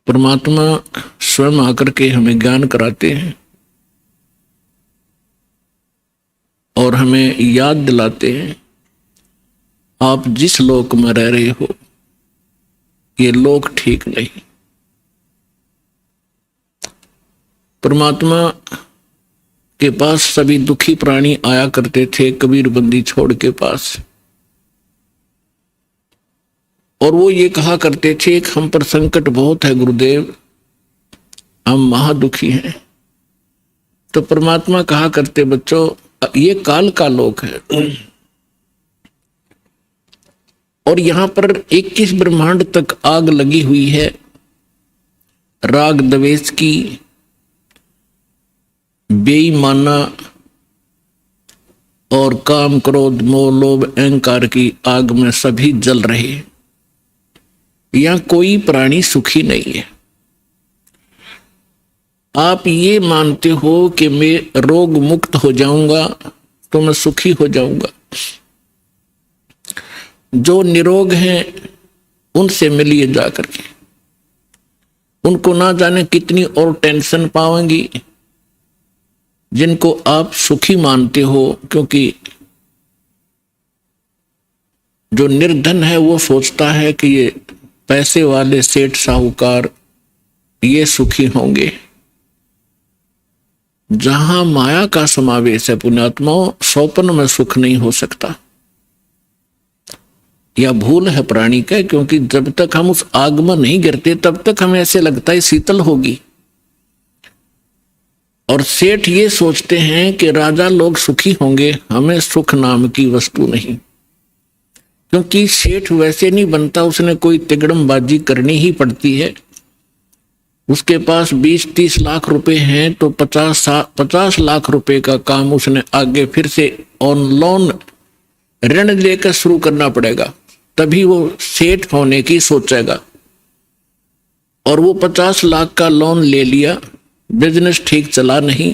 परमात्मा स्वयं आकर के हमें ज्ञान कराते हैं और हमें याद दिलाते हैं, आप जिस लोक में रह रहे हो ये लोक ठीक नहीं। परमात्मा के पास सभी दुखी प्राणी आया करते थे कबीर बंदी छोड़ के पास, और वो ये कहा करते थे कि हम पर संकट बहुत है गुरुदेव, हम महादुखी हैं। तो परमात्मा कहा करते, बच्चों ये काल का लोक है और यहां पर 21 ब्रह्मांड तक आग लगी हुई है राग द्वेष की, बेईमाना और काम क्रोध मोह लोभ अहंकार की आग में सभी जल रहे हैं। यहां कोई प्राणी सुखी नहीं है। आप ये मानते हो कि मैं रोग मुक्त हो जाऊंगा तो मैं सुखी हो जाऊंगा। जो निरोग हैं उनसे मिलिए जाकर के, उनको ना जाने कितनी और टेंशन पाएंगी जिनको आप सुखी मानते हो, क्योंकि जो निर्धन है वो सोचता है कि ये पैसे वाले सेठ साहूकार ये सुखी होंगे। जहां माया का समावेश है पुण्यात्माओं, स्वप्न में सुख नहीं हो सकता। यह भूल है प्राणी का, क्योंकि जब तक हम उस आग में नहीं गिरते तब तक हमें ऐसे लगता है शीतल होगी। और सेठ ये सोचते हैं कि राजा लोग सुखी होंगे, हमें सुख नाम की वस्तु नहीं। क्योंकि सेठ वैसे नहीं बनता, उसने कोई तिगड़मबाजी करनी ही पड़ती है। उसके पास 20-30 लाख रुपए हैं तो 50 लाख रुपए का काम उसने आगे फिर से ऑन लोन ऋण लेकर शुरू करना पड़ेगा, तभी वो सेठ होने की सोचेगा। और वो 50 लाख का लोन ले लिया, बिजनेस ठीक चला नहीं,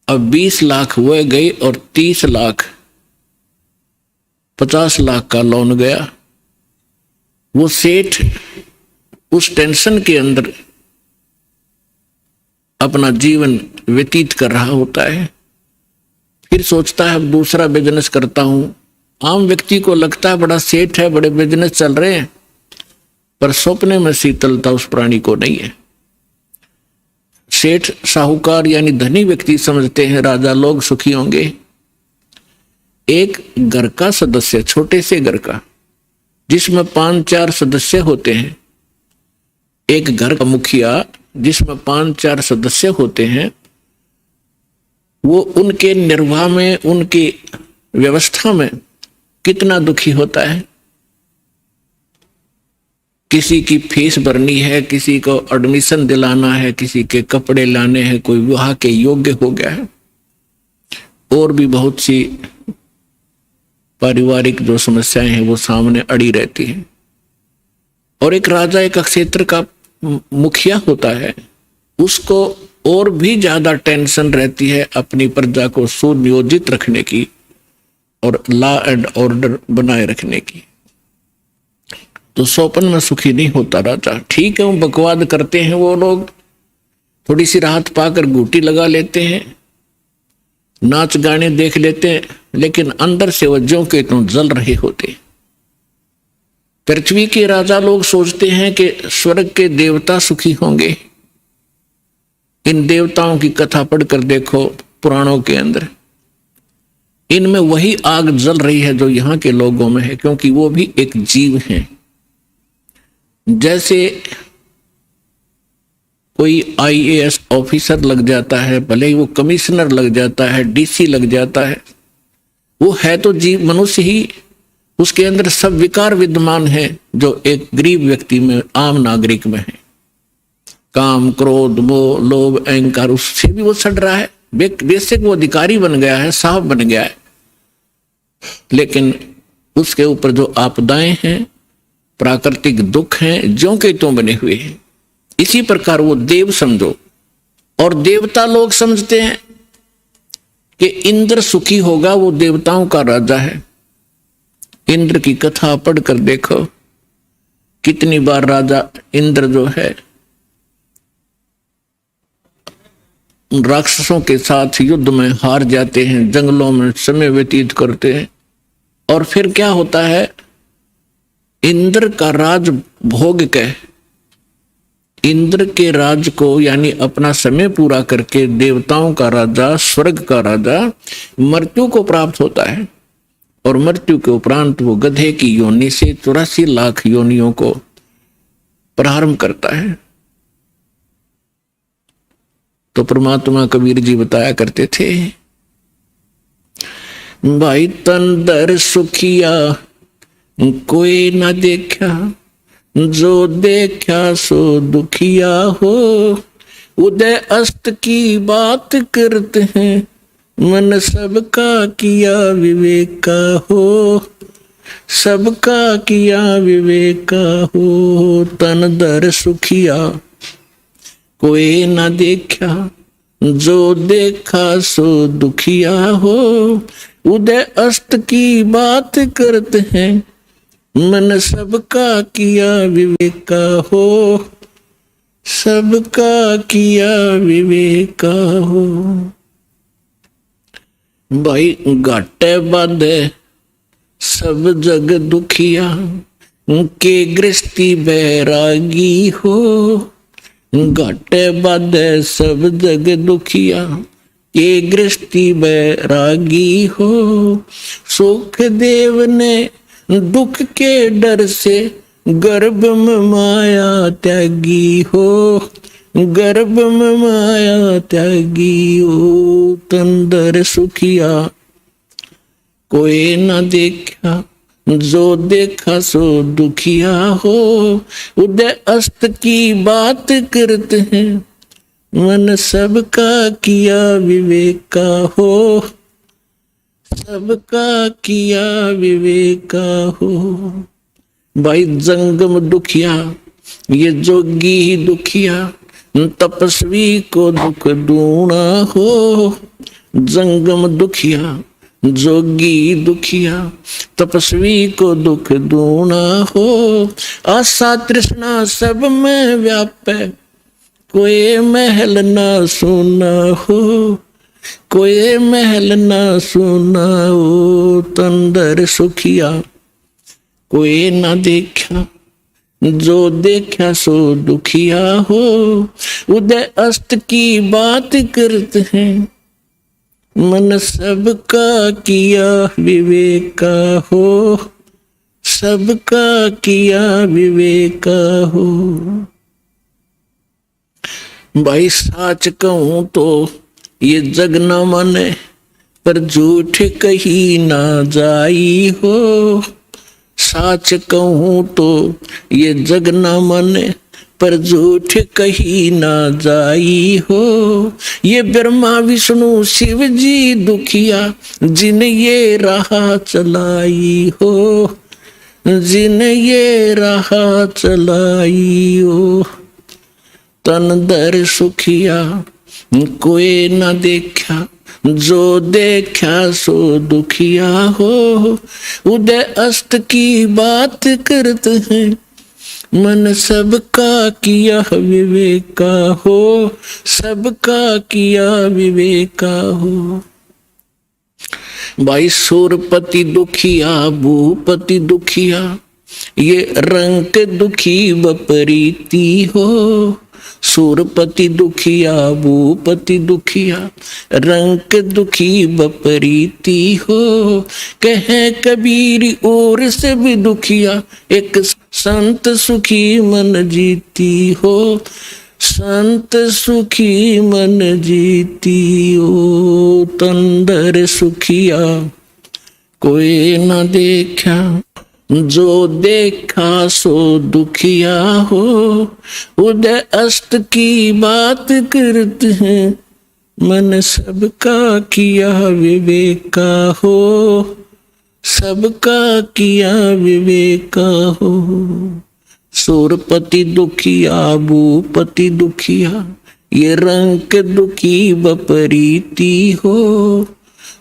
अब 20 लाख वो गए और 30 लाख 50 लाख का लोन गया। वो सेठ उस टेंशन के अंदर अपना जीवन व्यतीत कर रहा होता है। फिर सोचता है अब दूसरा बिजनेस करता हूं। आम व्यक्ति को लगता है बड़ा सेठ है, बड़े बिजनेस चल रहे हैं, पर सपने में शीतलता उस प्राणी को नहीं है। सेठ साहूकार यानी धनी व्यक्ति समझते हैं राजा लोग सुखी होंगे। एक घर का सदस्य, छोटे से घर का जिसमें 5-4 सदस्य होते हैं, एक घर का मुखिया जिसमें 5-4 सदस्य होते हैं, वो उनके निर्वाह में, उनकी व्यवस्था में कितना दुखी होता है। किसी की फीस भरनी है, किसी को एडमिशन दिलाना है, किसी के कपड़े लाने हैं, कोई विवाह के योग्य हो गया है, और भी बहुत सी पारिवारिक जो समस्याएं हैं वो सामने अड़ी रहती हैं। और एक राजा एक क्षेत्र का मुखिया होता है, उसको और भी ज्यादा टेंशन रहती है अपनी प्रजा को सुनियोजित रखने की और लॉ एंड ऑर्डर बनाए रखने की। तो स्वप्न में सुखी नहीं होता राजा। ठीक है, वो बकवाद करते हैं, वो लोग थोड़ी सी राहत पाकर घूटी लगा लेते हैं, नाच गाने देख लेते हैं, लेकिन अंदर से वो ज्यों के त्यों जल रहे होते। पृथ्वी के राजा लोग सोचते हैं कि स्वर्ग के देवता सुखी होंगे। इन देवताओं की कथा पढ़कर देखो पुराणों के अंदर, इनमें वही आग जल रही है जो यहाँ के लोगों में है, क्योंकि वो भी एक जीव हैं। जैसे कोई IAS ऑफिसर लग जाता है, भले ही वो कमिश्नर लग जाता है, DC लग जाता है, वो है तो जीव, मनुष्य ही, उसके अंदर सब विकार विद्यमान है जो एक गरीब व्यक्ति में, आम नागरिक में है। काम क्रोध मोह लोभ अहंकार, उससे भी वो सड़ रहा है। बेसिक वो अधिकारी बन गया है, साहब बन गया है, लेकिन उसके ऊपर जो आपदाएं हैं, प्राकृतिक दुख हैं, ज्यों के त्यों बने हुए हैं। इसी प्रकार वो देव समझो, और देवता लोग समझते हैं कि इंद्र सुखी होगा, वो देवताओं का राजा है। इंद्र की कथा पढ़कर देखो कितनी बार राजा इंद्र जो है राक्षसों के साथ युद्ध में हार जाते हैं, जंगलों में समय व्यतीत करते हैं, और फिर क्या होता है, इंद्र का राज भोग के, इंद्र के राज को यानी अपना समय पूरा करके देवताओं का राजा, स्वर्ग का राजा मृत्यु को प्राप्त होता है, और मृत्यु के उपरांत वो गधे की योनि से 84 लाख योनियों को प्रारंभ करता है। तो परमात्मा कबीर जी बताया करते थे, भाई तन दर सुखिया कोई ना देखा, जो देखा सो दुखिया हो, उदय अस्त की बात करते हैं, मन सबका किया विवेक का हो, सबका किया विवेक का हो। तन दर सुखिया कोई ना देखा, जो देखा सो दुखिया हो, उदय अस्त की बात करते हैं, मन सबका किया विवेक का हो, सबका किया विवेक का हो। भाई घाटे बाधे सब जग दुखिया, के गृहस्थी बैरागी हो, घाटे बाधे सब जग दुखिया, के गृहस्थी बैरागी हो, सुख देव ने दुख के डर से गर्भ में माया त्यागी हो, गर्भ में माया त्यागी हो। तंदर सुखिया कोई ना देखा, जो देखा सो दुखिया हो, उदय अस्त की बात करते हैं, मन सबका किया विवेक का हो, सबका किया विवेक का हो। भाई जंगम दुखिया, ये जोगी ही दुखिया, तपस्वी को दुख दूना हो, जंगम दुखिया, जोगी दुखिया, तपस्वी को दुख दूना हो, आशा तृष्णा सब में व्यापे, कोई महल ना सुना हो, कोई महल ना सुना हो। तंदर सुखिया कोई ना देखा, जो देखा सो दुखिया हो, उदय अस्त की बात करते हैं, मन सबका किया विवेक का हो, सबका किया विवेक का हो। भाई साच कहूं तो ये जग न माने, पर झूठ कही ना जाई हो, साच कहूं तो ये जग न माने, पर झूठ कही ना जाई हो, ये ब्रह्मा विष्णु शिव जी दुखिया, जिन ये राह चलाई हो, जिन ये राह चलाई हो। तन दर सुखिया कोई ना देखा, जो देखा सो दुखिया हो, उदय अस्त की बात करते हैं, मन सबका किया विवेक का हो, सबका किया विवेक का हो। भाई सूरपति दुखिया भूपति दुखिया, ये रंग दुखी बपरीती हो, सूरपति दुखिया भूपति दुखिया, रंग दुखी बपरीती हो, कहे कबीर और से भी दुखिया, एक संत सुखी मन जीती हो, संत सुखी मन जीती हो। तंदर सुखिया कोई ना देखा, जो देखा सो दुखिया हो, उदय अस्त की बात करते हैं, मन सबका किया विवेक का हो, सबका किया विवेक का हो। सूरपति दुखिया भूपति दुखिया, ये रंग दुखी बपरीती हो,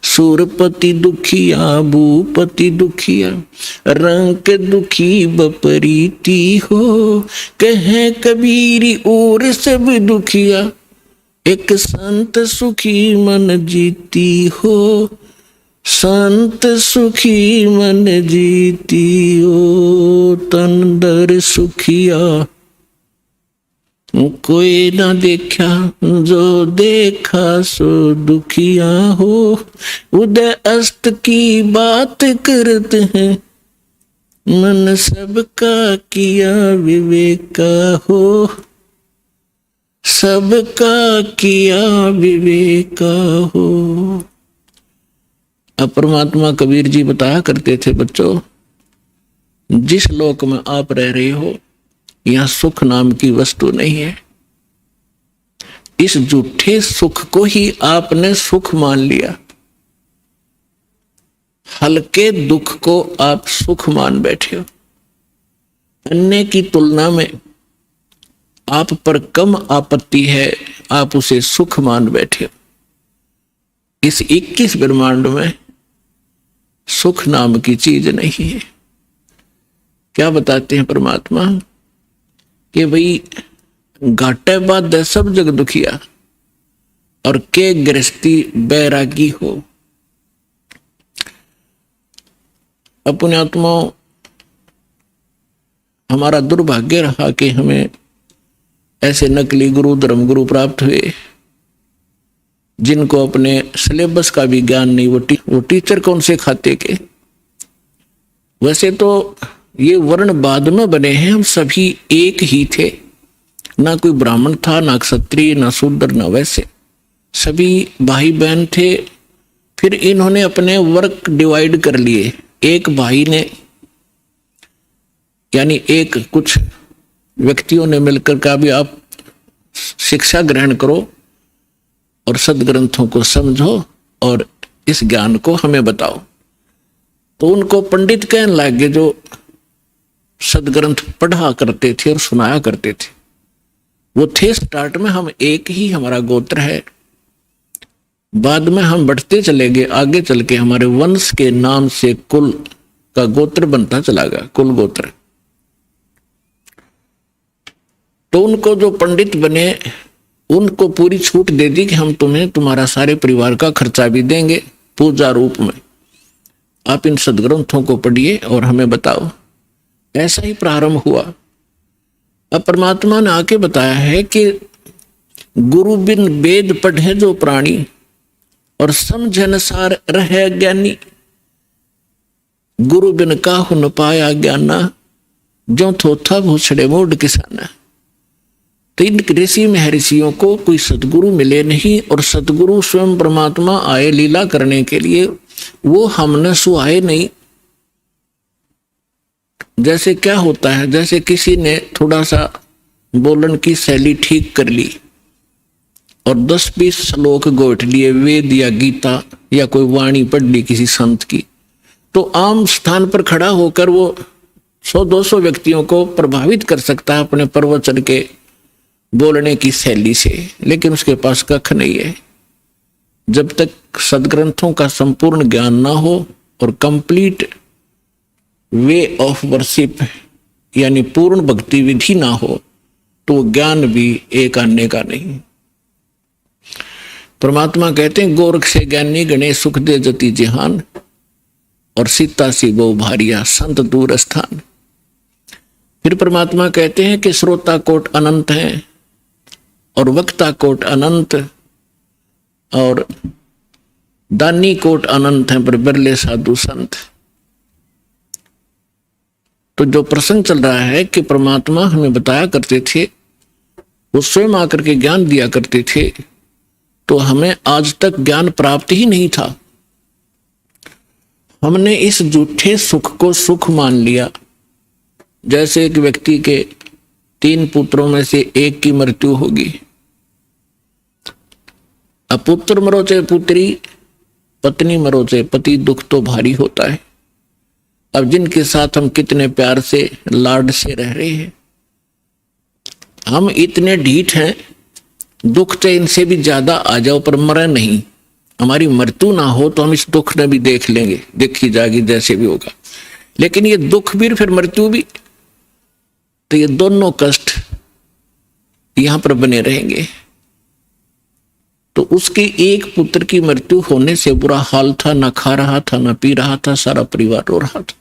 सुरपति दुखिया भूपति दुखिया, रंग दुखी बपरीती हो, कहे कबीरी और सब दुखिया, एक संत सुखी मन जीती हो, संत सुखी मन जीती हो, तन दर सुखिया कोई ना देखा, जो देखा सो दुखिया हो, उदय अस्त की बात करते हैं, मन सबका किया विवेका हो, सबका किया विवेका हो। अब परमात्मा कबीर जी बताया करते थे, बच्चों जिस लोक में आप रह रहे हो यहां सुख नाम की वस्तु नहीं है। इस झूठे सुख को ही आपने सुख मान लिया, हल्के दुख को आप सुख मान बैठे हो। अन्य की तुलना में आप पर कम आपत्ति है, आप उसे सुख मान बैठे हो। इस 21 ब्रह्मांड में सुख नाम की चीज नहीं है। क्या बताते हैं परमात्मा कि भाई घाटे बाद सब जग दुखिया, और के गृहस्थी बैरागी हो। अपने आत्माओं, हमारा दुर्भाग्य रहा कि हमें ऐसे नकली गुरु धर्म गुरु प्राप्त हुए जिनको अपने सिलेबस का भी ज्ञान नहीं। वो टीचर कौन से खाते के। वैसे तो ये वर्ण बाद में बने हैं, हम सभी एक ही थे, ना कोई ब्राह्मण था, ना क्षत्रिय, ना शूद्र, ना वैसे, सभी भाई बहन थे। फिर इन्होंने अपने वर्क डिवाइड कर लिए। एक भाई ने यानी एक कुछ व्यक्तियों ने मिलकर कहा भी आप शिक्षा ग्रहण करो और सदग्रंथों को समझो और इस ज्ञान को हमें बताओ। तो उनको पंडित कहने लगे जो सदग्रंथ पढ़ा करते थे और सुनाया करते थे। वो थे स्टार्ट में हम एक ही, हमारा गोत्र है। बाद में हम बढ़ते चले गए, आगे चल के हमारे वंश के नाम से कुल का गोत्र बनता चला गया, कुल गोत्र। तो उनको जो पंडित बने उनको पूरी छूट दे दी कि हम तुम्हें तुम्हारा सारे परिवार का खर्चा भी देंगे पूजा रूप में, आप इन सदग्रंथों को पढ़िए और हमें बताओ। ऐसा ही प्रारंभ हुआ। अब परमात्मा ने आके बताया है कि गुरु बिन वेद पढ़े जो प्राणी, और समझ अनुसार रहे ज्ञानी, गुरु बिन काहु न पाया ज्ञाना, जो थोथा भूछड़े मोड किसाना। तो इन ऋषि महर्षियों को कोई सतगुरु मिले नहीं, और सतगुरु स्वयं परमात्मा आए लीला करने के लिए, वो हमने सुहाए नहीं। जैसे क्या होता है, जैसे किसी ने थोड़ा सा बोलन की शैली ठीक कर ली और 10-20 श्लोक गोट लिए, वेद या गीता या कोई वाणी पढ़ ली किसी संत की, तो आम स्थान पर खड़ा होकर वो 100-200 व्यक्तियों को प्रभावित कर सकता है अपने प्रवचन के बोलने की शैली से, लेकिन उसके पास कख नहीं है। जब तक सदग्रंथों का संपूर्ण ज्ञान ना हो और कंप्लीट वे ऑफ वर्शिप यानी पूर्ण भक्ति विधि ना हो, तो ज्ञान भी एक आने का नहीं। परमात्मा कहते हैं गोरख से ज्ञानी गणेश सुख दे जति जहान, और सीता सी गो भारिया संत दूर स्थान। फिर परमात्मा कहते हैं कि श्रोता कोट अनंत है और वक्ता कोट अनंत और दानी कोट अनंत है, पर बिरले साधु संत। तो जो प्रसंग चल रहा है कि परमात्मा हमें बताया करते थे, वो स्वयं आकर के ज्ञान दिया करते थे, तो हमें आज तक ज्ञान प्राप्त ही नहीं था। हमने इस झूठे सुख को सुख मान लिया। जैसे एक व्यक्ति के 3 पुत्रों में से एक की मृत्यु होगी, अब पुत्र मरो चाहे पुत्री, पत्नी मरो चाहे पति, दुख तो भारी होता है। अब जिनके साथ हम कितने प्यार से लाड से रह रहे हैं, हम इतने ढीठ हैं, दुख चाहे इनसे भी ज्यादा आ जाओ पर मरे नहीं। हमारी मृत्यु ना हो तो हम इस दुख में भी देख लेंगे, देखी जाएगी जैसे भी होगा। लेकिन ये दुख भी फिर मृत्यु भी, तो ये दोनों कष्ट यहां पर बने रहेंगे। तो उसके एक पुत्र की मृत्यु होने से बुरा हाल था, ना खा रहा था ना पी रहा था, सारा परिवार रो रहा था।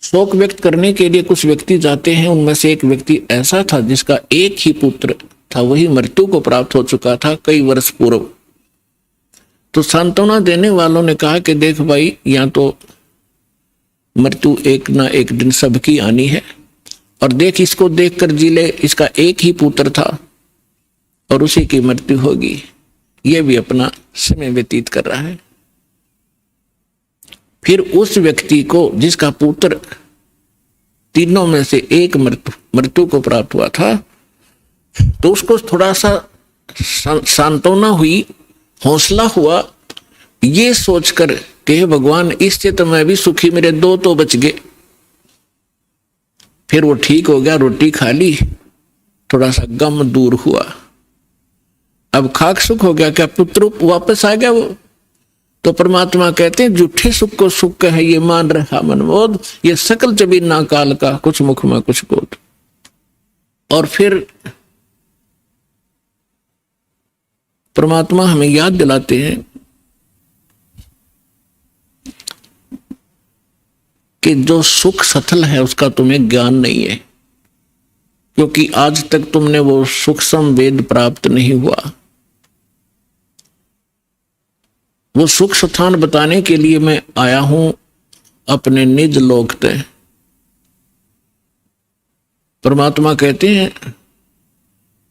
शोक व्यक्त करने के लिए कुछ व्यक्ति जाते हैं, उनमें से एक व्यक्ति ऐसा था जिसका एक ही पुत्र था, वही मृत्यु को प्राप्त हो चुका था कई वर्ष पूर्व। तो सांत्वना देने वालों ने कहा कि देख भाई, यहाँ तो मृत्यु एक ना एक दिन सबकी आनी है, और देख इसको देखकर जी ले, इसका एक ही पुत्र था और उसी की मृत्यु होगी, ये भी अपना समय व्यतीत कर रहा है। फिर उस व्यक्ति को जिसका पुत्र तीनों में से एक मृत्यु को प्राप्त हुआ था, तो उसको थोड़ा सा सांत्वना हुई, हौसला हुआ, ये सोचकर कि हे भगवान, इससे तो मैं भी सुखी, मेरे दो तो बच गए। फिर वो ठीक हो गया, रोटी खा ली, थोड़ा सा गम दूर हुआ, अब खाक सुख हो गया। क्या पुत्र वापस आ गया वो? तो परमात्मा कहते हैं झूठे सुख को सुख कहे, ये मान रहा मनमोद, ये सकल चबी ना काल का, कुछ मुख में कुछ बोध। और फिर परमात्मा हमें याद दिलाते हैं कि जो सुख सथल है उसका तुम्हें ज्ञान नहीं है, क्योंकि आज तक तुमने वो सूक्ष्म वेद प्राप्त नहीं हुआ। वो सुख स्थान बताने के लिए मैं आया हूं अपने निज लोक ते। परमात्मा कहते हैं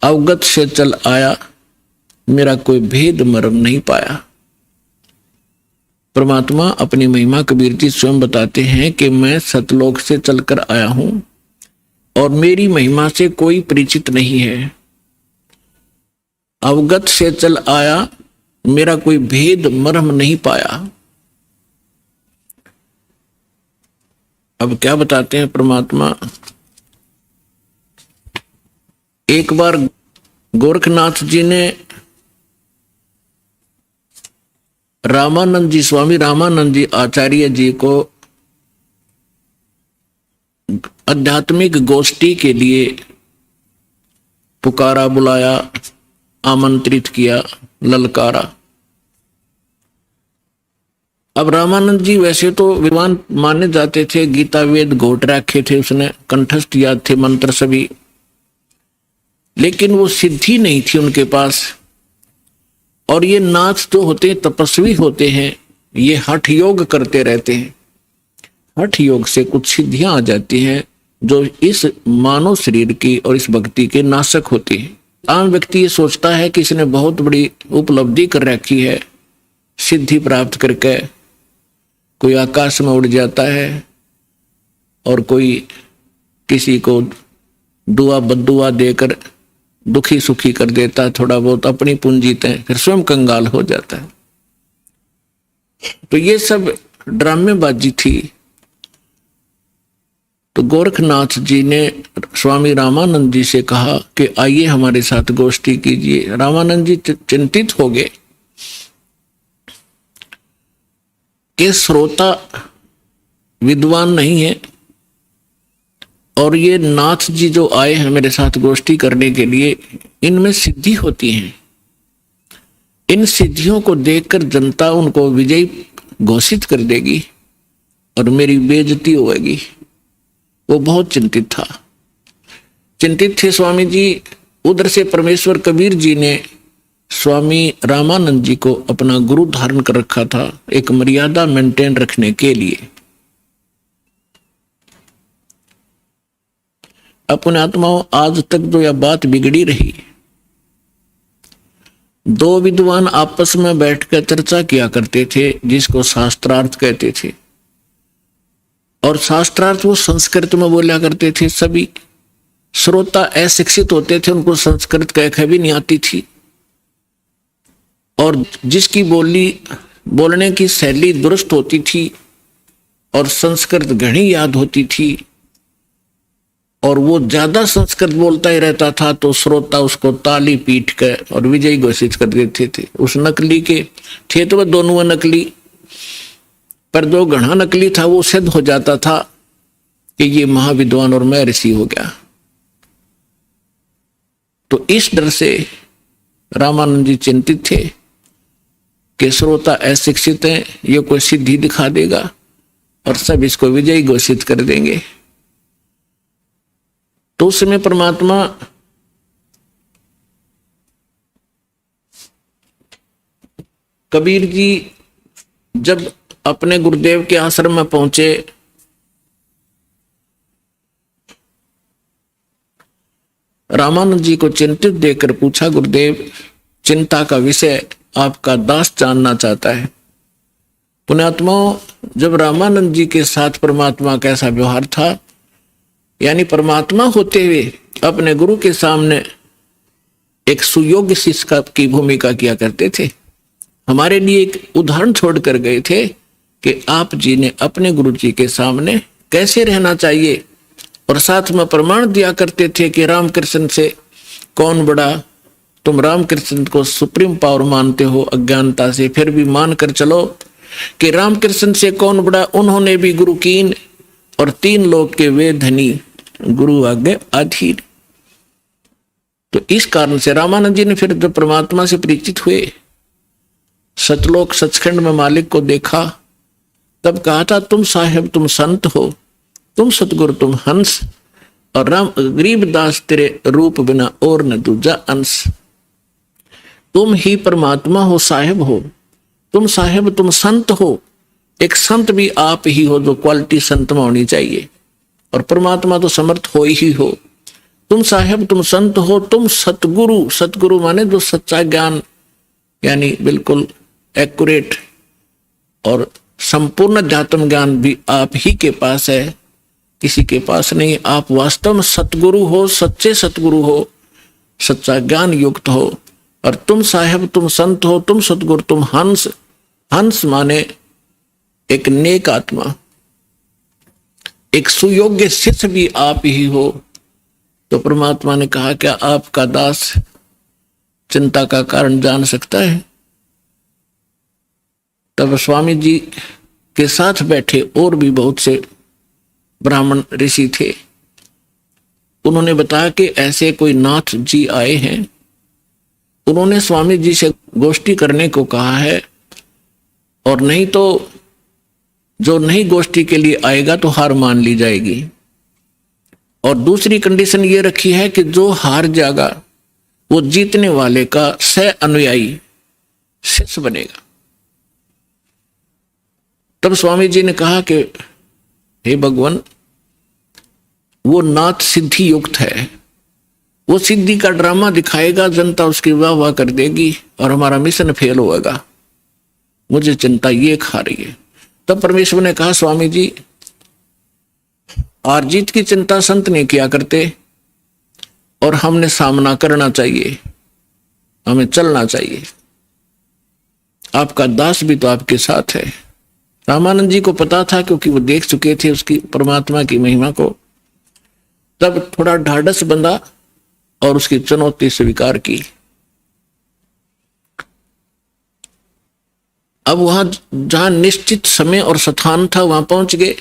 अवगत से चल आया, मेरा कोई भेद मर्म नहीं पाया। परमात्मा अपनी महिमा कबीर जी स्वयं बताते हैं कि मैं सतलोक से चलकर आया हूं और मेरी महिमा से कोई परिचित नहीं है। अवगत से चल आया, मेरा कोई भेद मर्म नहीं पाया। अब क्या बताते हैं परमात्मा? एक बार गोरखनाथ जी ने रामानंद जी, स्वामी रामानंद जी आचार्य जी को आध्यात्मिक गोष्ठी के लिए पुकारा, बुलाया, आमंत्रित किया, ललकारा। अब रामानंद जी वैसे तो विद्वान माने जाते थे, गीता वेद घोट रखे थे उसने, कंठस्थ याद थे मंत्र सभी, लेकिन वो सिद्धि नहीं थी उनके पास। और ये नाथ जो होते हैं तपस्वी होते हैं, ये हठ योग करते रहते हैं। हठ योग से कुछ सिद्धियां आ जाती हैं जो इस मानव शरीर की और इस भक्ति के नाशक होती है। आम व्यक्ति ये सोचता है कि इसने बहुत बड़ी उपलब्धि कर रखी है, सिद्धि प्राप्त करके कोई आकाश में उड़ जाता है और कोई किसी को दुआ बद्दुआ देकर दुखी सुखी कर देता है, थोड़ा बहुत अपनी पूंजी तय, फिर स्वयं कंगाल हो जाता है। तो ये सब ड्रामेबाजी थी। तो गोरखनाथ जी ने स्वामी रामानंद जी से कहा कि आइए हमारे साथ गोष्ठी कीजिए। रामानंद जी चिंतित हो गए कि श्रोता विद्वान नहीं है और ये नाथ जी जो आए हैं मेरे साथ गोष्ठी करने के लिए, इनमें सिद्धि होती है। इन सिद्धियों को देखकर जनता उनको विजयी घोषित कर देगी और मेरी बेइज्जती होगी। वो बहुत चिंतित था, चिंतित थे स्वामी जी। उधर से परमेश्वर कबीर जी ने स्वामी रामानंद जी को अपना गुरु धारण कर रखा था, एक मर्यादा मेंटेन रखने के लिए। अपने आत्माओं, आज तक जो यह बात बिगड़ी रही, दो विद्वान आपस में बैठकर चर्चा किया करते थे जिसको शास्त्रार्थ कहते थे, और शास्त्रार्थ वो संस्कृत में बोला करते थे। सभी श्रोता अशिक्षित होते थे, उनको संस्कृत कह भी नहीं आती थी, और जिसकी बोलने की शैली दुरुस्त होती थी और संस्कृत घनी याद होती थी, और वो ज्यादा संस्कृत बोलता ही रहता था तो श्रोता उसको ताली पीट कर और विजयी घोषित कर देते थे। उस नकली के थे तो वह दोनों नकली, पर जो घना नकली था वो सिद्ध हो जाता था कि ये महाविद्वान और मैं ऋषि हो गया। तो इस डर से रामानंद जी चिंतित थे कि श्रोता अशिक्षित है, ये कोई सिद्धि दिखा देगा और सब इसको विजयी घोषित कर देंगे। तो उस समय परमात्मा कबीर जी जब अपने गुरुदेव के आश्रम में पहुंचे, रामानंद जी को चिंतित देखकर पूछा, गुरुदेव चिंता का विषय आपका दास जानना चाहता है। पुण्यात्माओं, जब रामानंद जी के साथ परमात्मा का ऐसा व्यवहार था, यानी परमात्मा होते हुए अपने गुरु के सामने एक सुयोग्य शिष्य की भूमिका किया करते थे। हमारे लिए एक उदाहरण छोड़कर गए थे कि आप जी ने अपने गुरु जी के सामने कैसे रहना चाहिए, और साथ में प्रमाण दिया करते थे कि रामकृष्ण से कौन बड़ा। तुम रामकृष्ण को सुप्रीम पावर मानते हो अज्ञानता से, फिर भी मान कर चलो कि रामकृष्ण से कौन बड़ा। उन्होंने भी गुरु कीन और 3 लोक के वे धनी, गुरु आगे अधीर। तो इस कारण से रामानंद जी ने फिर जब परमात्मा से परिचित हुए, सतलोक सचखंड में मालिक को देखा, तब कहा था, तुम साहेब तुम संत हो, तुम सतगुरु तुम हंस, और राम गरीबदास तेरे रूप बिना और न दूजा अंश। तुम ही परमात्मा हो, साहेब हो, तुम साहेब तुम संत हो। एक संत भी आप ही हो, जो क्वालिटी संत में होनी चाहिए, और परमात्मा तो समर्थ हो ही हो। तुम साहेब तुम संत हो, तुम सतगुरु, सतगुरु माने जो सच्चा ज्ञान, यानी बिल्कुल एक्यूरेट और संपूर्ण अध्यात्म ज्ञान भी आप ही के पास है, किसी के पास नहीं। आप वास्तव में सतगुरु हो, सच्चे सतगुरु हो, सच्चा ज्ञान युक्त हो। और तुम साहेब तुम संत हो, तुम सतगुरु तुम हंस। हंस माने एक नेक आत्मा, एक सुयोग्य शिष्य भी आप ही हो। तो परमात्मा ने कहा, क्या आपका दास चिंता का कारण जान सकता है? तब स्वामी जी के साथ बैठे और भी बहुत से ब्राह्मण ऋषि थे। उन्होंने बताया कि ऐसे कोई नाथ जी आए हैं, उन्होंने स्वामी जी से गोष्ठी करने को कहा है, और नहीं तो जो नहीं गोष्ठी के लिए आएगा तो हार मान ली जाएगी। और दूसरी कंडीशन ये रखी है कि जो हार जाएगा वो जीतने वाले का सह अनुयायी शिष्य बनेगा। तब स्वामी जी ने कहा कि हे भगवान, वो नाथ सिद्धि युक्त है, वो सिद्धि का ड्रामा दिखाएगा, जनता उसकी वाह वाह कर देगी और हमारा मिशन फेल होगा। मुझे चिंता ये खा रही है। तब परमेश्वर ने कहा, स्वामी जी हार जीत की चिंता संत नहीं किया करते, और हमने सामना करना चाहिए, हमें चलना चाहिए। आपका दास भी तो आपके साथ है। रामानंद जी को पता था, क्योंकि वो देख चुके थे उसकी परमात्मा की महिमा को। तब थोड़ा ढाढ़स बंधा और उसकी चुनौती स्वीकार की। अब वहां जहां निश्चित समय और स्थान था वहां पहुंच गए।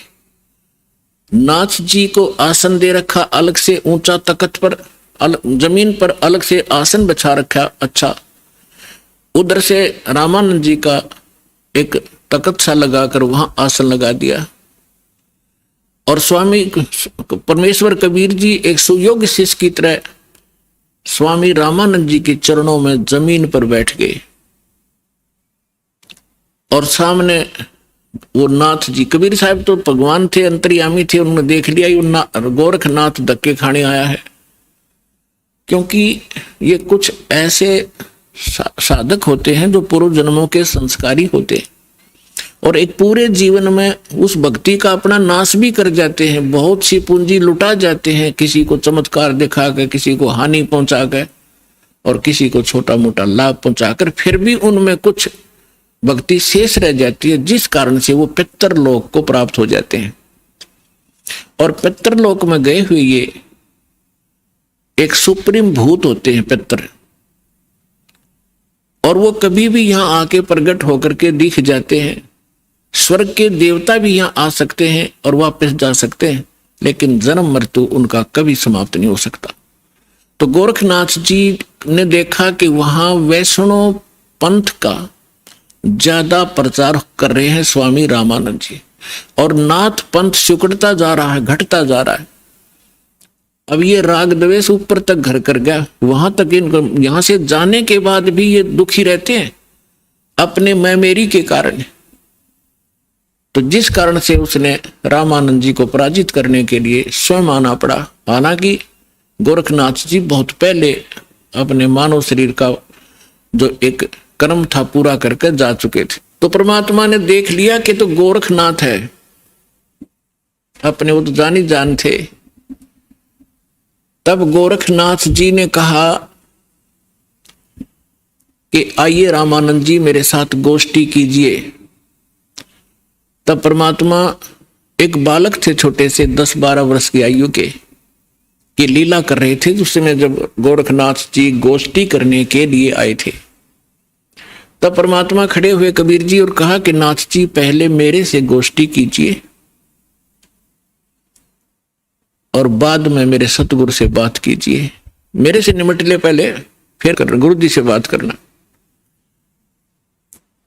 नाथ जी को आसन दे रखा अलग से, ऊंचा तख्त पर, जमीन पर अलग से आसन बिछा रखा। अच्छा, उधर से रामानंद जी का एक तख्त सा लगाकर वहां आसन लगा दिया। और स्वामी परमेश्वर कबीर जी एक सुयोग्य शिष्य की तरह स्वामी रामानंद जी के चरणों में जमीन पर बैठ गए। और सामने वो नाथ जी, कबीर साहब तो भगवान थे, अंतर्यामी थे, उन्होंने देख लिया गोरखनाथ धक्के खाने आया है। क्योंकि ये कुछ ऐसे साधक होते हैं जो पूर्व जन्मों के संस्कारी होते, और एक पूरे जीवन में उस भक्ति का अपना नाश भी कर जाते हैं। बहुत सी पूंजी लुटा जाते हैं, किसी को चमत्कार दिखाकर, किसी को हानि पहुंचाकर, और किसी को छोटा मोटा लाभ पहुंचाकर, फिर भी उनमें कुछ भक्ति शेष रह जाती है, जिस कारण से वो पितृलोक को प्राप्त हो जाते हैं। और पितृलोक में गए हुए ये एक सुप्रीम भूत होते हैं पितर, और वो कभी भी यहां आके प्रकट होकर के दिख जाते हैं। स्वर्ग के देवता भी यहां आ सकते हैं और वापस जा सकते हैं, लेकिन जन्म मृत्यु उनका कभी समाप्त नहीं हो सकता। तो गोरखनाथ जी ने देखा कि वहां वैष्णव पंथ का ज्यादा प्रचार कर रहे हैं स्वामी रामानंद जी, और नाथ पंथ सिकुड़ता जा रहा है, घटता जा रहा है। अब ये राग द्वेष ऊपर तक घर कर गया, वहां तक इनको, यहां से जाने के बाद भी ये दुखी रहते हैं अपने मैं मेरी के कारण। तो जिस कारण से उसने रामानंद जी को पराजित करने के लिए स्वयं आना पड़ा। हालांकि गोरखनाथ जी बहुत पहले अपने मानव शरीर का जो एक कर्म था पूरा करके जा चुके थे। तो परमात्मा ने देख लिया कि तो गोरखनाथ है, अपने वो तो जानी जान थे। तब गोरखनाथ जी ने कहा कि आइए रामानंद जी मेरे साथ गोष्ठी कीजिए। तब परमात्मा एक बालक थे छोटे से 10-12 वर्ष की आयु के, कि लीला कर रहे थे। उस समय जब गोरखनाथ जी गोष्ठी करने के लिए आए थे, तब परमात्मा खड़े हुए कबीर जी और कहा कि नाथ जी पहले मेरे से गोष्ठी कीजिए और बाद में मेरे सतगुरु से बात कीजिए। मेरे से निमट ले पहले, फिर करना गुरु जी से बात करना।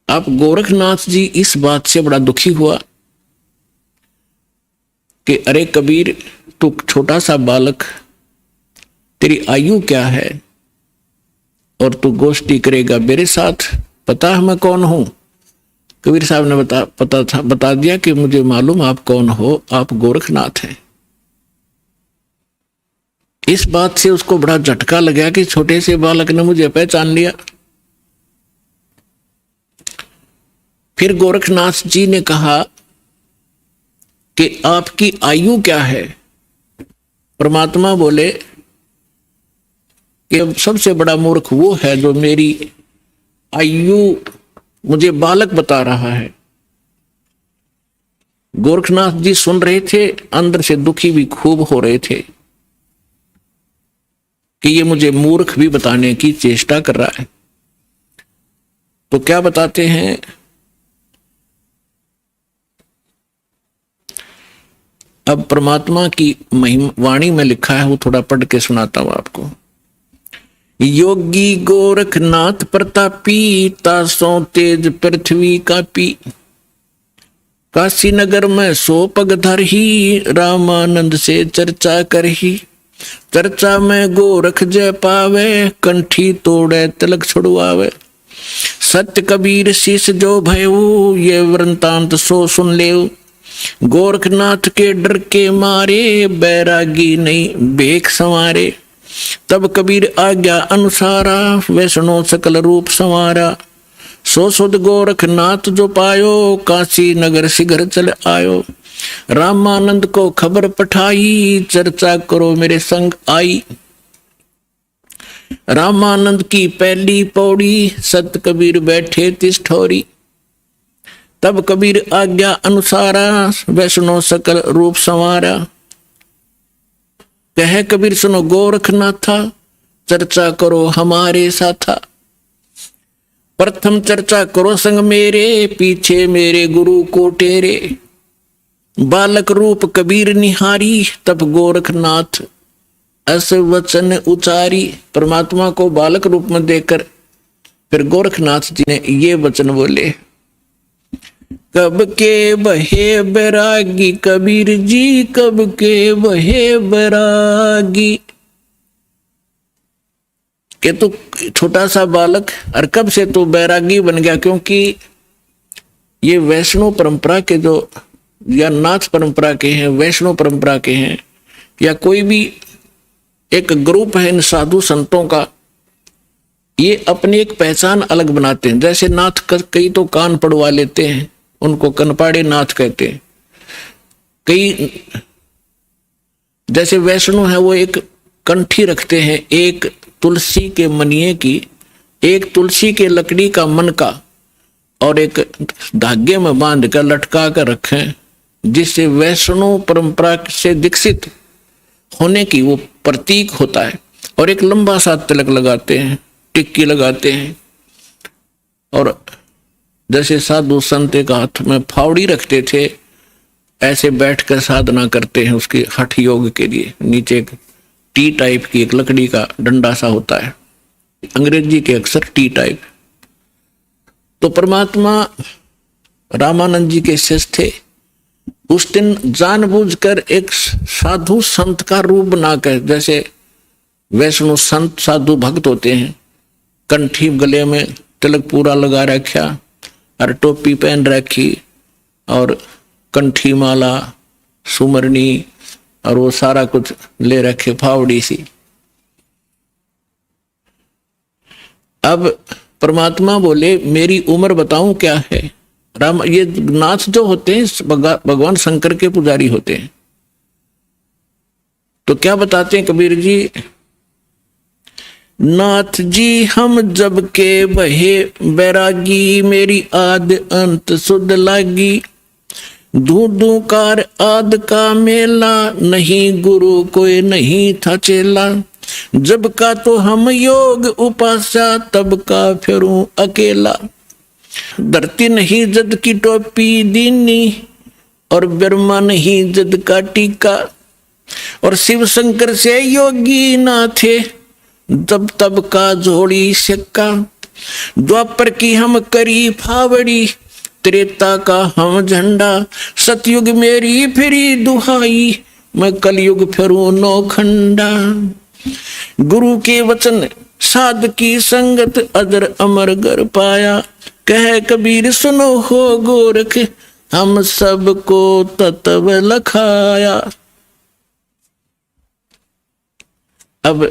आप गोरखनाथ जी इस बात से बड़ा दुखी हुआ कि अरे कबीर, तू छोटा सा बालक, तेरी आयु क्या है और तू गोष्ठी करेगा मेरे साथ? पता है मैं कौन हूं? कबीर साहब ने बता दिया कि मुझे मालूम आप कौन हो, आप गोरखनाथ हैं। इस बात से उसको बड़ा झटका लगा कि छोटे से बालक ने मुझे पहचान लिया। फिर गोरखनाथ जी ने कहा कि आपकी आयु क्या है? परमात्मा बोले कि सबसे बड़ा मूर्ख वो है जो मेरी आयु मुझे बालक बता रहा है। गोरखनाथ जी सुन रहे थे, अंदर से दुखी भी खूब हो रहे थे कि ये मुझे मूर्ख भी बताने की चेष्टा कर रहा है। तो क्या बताते हैं? अब परमात्मा की महिमा वाणी में लिखा है, वो थोड़ा पढ़ के सुनाता हूं आपको। योगी गोरखनाथ प्रतापी, तासों तेज पृथ्वी कापी, काशी नगर में 100 पग धरही, रामानंद से चर्चा करही। चर्चा में गोरख जय पावे, कंठी तोड़े तिलक छुड़वावे। सत्य कबीर शीश जो भयऊ, ये वृंतांत सो सुन लेऊ। गोरखनाथ के डर के मारे, बैरागी नहीं बेख संवारे। तब कबीर आज्ञा अनुसारा, वैष्णो सकल रूप संवारा। सो सुध गोरखनाथ जो पायो, काशी नगर शीघ्र चल आयो। रामानंद को खबर पठाई, चर्चा करो मेरे संग आई। रामानंद की पहली पौड़ी, सत कबीर बैठे तिस ठोरी। तब कबीर आज्ञा अनुसारा, वैष्णो सकल रूप संवारा। कहे कबीर सुनो गोरखनाथा, चर्चा करो हमारे साथा। प्रथम चर्चा करो संग मेरे, पीछे मेरे गुरु को टेरे। बालक रूप कबीर निहारी, तब गोरखनाथ ऐसे वचन उचारी। परमात्मा को बालक रूप में देखकर फिर गोरखनाथ जी ने ये वचन बोले। कब के बहे बैरागी कबीर जी, कब के बहे बैरागी। कि तू छोटा सा बालक और कब से तू बैरागी बन गया? क्योंकि ये वैष्णव परंपरा के जो या नाथ परंपरा के हैं, वैष्णव परंपरा के हैं, या कोई भी एक ग्रुप है इन साधु संतों का, ये अपनी एक पहचान अलग बनाते हैं। जैसे नाथ कई तो कान पड़वा लेते हैं, उनको कनपाड़े नाथ कहते हैं। कई जैसे वैष्णव है वो एक कंठी रखते हैं, एक तुलसी के मनिए की, एक तुलसी के लकड़ी का मन का, और एक धागे में बांध कर लटका कर रखें, जिससे वैष्णव परंपरा से दीक्षित होने की वो प्रतीक होता है। और एक लंबा सा तिलक लगाते हैं, टिक्की लगाते हैं, और जैसे साधु संत एक हाथ में फावड़ी रखते थे, ऐसे बैठकर साधना करते हैं उसके हठ योग के लिए। नीचे एक टी टाइप की एक लकड़ी का डंडा सा होता है, अंग्रेजी के अक्षर टी टाइप। तो परमात्मा रामानंद जी के शिष्य थे, उस दिन जानबूझकर एक साधु संत का रूप बनाकर, जैसे वैष्णव संत साधु भक्त होते हैं, कंठी गले में तिलक पूरा लगा रखा और टोपी पहन रखी और कंठी माला सुमरनी और वो सारा कुछ ले रखे, फावड़ी सी। अब परमात्मा बोले मेरी उम्र बताऊं क्या है। राम, ये नाथ जो होते हैं भगवान शंकर के पुजारी होते हैं, तो क्या बताते हैं कबीर जी, नाथ जी हम जब के बहे बैरागी, मेरी आद अंत सुध लागी, धू कार आद का मेला, नहीं गुरु कोई नहीं था चेला, जब का तो हम योग उपासा, तब का फिरूं अकेला, धरती नहीं जद की टोपी दीनी, और ब्रह्मा नहीं जद का टीका, और शिव शंकर से योगी ना थे, तब तब का जोड़ी सिक्का, द्वापर की हम करी फावड़ी, त्रेता का हम झंडा, सतयुग मेरी फिरी दुहाई, मैं कलयुग फिरूं नौखंडा, गुरु के वचन साध की संगत, अदर अमर गर पाया, कह कबीर सुनो हो गोरख, हम सबको तत्व लखाया। अब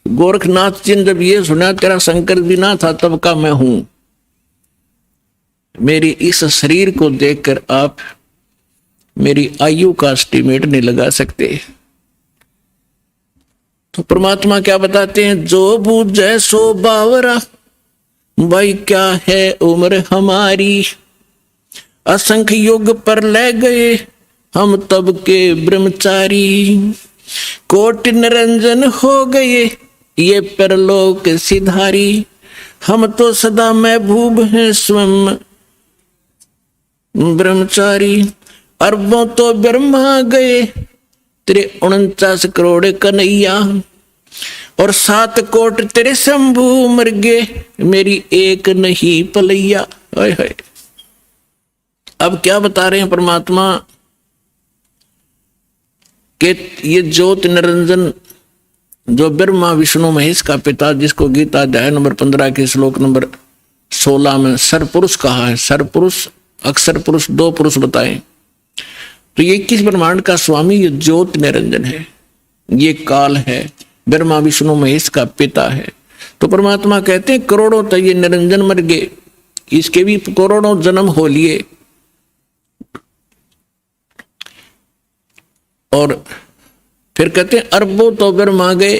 गोरखनाथ जी ने जब ये सुना तेरा शंकर भी ना था तब का मैं हूं, मेरी इस शरीर को देखकर आप मेरी आयु का एस्टिमेट नहीं लगा सकते। तो परमात्मा क्या बताते हैं, जो बूझे सो बावरा, भाई क्या है उम्र हमारी, असंख्य युग पर ले गए हम तब के ब्रह्मचारी, कोटि निरंजन हो गए ये परलोक सिधारी, हम तो सदा महबूब हैं स्वयं ब्रह्मचारी, अरबों तो ब्रह्मा गए तेरे 49 करोड़ कन्हैया, और 7 कोट तेरे शंभू मर गए, मेरी एक नहीं पलैया। हाय हाय, अब क्या बता रहे हैं परमात्मा कि ये ज्योत निरंजन जो ब्रह्मा विष्णु महेश का पिता, जिसको गीता अध्याय नंबर 15 के श्लोक नंबर 16 में सरपुरुष कहा है, सरपुरुष अक्षर पुरुष 2 पुरुष बताए, तो ये 21 ब्रह्मांड का स्वामी ये ज्योत निरंजन है, ये काल है, ब्रह्मा विष्णु महेश का पिता है। तो परमात्मा कहते हैं करोड़ों तो ये निरंजन मर गए, इसके भी करोड़ों जन्म हो लिए, और फिर कहते हैं अरबों तो ब्रह्मा गए,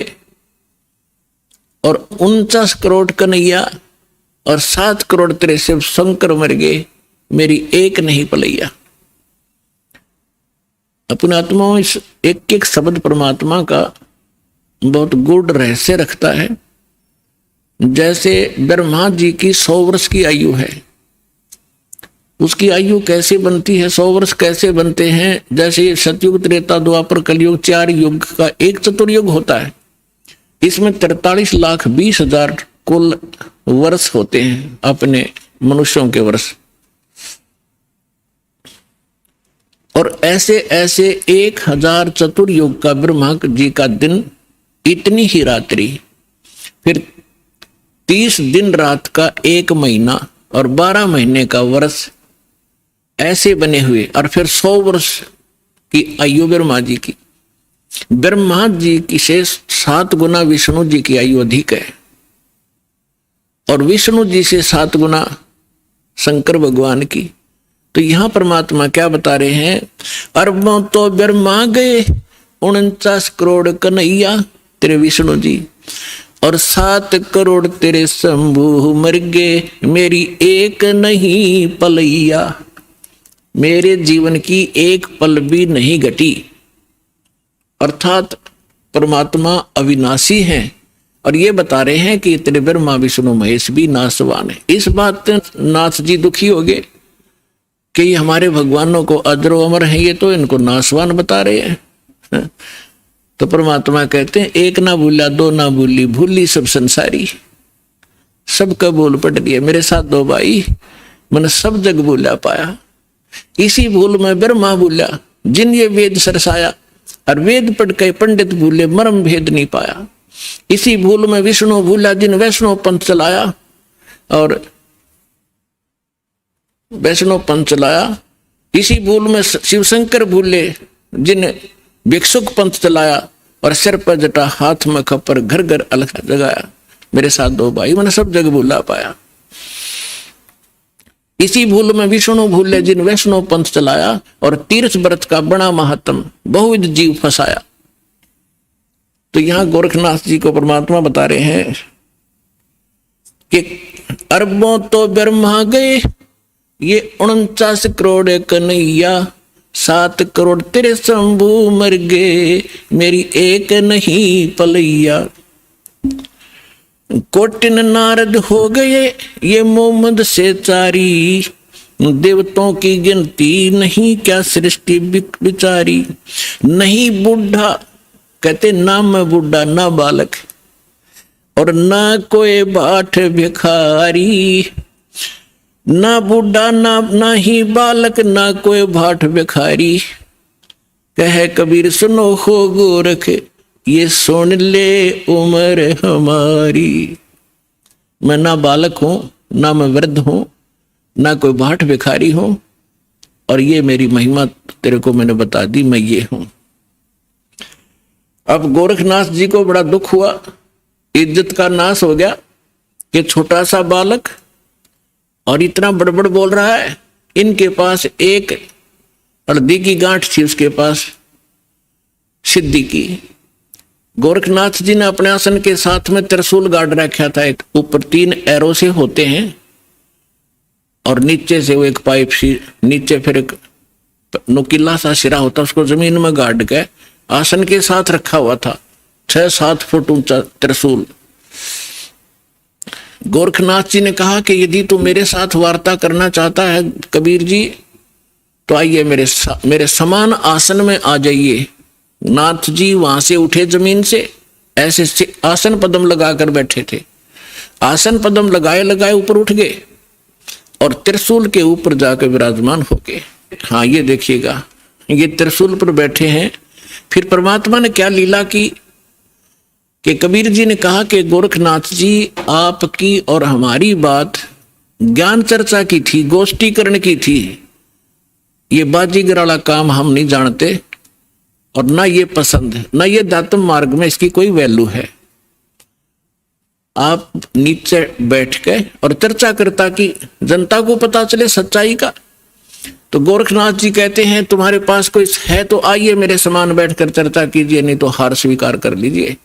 और 49 करोड़ कन्हैया, और 7 करोड़ तेरे शिव शंकर मर गए, मेरी एक नहीं पलैया। अपने आत्माओं इस एक एक शब्द परमात्मा का बहुत गूढ़ रहस्य रखता है। जैसे ब्रह्मा जी की 100 वर्ष की आयु है, उसकी आयु कैसे बनती है, 100 वर्ष कैसे बनते हैं, जैसे सतयुग त्रेता द्वापर कलयुग 4 युग का एक चतुर्युग होता है, इसमें 43,20,000 कुल वर्ष होते हैं अपने मनुष्यों के वर्ष, और ऐसे ऐसे 1000 चतुर्युग का ब्रह्मा जी का दिन, इतनी ही रात्रि, फिर 30 दिन रात का 1 महीना और 12 महीने का वर्ष, ऐसे बने हुए, और फिर 100 वर्ष की आयु ब्रह्मा जी की। ब्रह्मा जी की से 7 गुना विष्णु जी की आयु अधिक है, और विष्णु जी से 7 गुना शंकर भगवान की। तो यहां परमात्मा क्या बता रहे हैं, अरबों तो ब्रह्मा गए, 49 करोड़ कन्हैया तेरे विष्णु जी, और 7 करोड़ तेरे शंभू मर गए, मेरी एक नहीं पलैया, मेरे जीवन की एक पल भी नहीं घटी। अर्थात परमात्मा अविनाशी हैं और ये बता रहे हैं कि तेरे ब्रह्मा विष्णु महेश भी नाशवान है। इस बात नाथ जी दुखी हो गए कि ये हमारे भगवानों को अजरो अमर है, ये तो इनको नाशवान बता रहे हैं। तो परमात्मा कहते हैं एक ना भूला दो ना भूली, भूली सब संसारी, सबका बोल पट दिया। मेरे साथ दो भाई, मैंने सब जग भूला पाया। इसी भूल में ब्रह्मा भूला जिन ये वेद सरसाया, और वेद पढ़ के पंडित भूले मर्म भेद नहीं पाया। इसी भूल में विष्णु भूला जिन वैष्णव पंथ चलाया, और वैष्णव पंथ चलाया। इसी भूल में शिव शंकर भूले जिन भिक्षुक पंथ चलाया, और सिर पर जटा हाथ में खपर घर घर अलग जगाया। मेरे साथ दो भाई, मैंने सब जग भूला पाया। इसी भूल में विष्णु भूले जिन वैष्णव पंथ चलाया, और तीर्थ व्रत का बड़ा महात्म बहुविध जीव फंसाया। तो यहां गोरखनाथ जी को परमात्मा बता रहे हैं कि अरबों तो ब्रह्मा गए, ये 49 करोड़ कन्हैया, 7 करोड़ तेरे शंभू मर गए, मेरी एक नहीं पलैया। कोटिन नारद हो गए ये मोहम्मद से चारी, देवताओं की गिनती नहीं क्या सृष्टि बिचारी। नहीं बूढ़ा, कहते ना मैं बूढ़ा ना बालक, और ना कोई बाट भिखारी। ना बूढ़ा ना ही बालक, ना कोई भाट भिखारी। कहे कबीर सुनो हो गोरख, ये सुन ले उम्र हमारी। मैं ना बालक हूं, ना मैं वृद्ध हूं, ना कोई भाट भिखारी हूं, और ये मेरी महिमा तेरे को मैंने बता दी, मैं ये हूं। अब गोरखनाथ जी को बड़ा दुख हुआ, इज्जत का नाश हो गया कि छोटा सा बालक और इतना बड़बड़ बोल रहा है। इनके पास एक हल्दी की गांठ थी, उसके पास सिद्धि की। गोरखनाथ जी ने अपने आसन के साथ में त्रिशूल गाड़ रखा था। एक ऊपर 3 एरो से होते हैं, और नीचे से वो एक पाइप सी, नीचे फिर एक नुकीला सा सिरा होता, उसको जमीन में गाड़ के आसन के साथ रखा हुआ था। 6-7 फुट ऊंचा त्रिशूल। गोरखनाथ जी ने कहा कि यदि तू मेरे साथ वार्ता करना चाहता है कबीर जी, तो आइए मेरे समान आसन में आ जाइए। नाथ जी वहां से उठे जमीन से, ऐसे आसन पद्म लगाकर बैठे थे। आसन पद्म लगाए लगाए ऊपर उठ गए और त्रिशूल के ऊपर जाकर विराजमान हो गए। हाँ, ये देखिएगा, ये त्रिशूल पर बैठे हैं। फिर परमात्मा ने क्या लीला की कि कबीर जी ने कहा कि गोरखनाथ जी, आपकी और हमारी बात ज्ञान चर्चा की थी, गोष्ठीकरण की थी। ये बाजीगर वाला काम हम नहीं जानते, और ना ये पसंद है, ना ये दातम मार्ग में इसकी कोई वैल्यू है। आप नीचे बैठ के और चर्चा करता कि जनता को पता चले सच्चाई का। तो गोरखनाथ जी कहते हैं तुम्हारे पास कोई है तो आइए मेरे समान बैठकर चर्चा कीजिए, नहीं तो हार स्वीकार कर लीजिए।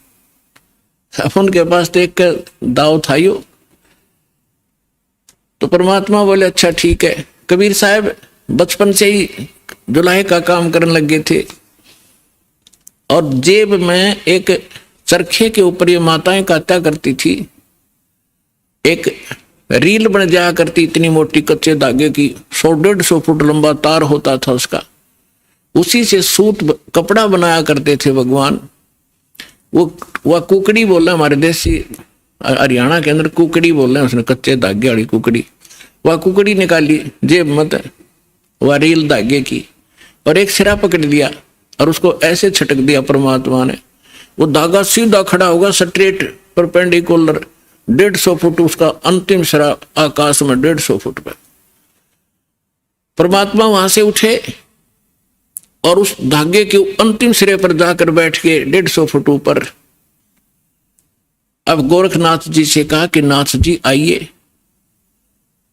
अब उनके पास तो एक दाव था यो। तो परमात्मा बोले अच्छा ठीक है। कबीर साहब बचपन से ही जुलाहे का काम करने लगे थे, और जेब में एक चरखे के ऊपर ये माताएं काटा करती थी। एक रील बन जाया करती, इतनी मोटी कच्चे धागे की, 100-150 फुट लंबा तार होता था उसका। उसी से सूत कपड़ा बनाया करते थे भगवान। वह कुकड़ी बोल रहे, हमारे देसी हरियाणा के अंदर कुकड़ी बोल रहे हैं, उसने कच्चे धागे वाली कुकड़ी। वह कुकड़ी निकाली जेब मत, वह रील धागे की, और एक सिरा पकड़ लिया और उसको ऐसे छटक दिया परमात्मा ने। वो धागा सीधा खड़ा होगा, स्ट्रेट परपेंडिकुलर, 150 फुट उसका अंतिम सिरा आकाश में, 150 फुट पर। परमात्मा वहां से उठे और उस धागे के अंतिम सिरे पर जाकर बैठ के 150 फुट ऊपर। अब गोरखनाथ जी से कहा कि नाथ जी आइए,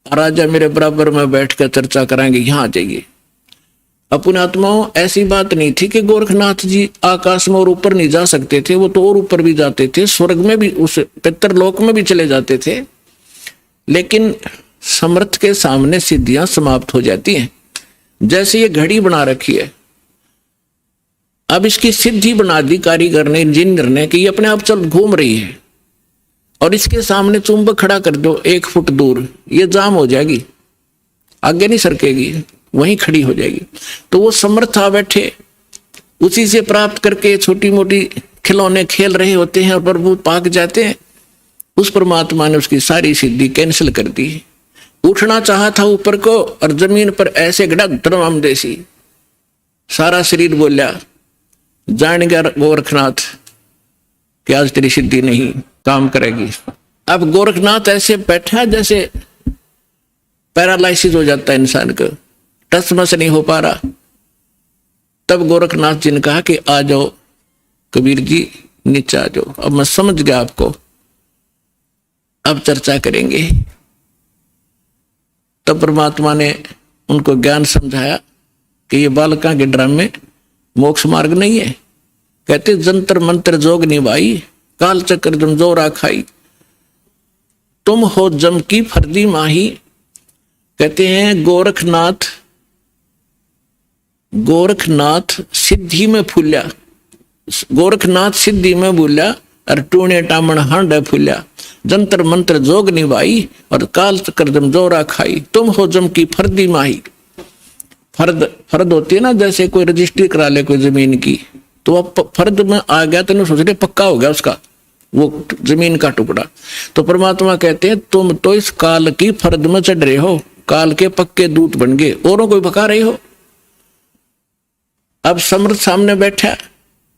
राजा मेरे बराबर में बैठकर चर्चा कराएंगे, यहां आ जाइए। अपने आत्माओं, ऐसी बात नहीं थी कि गोरखनाथ जी आकाश में और ऊपर नहीं जा सकते थे, वो तो और ऊपर भी जाते थे, स्वर्ग में भी, उस पितरलोक में भी चले जाते थे। लेकिन समर्थ के सामने सिद्धियां समाप्त हो जाती हैं। जैसे ये घड़ी बना रखी है, अब इसकी सिद्धि बना दी कारीगर ने, इंजीनियर ने, कि ये अपने आप चल घूम रही है और इसके सामने चुंबक खड़ा कर दो 1 फुट दूर, ये जाम हो जाएगी, आगे नहीं सरकेगी, वहीं खड़ी हो जाएगी। तो वो समर्थ आ बैठे, उसी से प्राप्त करके छोटी मोटी खिलौने खेल रहे होते हैं और प्रभु पाक जाते हैं। उस परमात्मा ने उसकी सारी सिद्धि कैंसिल कर दी। उठना चाहा था ऊपर को और जमीन पर ऐसे गड़ा धर्म देसी, सारा शरीर बोला, जान गया गोरखनाथ कि आज तेरी सिद्धि नहीं काम करेगी। अब गोरखनाथ ऐसे बैठा जैसे पैरालाइसिस हो जाता है इंसान को, टस मस नहीं हो पा रहा। तब गोरखनाथ जी ने कहा कि आ जाओ कबीर जी, नीचे आ जाओ, अब मैं समझ गया आपको, अब चर्चा करेंगे। तब परमात्मा ने उनको ज्ञान समझाया कि ये बालका के ड्रामे मोक्ष मार्ग नहीं है। कहते जंतर मंत्र जोग निभाई, काल चक्र जम जोरा खाई, तुम हो जम की फर्दी माही। कहते हैं गोरखनाथ सिद्धि में फूल्या, गोरखनाथ सिद्धि में भूल्या और टूणे टामण हांड फूल्या, जंतर मंत्र जोग निभाई और काल चक्र जम जोरा खाई, तुम हो जम की फर्दी माही। फर्द होती है ना, जैसे कोई रजिस्ट्री करा ले कोई जमीन की, तो अब फर्द में आ गया तो सोच रहे पक्का हो गया उसका वो जमीन का टुकड़ा। तो परमात्मा कहते हैं तुम तो इस काल की फर्द में चढ़ रहे हो, काल के पक्के दूत बन गए, औरों को भगा रहे हो। अब समर्थ सामने बैठा,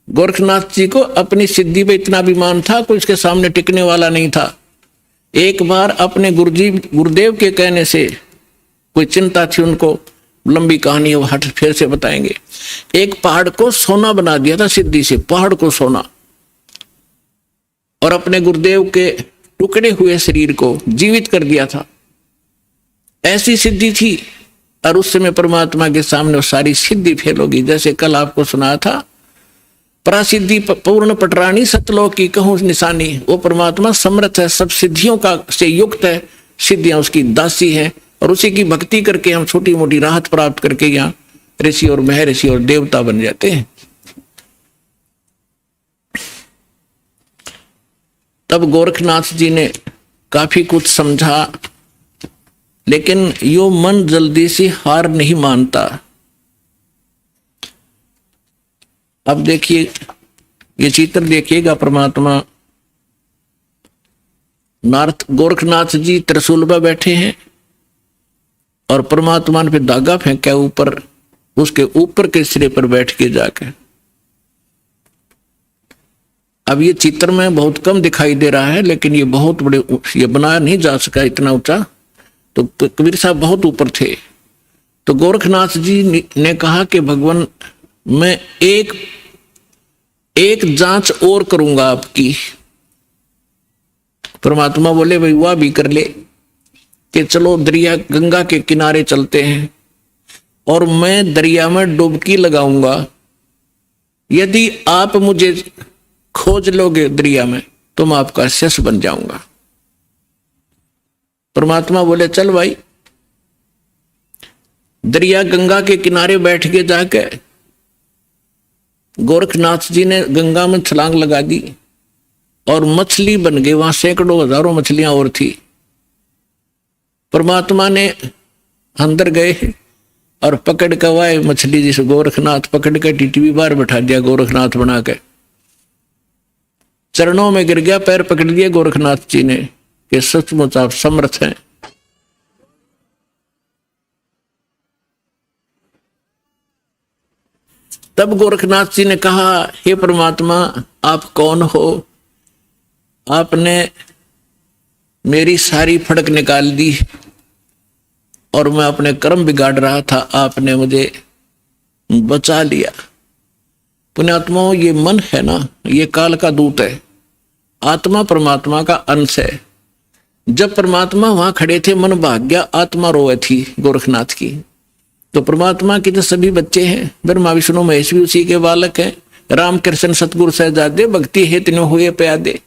गोरखनाथ जी को अपनी सिद्धि पे इतना अभिमान था, कोई इसके सामने टिकने वाला नहीं था। एक बार अपने गुरुदेव के कहने से कोई चिंता थी उनको, लंबी कहानी वो हट फिर से बताएंगे। एक पहाड़ को सोना बना दिया था सिद्धि से, पहाड़ को सोना, और अपने गुरुदेव के टुकड़े हुए शरीर को जीवित कर दिया था। ऐसी सिद्धि थी। और उस समय परमात्मा के सामने वो सारी सिद्धि फेल होगी। जैसे कल आपको सुनाया था, परासिद्धि पूर्ण पटरानी सतलोक की कहूं निशानी। वो परमात्मा समर्थ है, सब सिद्धियों का से युक्त है, सिद्धियां उसकी दासी हैं, और उसी की भक्ति करके हम छोटी मोटी राहत प्राप्त करके यहाँ ऋषि और महर्षि और देवता बन जाते हैं। तब गोरखनाथ जी ने काफी कुछ समझा, लेकिन यो मन जल्दी से हार नहीं मानता। अब देखिए, ये चित्र देखिएगा, परमात्मा गोरखनाथ जी त्रिशूल पर बैठे हैं और परमात्मा ने फिर धागा फेंका ऊपर, उसके ऊपर के सिरे पर बैठ के जाके। अब ये चित्र में बहुत कम दिखाई दे रहा है, लेकिन ये बहुत बड़े, ये बनाया नहीं जा सका इतना ऊंचा, तो कबीर साहब बहुत ऊपर थे। तो गोरखनाथ जी ने कहा कि भगवान मैं एक जांच और करूंगा आपकी। परमात्मा बोले भाई वह भी कर ले, कि चलो दरिया गंगा के किनारे चलते हैं और मैं दरिया में डुबकी लगाऊंगा। यदि आप मुझे खोज लोगे दरिया में तो मैं आपका शिष्य बन जाऊंगा। परमात्मा बोले चल भाई। दरिया गंगा के किनारे बैठ के जाके गोरखनाथ जी ने गंगा में छलांग लगा दी और मछली बन गई। वहां सैकड़ों हजारों मछलियां और थी। परमात्मा ने अंदर गए और पकड़ के वाए मछली, जिस गोरखनाथ पकड़ के टीटी बाहर बैठा दिया, गोरखनाथ बना के चरणों में गिर गया, पैर पकड़ लिए गोरखनाथ जी ने कि सचमुच आप समर्थ हैं। तब गोरखनाथ जी ने कहा, हे परमात्मा आप कौन हो? आपने मेरी सारी फड़क निकाल दी और मैं अपने कर्म बिगाड़ रहा था, आपने मुझे बचा लिया। पुण्यात्माओं, ये मन है ना, ये काल का दूत है। आत्मा परमात्मा का अंश है। जब परमात्मा वहां खड़े थे, मन भाग गया, आत्मा रोए थी गोरखनाथ की। तो परमात्मा के जो सभी बच्चे हैं, ब्रह्मा विष्णु महेश भी उसी के बालक हैं। राम कृष्ण सतगुरु सहजादे, भक्ति हेत न हुए प्यादे।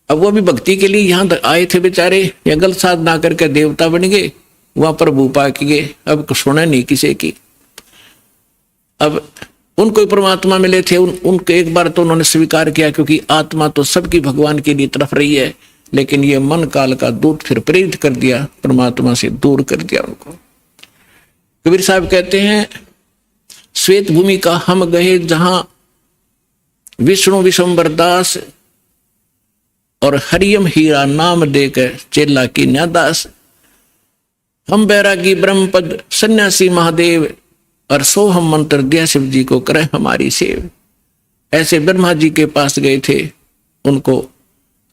अब वो भी भक्ति के लिए यहाँ आए थे बेचारे, या गलत साधना करके देवता बन गए, वहां प्रभु पा के गए। अब सुने नहीं किसी की। अब उनको परमात्मा मिले थे, उनको एक बार तो उन्होंने स्वीकार किया, क्योंकि आत्मा तो सबकी भगवान के लिए तरफ रही है, लेकिन ये मन काल का दूत फिर प्रेरित कर दिया, परमात्मा से दूर कर दिया उनको। कबीर साहब कहते हैं, श्वेत भूमि का हम गए जहां विष्णु विश्वम्बर दास और हरियम हीरा नाम देकर चेला की न्यादास। हम बैरागी ब्रह्मपद सन्यासी महादेव और सोहम मंत्र दिया शिव जी को करे हमारी सेव। ऐसे ब्रह्मा जी के पास गए थे, उनको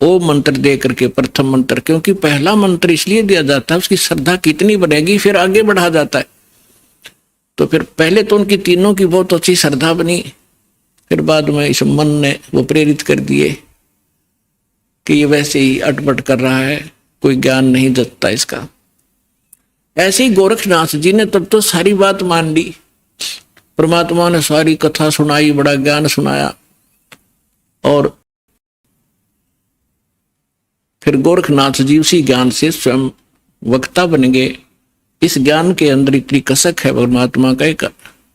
ओम मंत्र दे करके प्रथम मंत्र, क्योंकि पहला मंत्र इसलिए दिया जाता है उसकी श्रद्धा कितनी बढ़ेगी फिर आगे बढ़ा जाता है। तो फिर पहले तो उनकी तीनों की बहुत अच्छी श्रद्धा बनी, फिर बाद में इस मन ने वो प्रेरित कर दिए कि ये वैसे ही अटपट कर रहा है, कोई ज्ञान नहीं जतता इसका। ऐसे ही गोरखनाथ जी ने तब तो सारी बात मान ली, परमात्मा ने सारी कथा सुनाई, बड़ा ज्ञान सुनाया, और फिर गोरखनाथ जी उसी ज्ञान से स्वयं वक्ता बन गए। इस ज्ञान के अंदर इतनी कसक है, परमात्मा का एक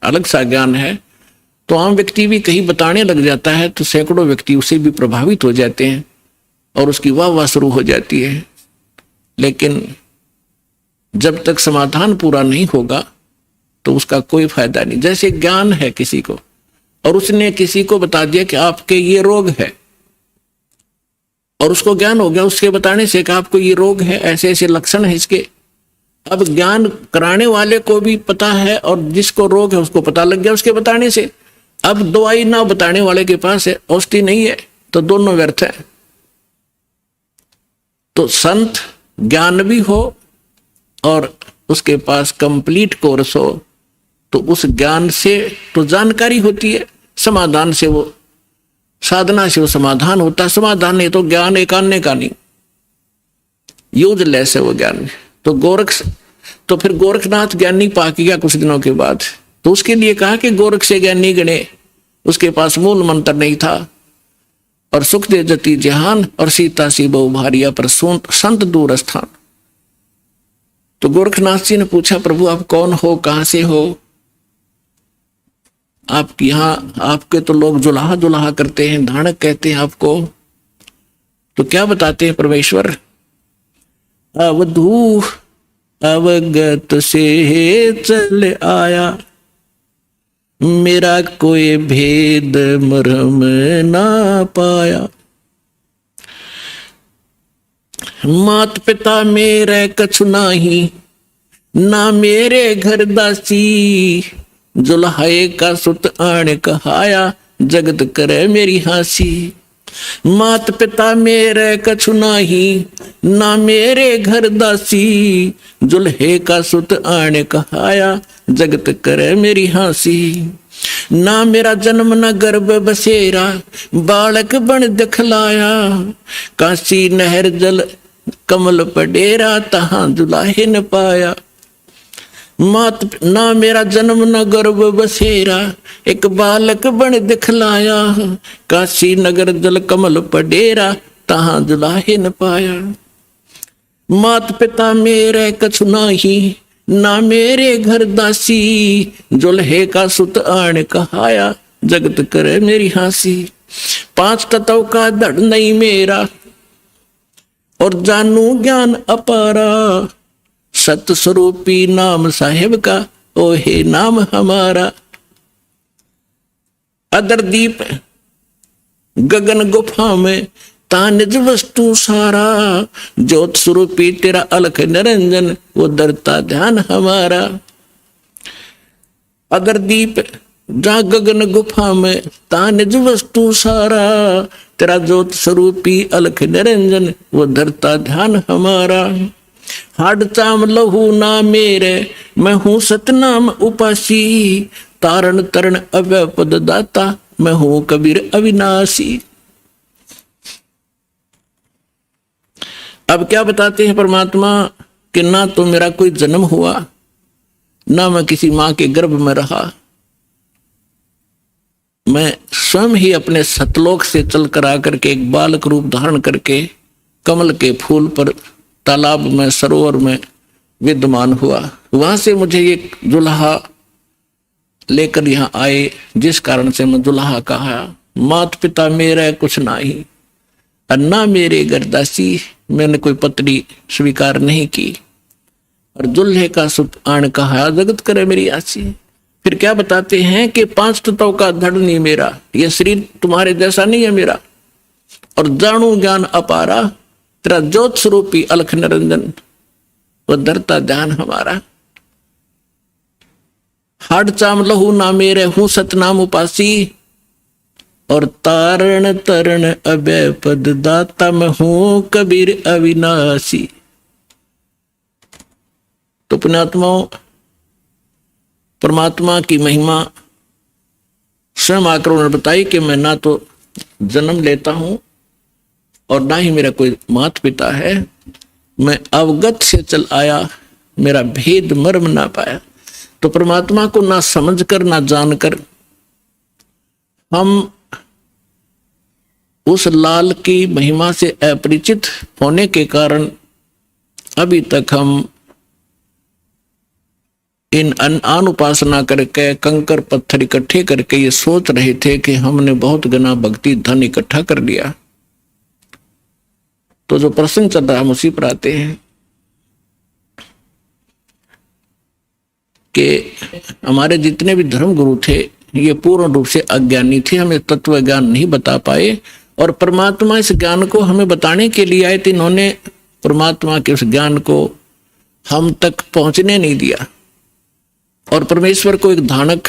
अलग सा ज्ञान है। तो आम व्यक्ति भी कहीं बताने लग जाता है तो सैकड़ों व्यक्ति उसे भी प्रभावित हो जाते हैं और उसकी वाह वाह शुरू हो जाती है। लेकिन जब तक समाधान पूरा नहीं होगा तो उसका कोई फायदा नहीं। जैसे ज्ञान है किसी को, और उसने किसी को बता दिया कि आपके ये रोग है, और उसको ज्ञान हो गया उसके बताने से कि आपको ये रोग है, ऐसे ऐसे लक्षण है इसके। अब ज्ञान कराने वाले को भी पता है और जिसको रोग है उसको पता लग गया उसके बताने से। अब दवाई ना बताने वाले के पास है, औषधि नहीं है, तो दोनों व्यर्थ है। तो संत ज्ञान भी हो और उसके पास कंप्लीट कोर्स हो, तो उस ज्ञान से तो जानकारी होती है, समाधान से वो, साधना से वो समाधान होता है। समाधान नहीं तो ज्ञान एक आने का नहीं, यूजलेस है वो ज्ञान। तो फिर गोरखनाथ ज्ञानी पा गया कुछ दिनों के बाद, तो उसके लिए कहा कि गोरख से ज्ञानी गणे, उसके पास मूल मंत्र नहीं था, और सुख दे जति जहान और सीता सी बहु भारिया पर संत दूर स्थान। तो गोरखनाथ जी ने पूछा, प्रभु आप कौन हो, कहां से हो? आप यहाँ, आपके तो लोग जुलाहा जुलाहा करते हैं, धानक कहते हैं आपको, तो क्या बताते हैं परमेश्वर? अवधू अवगत से चल आया, मेरा कोई भेद मरम ना पाया। मात पिता मेरे कछु नाही, ना मेरे घर दासी, जुल्हाए का सुत आण कहाया, जगत करे मेरी हासी। मात पिता मेरे कछु नाही, ना मेरे घर दासी, जुल्हे का सुत आण कहाया, जगत करे मेरी हासी। ना मेरा जन्म न गर्भ बसेरा, बालक बन दिखलाया, काशी नहर जल कमल पडेरा, तहां दुलाहे न पाया। ना मेरा जन्म न गर्भ बसेरा, एक बालक बन दिखलाया, काशी नगर जल कमल पडेरा, तहां दुलाहे न पाया। मात पिता मेरे कछु नाही, ना मेरे घर दासी, जुल्हे का सुत आण कहाया, जगत करे मेरी हासी। 5 तत्व का धड़ नहीं मेरा, और जानू ज्ञान अपारा, सत स्वरूपी नाम साहेब का, ओ हे नाम हमारा। अदर दीप गगन गुफा में, ता निज वस्तु सारा, ज्योत स्वरूपी तेरा अलख निरंजन, वो दरता ध्यान हमारा। अगर दीप जा गगन गुफा में, ता निज वस्तु सारा, तेरा ज्योत स्वरूपी अलख निरंजन, वो धरता ध्यान हमारा। हाड चाम लहू ना मेरे, मैं हूं सतनाम उपासी, तारण तरण अव्यय पद दाता, मैं हूं कबीर अविनाशी। अब क्या बताते हैं परमात्मा कि ना तो मेरा कोई जन्म हुआ, ना मैं किसी मां के गर्भ में रहा, मैं स्वयं ही अपने सतलोक से चलकर आकर के एक बालक रूप धारण करके कमल के फूल पर, तालाब में, सरोवर में विद्यमान हुआ। वहां से मुझे एक दुल्हा लेकर यहाँ आए, जिस कारण से मैं दुल्हा कहा। मात पिता मेरा कुछ नाही, अन्ना मेरे गरदासी, मैंने कोई पत्नी स्वीकार नहीं की। और दुल्हे का सुख आण कहा, जगत करे मेरी आसी। फिर क्या बताते हैं कि 5 तत्वों का धड़ नहीं मेरा, यह शरीर तुम्हारे जैसा नहीं है मेरा। और जानू ज्ञान अपारा, तेरा ज्योत स्वरूपी अलख निरंजन, वह धरता ध्यान हमारा। हाड चाम लहू ना मेरे, हूं सतनाम उपासी। और तारण तरण अभय पद दाता, मैं हूं कबीर अविनाशी। तो पुण्यात्माओं, परमात्मा की महिमा स्वयं आकर उन्होंने बताई कि मैं ना तो जन्म लेता हूं और ना ही मेरा कोई माता पिता है, मैं अवगत से चल आया, मेरा भेद मर्म ना पाया। तो परमात्मा को ना समझकर ना जानकर हम उस लाल की महिमा से अपरिचित होने के कारण अभी तक हम इन अन उपासना करके कंकर पत्थर इकट्ठे करके ये सोच रहे थे कि हमने बहुत गना भक्ति धन इकट्ठा कर लिया। तो जो प्रसंग चल रहा है उसी पर आते हैं कि हमारे जितने भी धर्म गुरु थे ये पूर्ण रूप से अज्ञानी थे, हमें तत्व ज्ञान नहीं बता पाए। और परमात्मा इस ज्ञान को हमें बताने के लिए आए थे, इन्होंने परमात्मा के उस ज्ञान को हम तक पहुंचने नहीं दिया। और परमेश्वर को एक धानक,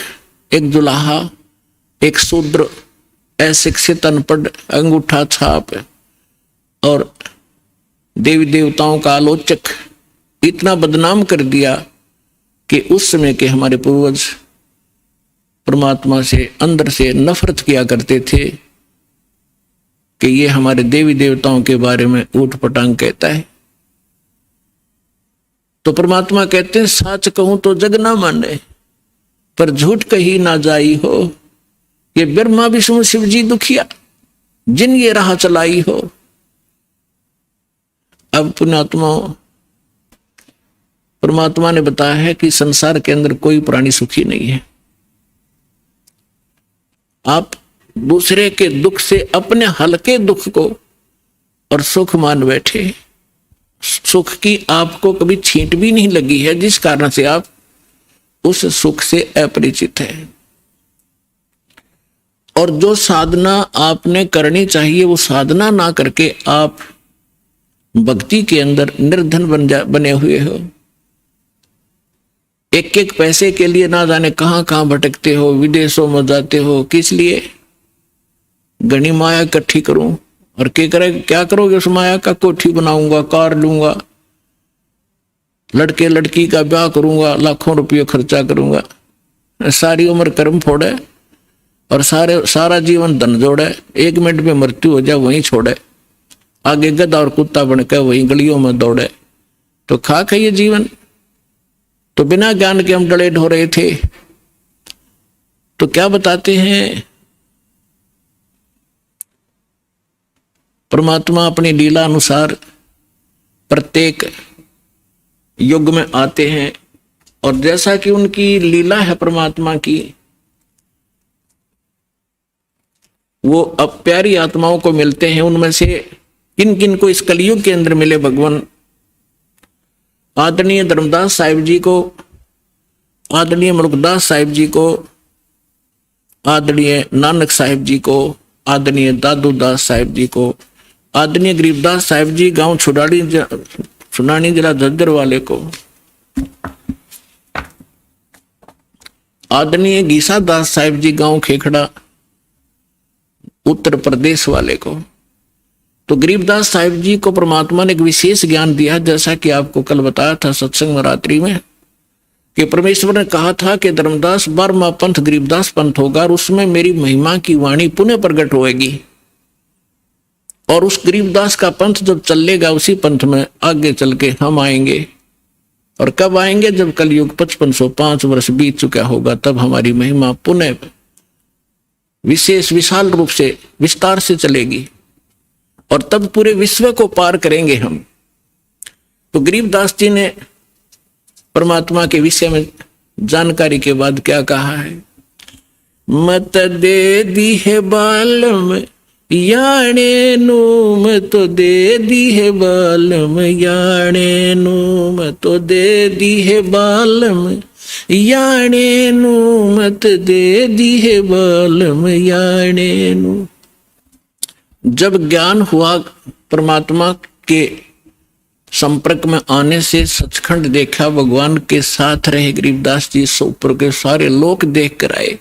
एक दुल्हा, एक शूद्र, अशिक्षित, अनपढ़, अंगूठा छाप और देवी देवताओं का आलोचक इतना बदनाम कर दिया कि उस समय के हमारे पूर्वज परमात्मा से अंदर से नफरत किया करते थे कि ये हमारे देवी देवताओं के बारे में ऊट पटांग कहता है। तो परमात्मा कहते हैं, सच कहूं तो जग ना माने, पर झूठ कही ना जाई हो। ये ब्रह्मा विष्णु शिव जी दुखिया, जिन ये राह चलाई हो। अब पुण्यात्मा, परमात्मा ने बताया है कि संसार के अंदर कोई प्राणी सुखी नहीं है। आप दूसरे के दुख से अपने हल्के दुख को और सुख मान बैठे। सुख की आपको कभी छींट भी नहीं लगी है, जिस कारण से आप उस सुख से अपरिचित हैं। और जो साधना आपने करनी चाहिए वो साधना ना करके आप भक्ति के अंदर निर्धन बने हुए हो। एक एक पैसे के लिए ना जाने कहां कहां भटकते हो, विदेशों में जाते हो। किस लिए? घनी माया इकट्ठी करूं। और क्या करोगे उस माया का? कोठी बनाऊंगा, कार लूंगा, लड़के लड़की का ब्याह करूंगा, लाखों रुपये खर्चा करूंगा, सारी उम्र कर्म फोड़े और सारा जीवन धन जोड़े, 1 मिनट में मृत्यु हो जाए वहीं छोड़े, आगे गधा और कुत्ता बनकर वहीं गलियों में दौड़े। तो खाक है ये जीवन। तो बिना ज्ञान के हम डले ढो रहे थे। तो क्या बताते हैं परमात्मा अपनी लीला अनुसार प्रत्येक युग में आते हैं और जैसा कि उनकी लीला है परमात्मा की, वो अब प्यारी आत्माओं को मिलते हैं। उनमें से किन किन को इस कलयुग के अंदर मिले भगवान? आदरणीय धर्मदास साहिब जी को, आदरणीय मुल्कदास साहिब जी को, आदरणीय नानक साहिब जी को, आदरणीय दादू दास साहिब जी को, आदरणीय गरीबदास साहिब जी गांव सुनानी जिला झज्जर वाले को, आदरणीय गीसा दास साहिब जी गांव खेखड़ा उत्तर प्रदेश वाले को। तो गरीबदास साहिब जी को परमात्मा ने एक विशेष ज्ञान दिया, जैसा कि आपको कल बताया था सत्संग में रात्रि में, कि परमेश्वर ने कहा था कि धर्मदास 12वां पंथ गरीबदास पंथ होगा और उसमें मेरी महिमा की वाणी पुनः प्रकट होएगी। और उस गरीबदास का पंथ जब चलेगा उसी पंथ में आगे चल के हम आएंगे। और कब आएंगे? जब कलयुग 5505 वर्ष बीत चुका होगा, तब हमारी महिमा पुनः विशेष विशाल रूप से विस्तार से चलेगी और तब पूरे विश्व को पार करेंगे हम। तो गरीबदास जी ने परमात्मा के विषय में जानकारी के बाद क्या कहा है? मत दे दी है बालम याणे नू, मत दे दी है बालम याणे नू, मत दे दी है बालम याणे नू, मत दे दी है बालम याणे नू। जब ज्ञान हुआ परमात्मा के संपर्क में आने से, सचखंड देखा, भगवान के साथ रहे गरीबदास जी, ऊपर के सारे लोग देख कर आए।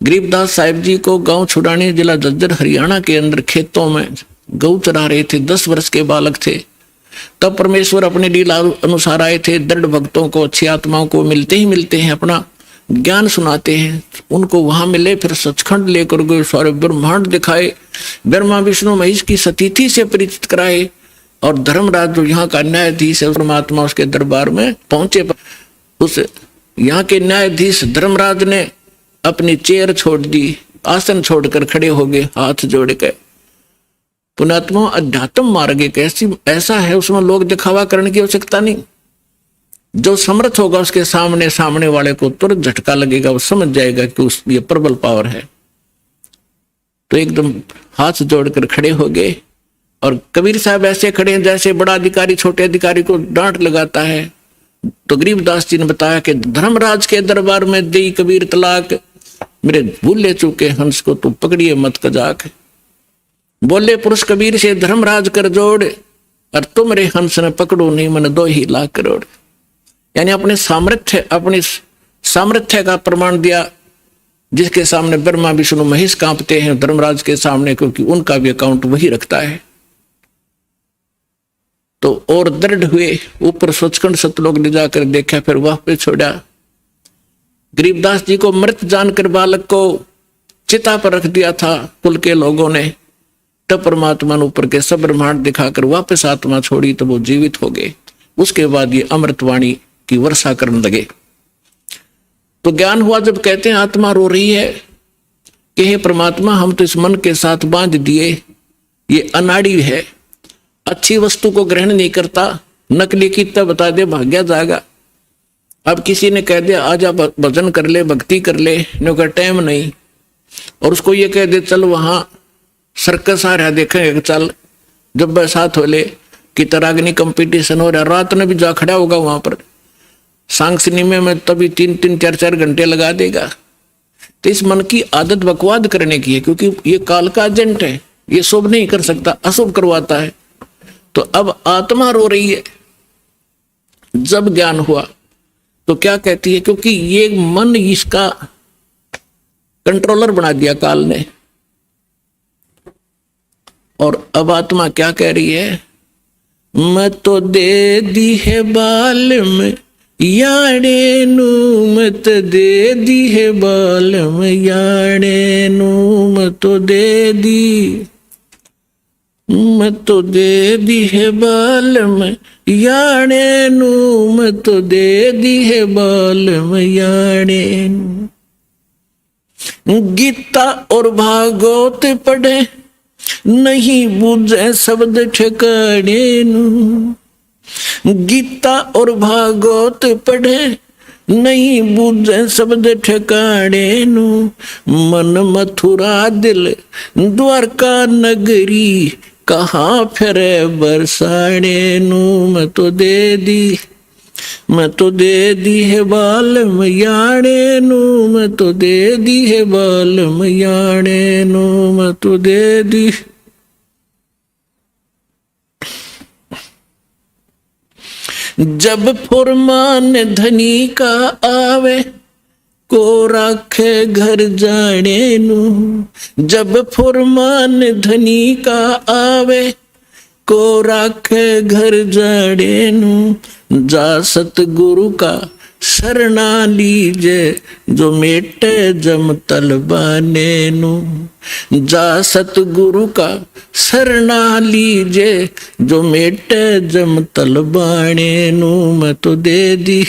गरीबदास साहिब जी को गांव छुड़ाने, जिला झज्जर हरियाणा के अंदर खेतों में गऊ चरा रहे थे, 10 वर्ष के बालक थे। तब परमेश्वर अपने लीला अनुसार आए थे। दृढ़ भक्तों को, अच्छी आत्माओं को मिलते ही मिलते हैं, अपना ज्ञान सुनाते हैं। उनको वहां मिले, फिर सचखंड लेकर गए, सारे ब्रह्मांड दिखाए, ब्रह्मा विष्णु महेश की सतीथि से परिचित कराए। और धर्मराज जो यहाँ का न्यायाधीश है, परमात्मा उसके दरबार में पहुंचे। उस यहाँ के न्यायाधीश धर्मराज ने अपनी चेयर छोड़ दी, आसन छोड़कर खड़े हो गए, हाथ जोड़ के। पुण्यात्मा, अध्यात्म मार्ग एक ऐसा है, उसमें लोग दिखावा करने की आवश्यकता नहीं। जो समर्थ होगा उसके सामने वाले को तुरंत झटका लगेगा, वो समझ जाएगा कि ये प्रबल पावर है। तो एकदम हाथ जोड़कर खड़े हो गए। और कबीर साहब ऐसे खड़े हैं जैसे बड़ा अधिकारी छोटे अधिकारी को डांट लगाता है। तो गरीबदास जी ने बताया कि धर्मराज के दरबार में दई कबीर तलाक, मेरे भूले चूके हंस को तू पकड़िए मत कजाक। बोले पुरुष कबीर से धर्मराज कर जोड़, और तुम रे हंस ने पकड़ो नहीं मन 2 ही लाख करोड़। यानी अपने सामर्थ्य का प्रमाण दिया, जिसके सामने ब्रह्मा विष्णु महेश कांपते हैं धर्मराज के सामने, क्योंकि उनका भी अकाउंट वही रखता है। तो और दृढ़ हुए, ऊपर सचखंड सतलोक ले जाकर देखा, फिर वह पे छोड़ा। गरीबदास जी को मृत जानकर बालक को चिता पर रख दिया था कुल के लोगों ने। तब परमात्मा ने ऊपर के सब ब्रह्मांड दिखाकर वापस आत्मा छोड़ी, तो वो जीवित हो गए। उसके बाद ये अमृतवाणी की वर्षा करने लगे। तो ज्ञान हुआ जब कहते हैं आत्मा रो रही है कि हे परमात्मा, हम तो इस मन के साथ बांध दिए, ये अनाड़ी है, अच्छी वस्तु को ग्रहण नहीं करता, नकली की तब बता दे भाग्या जाएगा। अब किसी ने कह दिया आजा भजन कर ले, भक्ति कर ले, नो का टाइम नहीं, और उसको ये कह दे चल वहां सर्कस आ रहा देखेंगे, चल जब बरसात हो ले कि तरागनी कंपटीशन हो रहा, रात में भी जा खड़ा होगा वहां पर सांग सिनेमे में, तभी 3-3 4-4 घंटे लगा देगा। तो इस मन की आदत बकवाद करने की है, क्योंकि ये काल का एजेंट है, ये शुभ नहीं कर सकता, अशुभ करवाता है। तो अब आत्मा रो रही है। जब ज्ञान हुआ तो क्या कहती है, क्योंकि ये मन इसका कंट्रोलर बना दिया काल ने। और अब आत्मा क्या कह रही है, मत तो दे दी है बालम याणे नू, मत दे दी है बालम याणे नू, मत तो दे दी, मत तो दे दी है बालम याणे नू, मत तो दे दी है बालम याणे नू। गीता और भागवत पढ़े नहीं बूझे शब्द ठिकाने नू, गीता और भागवत पढ़े नहीं बूझे शब्द ठिकाने नू, मन मथुरा दिल द्वारका नगरी, कहाँ फिरे बरसाने नू, मैं तो दे दी, मैं तो दे दी है बालम याणे नू, मैं तो दे दी है बालम याणे नू, मैं तो दे दी। जब फुरमान धनी का आवे को राखे घर जाने नू, जब फुरमान धनी का आवे को राखे घर जाने नू, जा सतगुरु का शरणा लीजे जो मेटे जम तलबाने नू, जा सतगुरु का शरणा लीजे जो मेटे जम तलबाने नू, मैं तो दे दी,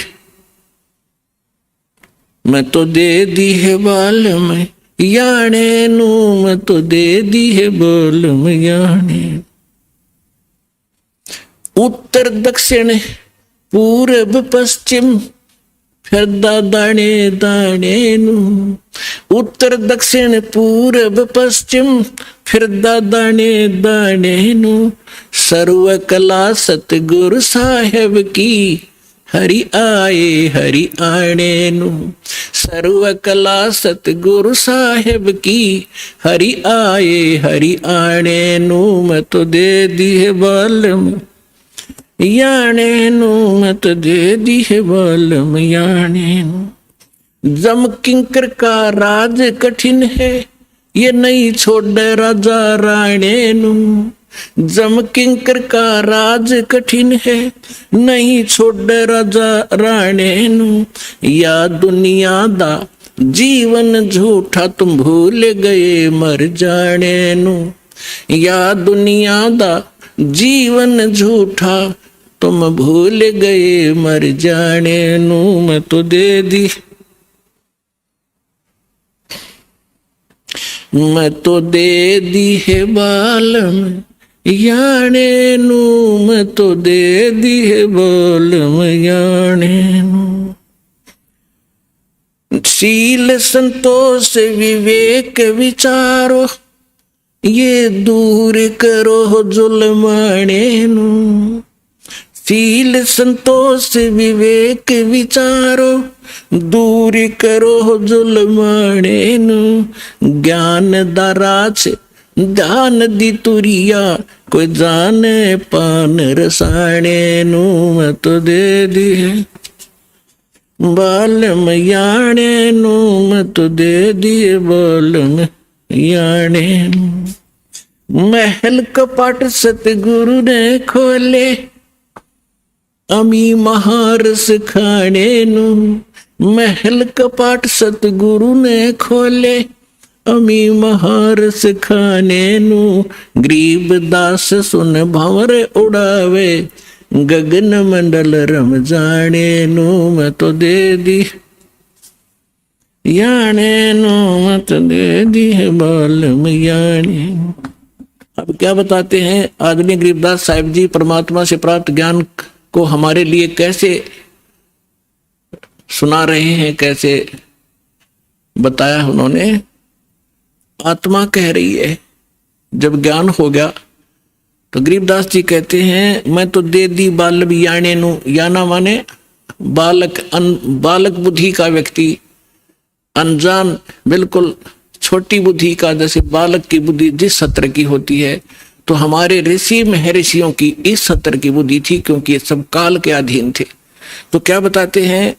मैं तो दे दी है बालम याणे नू, मैं तो दे दी है बालम याणे। उत्तर दक्षिण पूर्व पश्चिम फिरदा दाने दाने नू, उत्तर दक्षिण पूरब पश्चिम फिरदा दाने दाने नू, सर्व कला सतगुरु साहेब की हरि आणे नू, सर्व कला सतगुरु साहेब की हरि आणे नू, मैं तो दे दी है बालम याने नू, मैं तो दे दी है बालम याने नू। जम किंकर का राज कठिन है, ये नहीं छोड़ राजा राणे नू, जम किंकर का राज कठिन है, नहीं छोड़ राजा राणे नू, या दुनिया दा जीवन झूठा तुम भूल गए मर जाने नू, या दुनिया दा जीवन झूठा तुम भूल गए मर जाने नू, मैं तो दे दी, मैं तो दे दी है बालम याने नू, मैं तो दे दी है बालम याने नू। शील संतोष विवेक विचारो, ये दूर करो जुल्माने नू, शील संतोष विवेक विचारो, दूर करो जुल्माने नू, ज्ञान दाराज ध्यान दी तुरिया, कोई जाने पान रसाने नू, मैं तो दे दी है बालम याने नू, मैं तो दे दी है बालम याने नू। महल कपाट सतगुरु ने खोले, अमी महारस खाने नू, महल कपाट सतगुरु ने खोले, अमी महारस खाने नू, गरीब दास सुन भंवर उड़ावे, गगन मंडल रम जाने नू, मैं तो दे दी याने नू, मैं तो दे दी है बालम याने। अब क्या बताते हैं आदरणीय गरीबदास साहिब जी परमात्मा से प्राप्त ज्ञान को हमारे लिए कैसे सुना रहे हैं, कैसे बताया उन्होंने। आत्मा कह रही है जब ज्ञान हो गया तो गरीबदास जी कहते हैं मैं तो दे दी बालम याने नू, याना माने बालक, बालक बुद्धि का व्यक्ति, अनजान बिल्कुल छोटी बुद्धि का, जैसे बालक की बुद्धि जिस सत्र की होती है, तो हमारे ऋषि महर्षियों की इस सत्र की बुद्धि थी, क्योंकि ये सब काल के अधीन थे। तो क्या बताते हैं,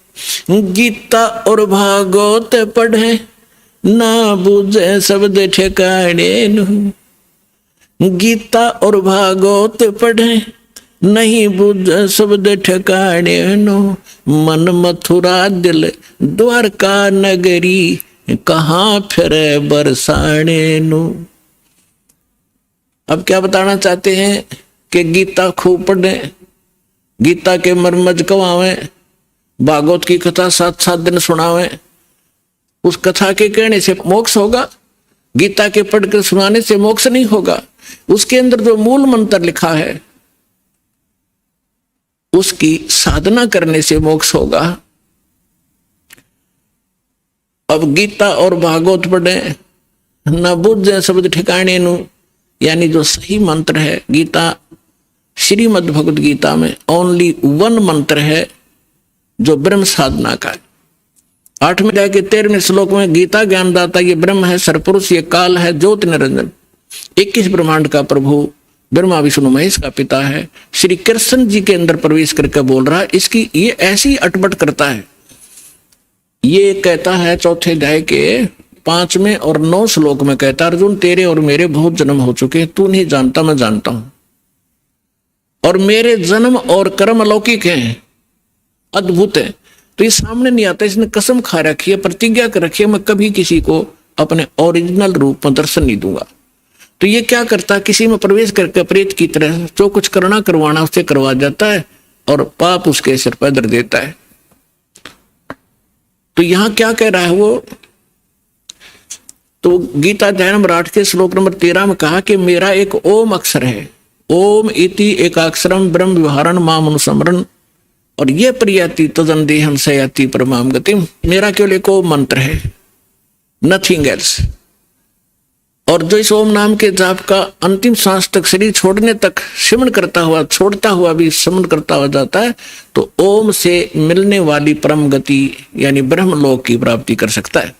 गीता और भागवत पढ़े ना बूझे शब्द ठिकाने नू, गीता और भागवत पढ़े नहीं बूझे शब्द ठिकाने नो, मन मथुरा दिल द्वारका नगरी, कहाँ फिरे बरसाने नो। अब क्या बताना चाहते हैं कि गीता खूब पढ़े, गीता के मर्मज कवावे, भागवत की कथा 7-7 दिन सुनावे, उस कथा के कहने से मोक्ष होगा, गीता के पढ़कर सुनाने से मोक्ष नहीं होगा। उसके अंदर जो मूल मंत्र लिखा है उसकी साधना करने से मोक्ष होगा। अब गीता और भागवत पढ़े न बुझे शब्द ठिकाने नु, यानी जो सही मंत्र है, गीता श्रीमद् भगवद गीता में ओनली 1 मंत्र है जो ब्रह्म साधना का है। 8वें अध्याय के 13वें श्लोक में गीता ज्ञानदाता ये ब्रह्म है, सरपुरुष ये काल है, ज्योति निरंजन 21 ब्रह्मांड का प्रभु ब्रह्मा विष्णु महेश का पिता है, श्री कृष्ण जी के अंदर प्रवेश करके बोल रहा है। इसकी ये ऐसी अटपट करता है, ये कहता है 4थे अध्याय के 5वें और 9 श्लोक में कहता, अर्जुन तेरे और मेरे बहुत जन्म हो चुके हैं, तू नहीं जानता मैं जानता हूं, और मेरे जन्म और कर्म अलौकिक हैं, अद्भुत है। तो ये सामने नहीं आता, इसने कसम खा रखी है, प्रतिज्ञा कर रखी है, मैं कभी किसी को अपने ओरिजिनल रूप में दर्शन नहीं दूंगा। तो ये क्या करता है, किसी में प्रवेश करके प्रेत की तरह जो कुछ करना करवाना उससे करवा जाता है और पाप उसके सिर पर धर देता है। तो यहां क्या कह रहा है वो, तो गीता अध्याय नंबर 8 के श्लोक नंबर 13 में कहा कि मेरा एक ओम अक्षर है, ओम इति एकाक्षरम ब्रह्म विहारण माम अनुस्मरण और ये प्रयाति तदन देहम सयाति परमाम गति, मेरा केवल एक ओम मंत्र है, नथिंग एल्स। और जो इस ओम नाम के जाप का अंतिम सांस तक, शरीर छोड़ने तक सिमरण करता हुआ, छोड़ता हुआ भी सिमरण करता हुआ जाता है, तो ओम से मिलने वाली परम गति यानी ब्रह्मलोक की प्राप्ति कर सकता है।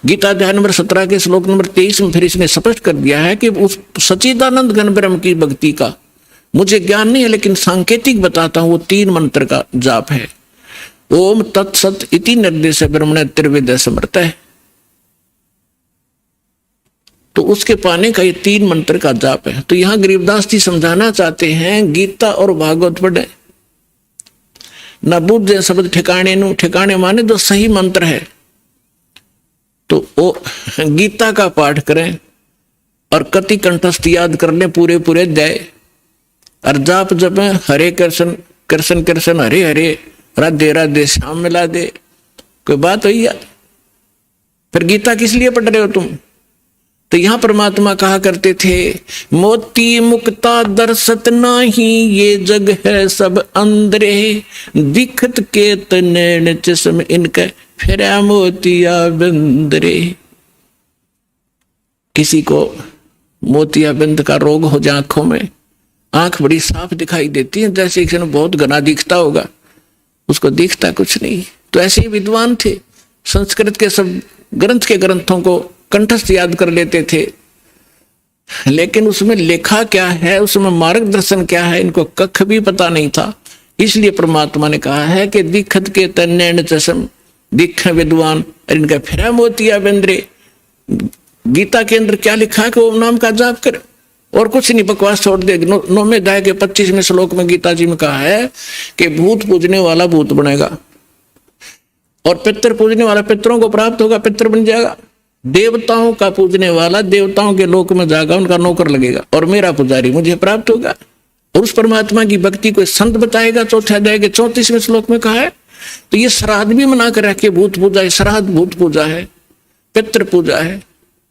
गीता अध्याय नंबर 17 के श्लोक नंबर 23 में फिर इसने स्पष्ट कर दिया है कि उस सच्चिदानंद घन ब्रह्म की भक्ति का मुझे ज्ञान नहीं है, लेकिन सांकेतिक बताता हूं, वो 3 मंत्र का जाप है। ओम तत्सत इति निर्देश ब्रह्मण त्रिवेद समर्थ है, तो उसके पाने का ये 3 मंत्र का जाप है। तो यहां गरीबदास जी समझाना चाहते हैं, गीता और भागवत पढ़े न बुझे शब्द ठिकाने नु, ठिकाने माने जो सही मंत्र है, तो वो गीता का पाठ करें और कति कंठस्थ याद कर लें पूरे पूरे अध्याय, और जाप जप हरे कृष्ण कृष्ण कृष्ण हरे हरे राधे राधे श्याम मिला दे, कोई बात हुई है? फिर गीता किस लिए पढ़ रहे हो तुम? तो यहां परमात्मा कहा करते थे, मोती मुक्ता दर्शत नाही, ये जग है सब अंदरे, दिखत के तनैन चश्म इनके फिरा मोतिया बंदरे। किसी को मोतिया बिंद का रोग हो जाए, आंखों में आंख बड़ी साफ दिखाई देती है, जैसे किसी ने बहुत घना दिखता होगा, उसको दिखता कुछ नहीं। तो ऐसे ही विद्वान थे, संस्कृत के सब ग्रंथ के ग्रंथों को कंठस्थ याद कर लेते थे, लेकिन उसमें लिखा क्या है, उसमें मार्गदर्शन क्या है, इनको कख भी पता नहीं था। इसलिए परमात्मा ने कहा है कि दिखत के तन्नैन चश्म, दिख विद्वान और इनका फिरा मोतिया बिंद्रे। गीता के अंदर क्या लिखा है कि ओम नाम का जाप कर, और कुछ नहीं, बकवास छोड़ दे। 9वें अध्याय के 25वें श्लोक में गीता जी में कहा है कि भूत पूजने वाला भूत बनेगा, और पितर पूजने वाला पितरों को प्राप्त होगा, पितर बन जाएगा। देवताओं का पूजने वाला देवताओं के लोक में जाएगा, उनका नौकर लगेगा, और मेरा पुजारी मुझे प्राप्त होगा। और उस परमात्मा की भक्ति को संत बताएगा। 4 अध्याय के 34वें श्लोक में कहा है। तो ये श्राद्ध भी मना कर रखे, भूत पूजा है, श्राद्ध भूत पूजा है, पितृ पूजा है।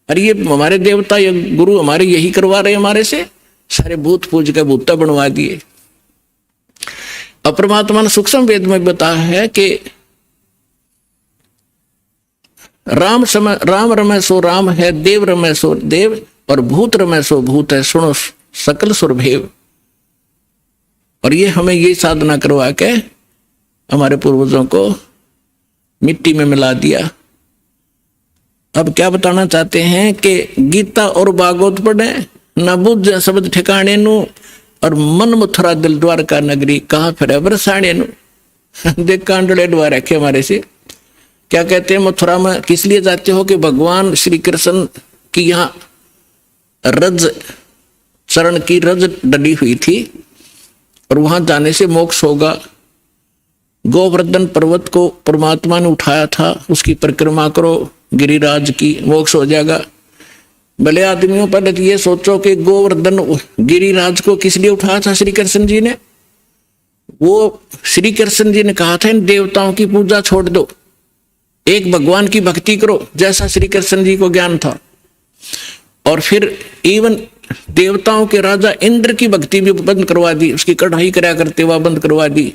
अरे ये हमारे देवता या गुरु हमारे यही करवा रहे, हमारे से सारे भूत पूज के भूता बनवा दिए। अब परमात्मा ने सूक्ष्म वेद में बताया है कि राम रमय सो राम है, देव रमय सो देव, और भूत रमय सो भूत है, सुनो सकल सुरभेव। और ये हमें ये साधना करवा के हमारे पूर्वजों को मिट्टी में मिला दिया। अब क्या बताना चाहते हैं कि गीता और भागवत पढ़े, न बुझ शब्द ठिकाने नु, और मन मथुरा दिल द्वारका नगरी, कहा फिर बरसाने नु। देख कांडले द्वार रखे हमारे से। क्या कहते हैं, मथुरा में किस लिए जाते हो? कि भगवान श्री कृष्ण की यहाँ रज चरण की रज डली हुई थी, और वहां जाने से मोक्ष होगा। गोवर्धन पर्वत को परमात्मा ने उठाया था, उसकी परिक्रमा करो गिरिराज की, मोक्ष हो जाएगा। भले आदमियों, पहले तो ये सोचो कि गोवर्धन गिरिराज को किस लिए उठाया था श्री कृष्ण जी ने? वो श्री कृष्ण जी ने कहा था इन देवताओं की पूजा छोड़ दो, एक भगवान की भक्ति करो, जैसा श्री कृष्ण जी को ज्ञान था। और फिर इवन देवताओं के राजा इंद्र की भक्ति भी बंद करवा दी, उसकी कढ़ाई कराया करते हुआ बंद करवा दी।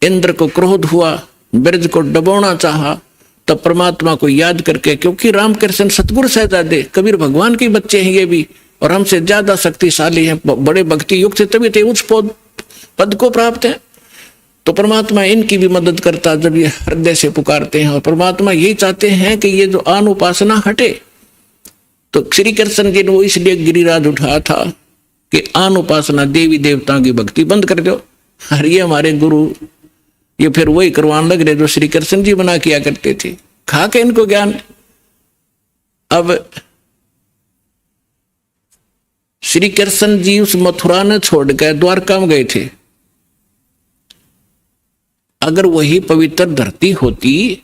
इंद्र को क्रोध हुआ, ब्रज को डबोना चाहा, तब परमात्मा को याद करके, क्योंकि रामकृष्ण सतगुरु सहजादे कबीर भगवान के बच्चे हैं ये भी, और हमसे ज्यादा शक्तिशाली हैं, बड़े भक्ति युक्त से तभी थे उच्च पद को प्राप्त है। तो परमात्मा इनकी भी मदद करता जब ये हृदय से पुकारते हैं। और परमात्मा यही चाहते हैं कि ये जो आन उपासना हटे। तो श्री कृष्ण जी ने वो इसलिए गिरिराज उठाया था कि आन उपासना, देवी देवताओं की भक्ति बंद कर दो। और ये हमारे गुरु ये फिर वही करवाने लग रहे जो श्री कृष्ण जी बना किया करते थे, खा के इनको ज्ञान। अब श्री कृष्ण जी उस मथुरा ने छोड़कर द्वारका में गए थे। अगर वही पवित्र धरती होती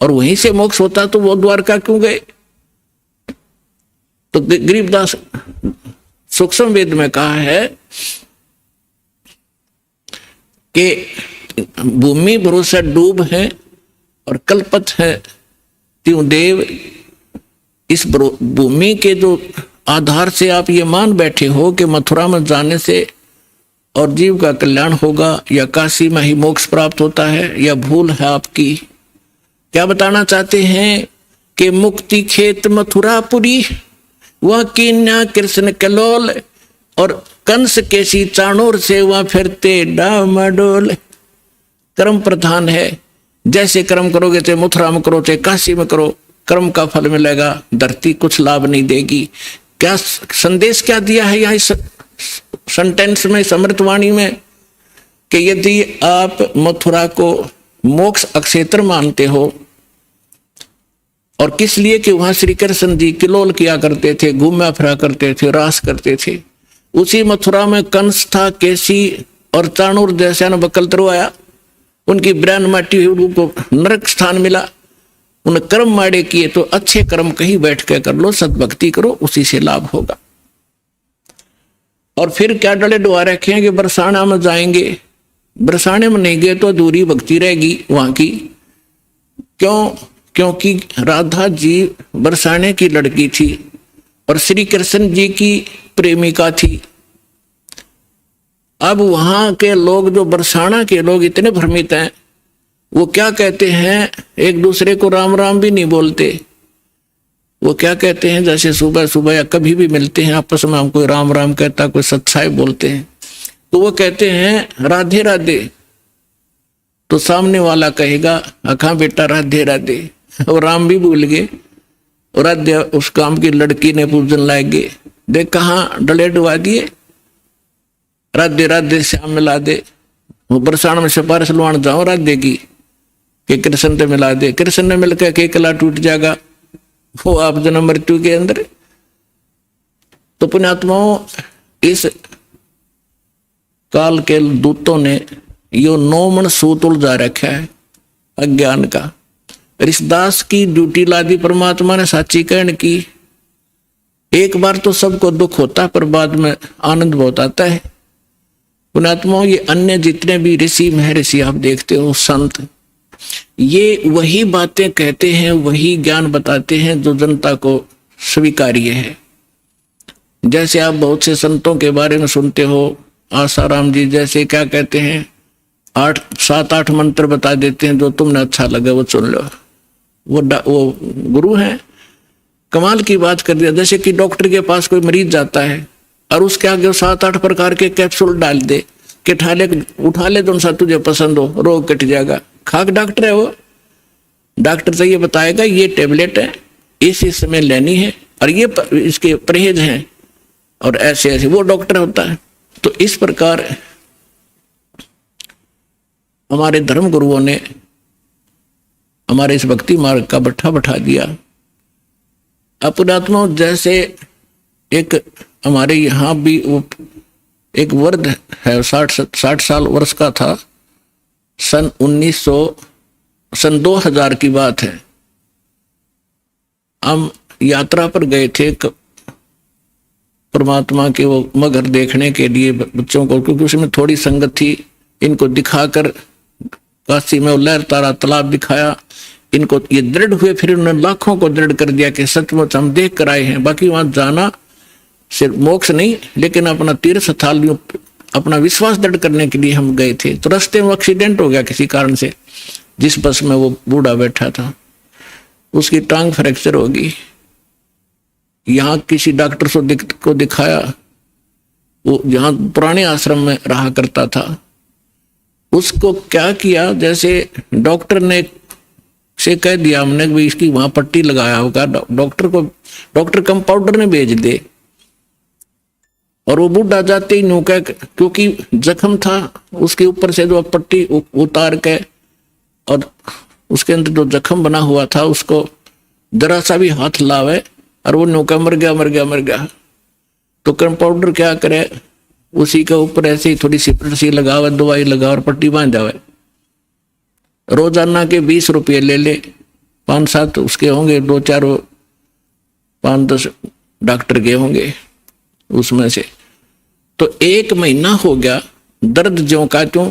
और वहीं से मोक्ष होता तो वो द्वारका क्यों गए? तो गरीबदास सूक्ष्म वेद में कहा है कि भूमि भरोसा डूब है और कल्पत है त्यों देव। इस भूमि के जो आधार से आप ये मान बैठे हो कि मथुरा में जाने से और जीव का कल्याण होगा, या काशी में ही मोक्ष प्राप्त होता है, या भूल है आपकी? क्या बताना चाहते हैं कि मुक्ति खेत मथुरापुरी, वह कीन्या कृष्ण कलोल, और कंस केसी चाणूर से वह फिरते डामाडोल। कर्म प्रधान है, जैसे कर्म करोगे चाहे मथुरा में करो चाहे काशी में करो, कर्म का फल मिलेगा, धरती कुछ लाभ नहीं देगी। क्या संदेश क्या दिया है यहाँ इस सेंटेंस में, समृतवाणी में, कि यदि आप मथुरा को मोक्ष अक्षेत्र मानते हो, और किस लिए कि वहां श्री कृष्ण जी किलोल किया करते थे, घूमा फिरा करते थे, रास करते थे। उसी मथुरा में कंस था, केसी और चाणूर जैसा न बकलतरू आया, उनकी ब्रैन माटी हुई, उनको नरक स्थान मिला। उन कर्म माड़े किए तो अच्छे कर्म कहीं बैठ के कर लो, सद्भक्ति करो, उसी से लाभ होगा। और फिर क्या डले डुआ रखे हैं कि बरसाना में जाएंगे, बरसाने में नहीं गए तो अधूरी भक्ति रहेगी वहां की। क्यों? क्योंकि राधा जी बरसाने की लड़की थी और श्री कृष्ण जी की प्रेमिका थी। अब वहां के लोग, जो बरसाना के लोग इतने भ्रमित हैं, वो क्या कहते हैं, एक दूसरे को राम राम भी नहीं बोलते। वो क्या कहते हैं, जैसे सुबह सुबह या कभी भी मिलते हैं आपस में, हम कोई राम राम कहता, कोई सत्साई बोलते हैं, तो वो कहते हैं राधे राधे, तो सामने वाला कहेगा अखा बेटा राधे राधे, और राम भी भूल गए, और राधे उस काम की लड़की ने पूजन लाएंगे, देख कहाँ डले डुबा दिए, राधे राधे श्याम मिला दे। वो बरसाना में सिफारिश लुआन जाओ राधे की कि कृष्ण से मिला दे, कृष्ण ने मिलकर के कला टूट जाएगा, वो आप जन्म मृत्यु के अंदर। तो पुण्यात्माओं, इस काल के दूतों ने यो 9 मन सूत उलझा रखा है अज्ञान का। ऋषिदास की ड्यूटी लादी परमात्मा ने साची कहन की। एक बार तो सबको दुख होता है, पर बाद में आनंद बहुत आता है। पुण्यात्माओं, ये अन्य जितने भी ऋषि महर्षि आप देखते हो, संत, ये वही बातें कहते हैं, वही ज्ञान बताते हैं जो जनता को स्वीकार्य है। जैसे आप बहुत से संतों के बारे में सुनते हो, आसाराम जी जैसे क्या कहते हैं, 7-8 मंत्र बता देते हैं, जो तुमने अच्छा लगे वो सुन लो। वो गुरु हैं, कमाल की बात कर दिया। जैसे कि डॉक्टर के पास कोई मरीज जाता है और उसके आगे 7-8 प्रकार के कैप्सूल डाल दे कि उठा ले जो सा तुझे पसंद हो, रोग कट जाएगा। खाक डॉक्टर है वो, डॉक्टर से ये बताएगा ये टेबलेट है, इस समय लेनी है, और ये इसके परहेज हैं, और ऐसे ऐसे वो डॉक्टर होता है। तो इस प्रकार हमारे धर्म गुरुओं ने हमारे इस भक्ति मार्ग का बट्ठा बैठा दिया। पुण्यात्मा, जैसे एक हमारे यहाँ भी वो एक वृद्ध है, 60 साल वर्ष का था, सन 2000 की बात है। हम यात्रा पर गए थे परमात्मा के वो मगर देखने के लिए बच्चों को, क्योंकि उसमें थोड़ी संगत थी। इनको दिखाकर काशी में लहर तारा तालाब दिखाया, इनको ये दृढ़ हुए, फिर उन्होंने लाखों को दृढ़ कर दिया कि सचमुच हम देख कर आए हैं। बाकी वहां जाना सिर्फ मोक्ष नहीं, लेकिन अपना तीर्थ स्थल, अपना विश्वास दृढ़ करने के लिए हम गए थे। तो रास्ते में एक्सीडेंट हो गया किसी कारण से, जिस बस में वो बूढ़ा बैठा था उसकी टांग फ्रैक्चर होगी। यहाँ किसी डॉक्टर को दिखाया, वो जहाँ पुराने आश्रम में रहा करता था, उसको क्या किया, जैसे डॉक्टर ने से कह दिया हमने कि इसकी वहां पट्टी लगाया होगा, डॉक्टर कंपाउंडर ने भेज दे। और वो बूढ़ा जाते ही नो कह, क्योंकि जख्म था उसके ऊपर से जो पट्टी उतार के, और उसके अंदर जो जख्म बना हुआ था उसको जरा सा भी हाथ लावे और वो नौका मर गया। तो कंपाउंडर क्या करे, उसी के ऊपर ऐसे ही थोड़ी सी पट्टी लगावे, दवाई लगा और पट्टी बांध जावे। रोजाना के 20 रुपये ले ले, 5-7 उसके होंगे, 2-4 5-10 डॉक्टर के होंगे उसमें से। तो 1 महीना हो गया, दर्द ज्यों का त्यों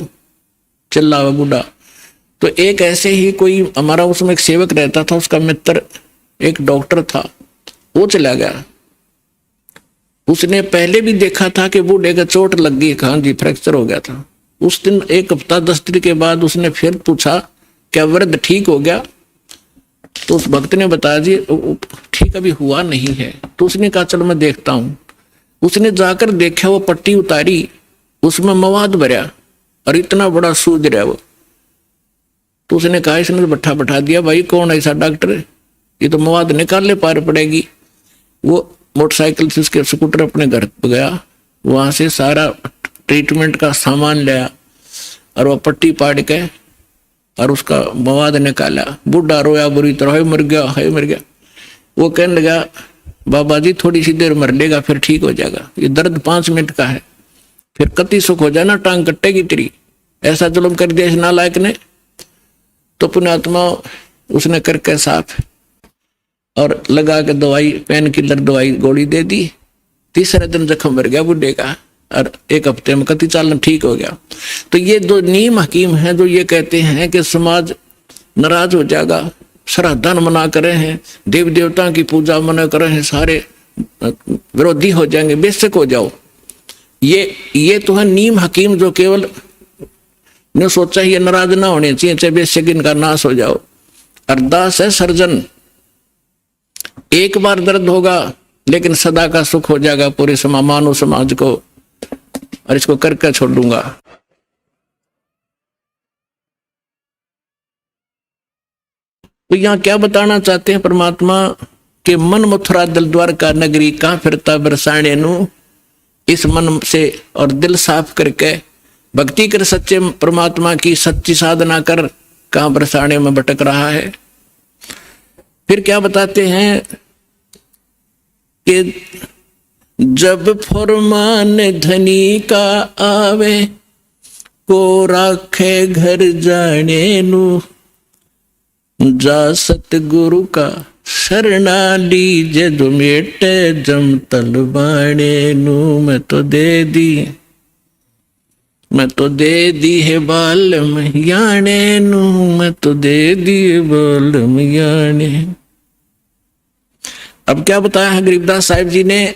चिल्ला हुआ बूढ़ा। तो एक ऐसे ही कोई हमारा उसमें एक सेवक रहता था, उसका मित्र एक डॉक्टर था, वो चला गया। उसने पहले भी देखा था कि बूढ़े का चोट लग गई, कहाँ जी फ्रैक्चर हो गया था। उस दिन 1 हफ्ता 10 दिन के बाद उसने फिर पूछा क्या वृद्ध ठीक हो गया? तो उस भक्त ने बताया जी ठीक अभी हुआ नहीं है। तो उसने कहा चलो मैं देखता हूं। उसने जाकर देखा, वो पट्टी उतारी, उसमें मवाद भरा और इतना बड़ा सूज रहा वो। तो उसने कहा, इसने तो बैठा दिया, भाई कौन ऐसा डॉक्टर, ये तो मवाद निकालने पार पड़ेगी। वो मोटरसाइकिल से उसके स्कूटर अपने घर पे गया, वहां से सारा ट्रीटमेंट का सामान लाया और वो पट्टी पाड़ के और उसका मवाद निकाला। बूढ़ा रोया बुरी तरह, हाय मर गया, हाय मर गया। वो कहने लगा, बाबा जी थोड़ी सी देर मर लेगा फिर ठीक हो जाएगा, ये दर्द 5 मिनट का है, फिर कति सुख हो जाना, टांग कटेगी तेरी। ऐसा जुल्म कर दिया इस नालायक ने। तो पुण्यात्मा उसने करके साफ और लगा के दवाई, पेन किलर दवाई गोली दे दी। तीसरे दिन जख्म भर गया बुढ़े का और 1 हफ्ते में कति चालन ठीक हो गया। तो ये 2 नीम हकीम हैं जो ये कहते हैं कि समाज नाराज हो जाएगा, श्राद्धन मना कर रहे हैं, देव देवता की पूजा मना कर रहे हैं, सारे विरोधी हो जाएंगे, बेशक हो जाओ। ये तो है नीम हकीम जो केवल ने सोचा ये नाराज ना होने चाहिए, चाहे बेशक इनका नाश हो जाओ। अरदास है सर्जन, एक बार दर्द होगा लेकिन सदा का सुख हो जाएगा पूरे मानव समाज को, और इसको करके छोड़ दूंगा। तो यहाँ क्या बताना चाहते हैं परमात्मा के मन मथुरा दिल द्वारका नगरी, कहाँ फिरता बरसाने नु। इस मन से और दिल साफ करके भक्ति कर सच्चे परमात्मा की सच्ची साधना कर, कहाँ बरसाने में भटक रहा है। फिर क्या बताते हैं कि जब फरमान धनी का आवे, को राखे घर जाने नु, जा सतगुरु का शरणा लीजे, जो मेटे जम तलबाने नु। मैं तो दे दी है बालम याने नु, मैं तो दे दी है बालम याने। अब क्या बताया है गरीबदास साहिब जी ने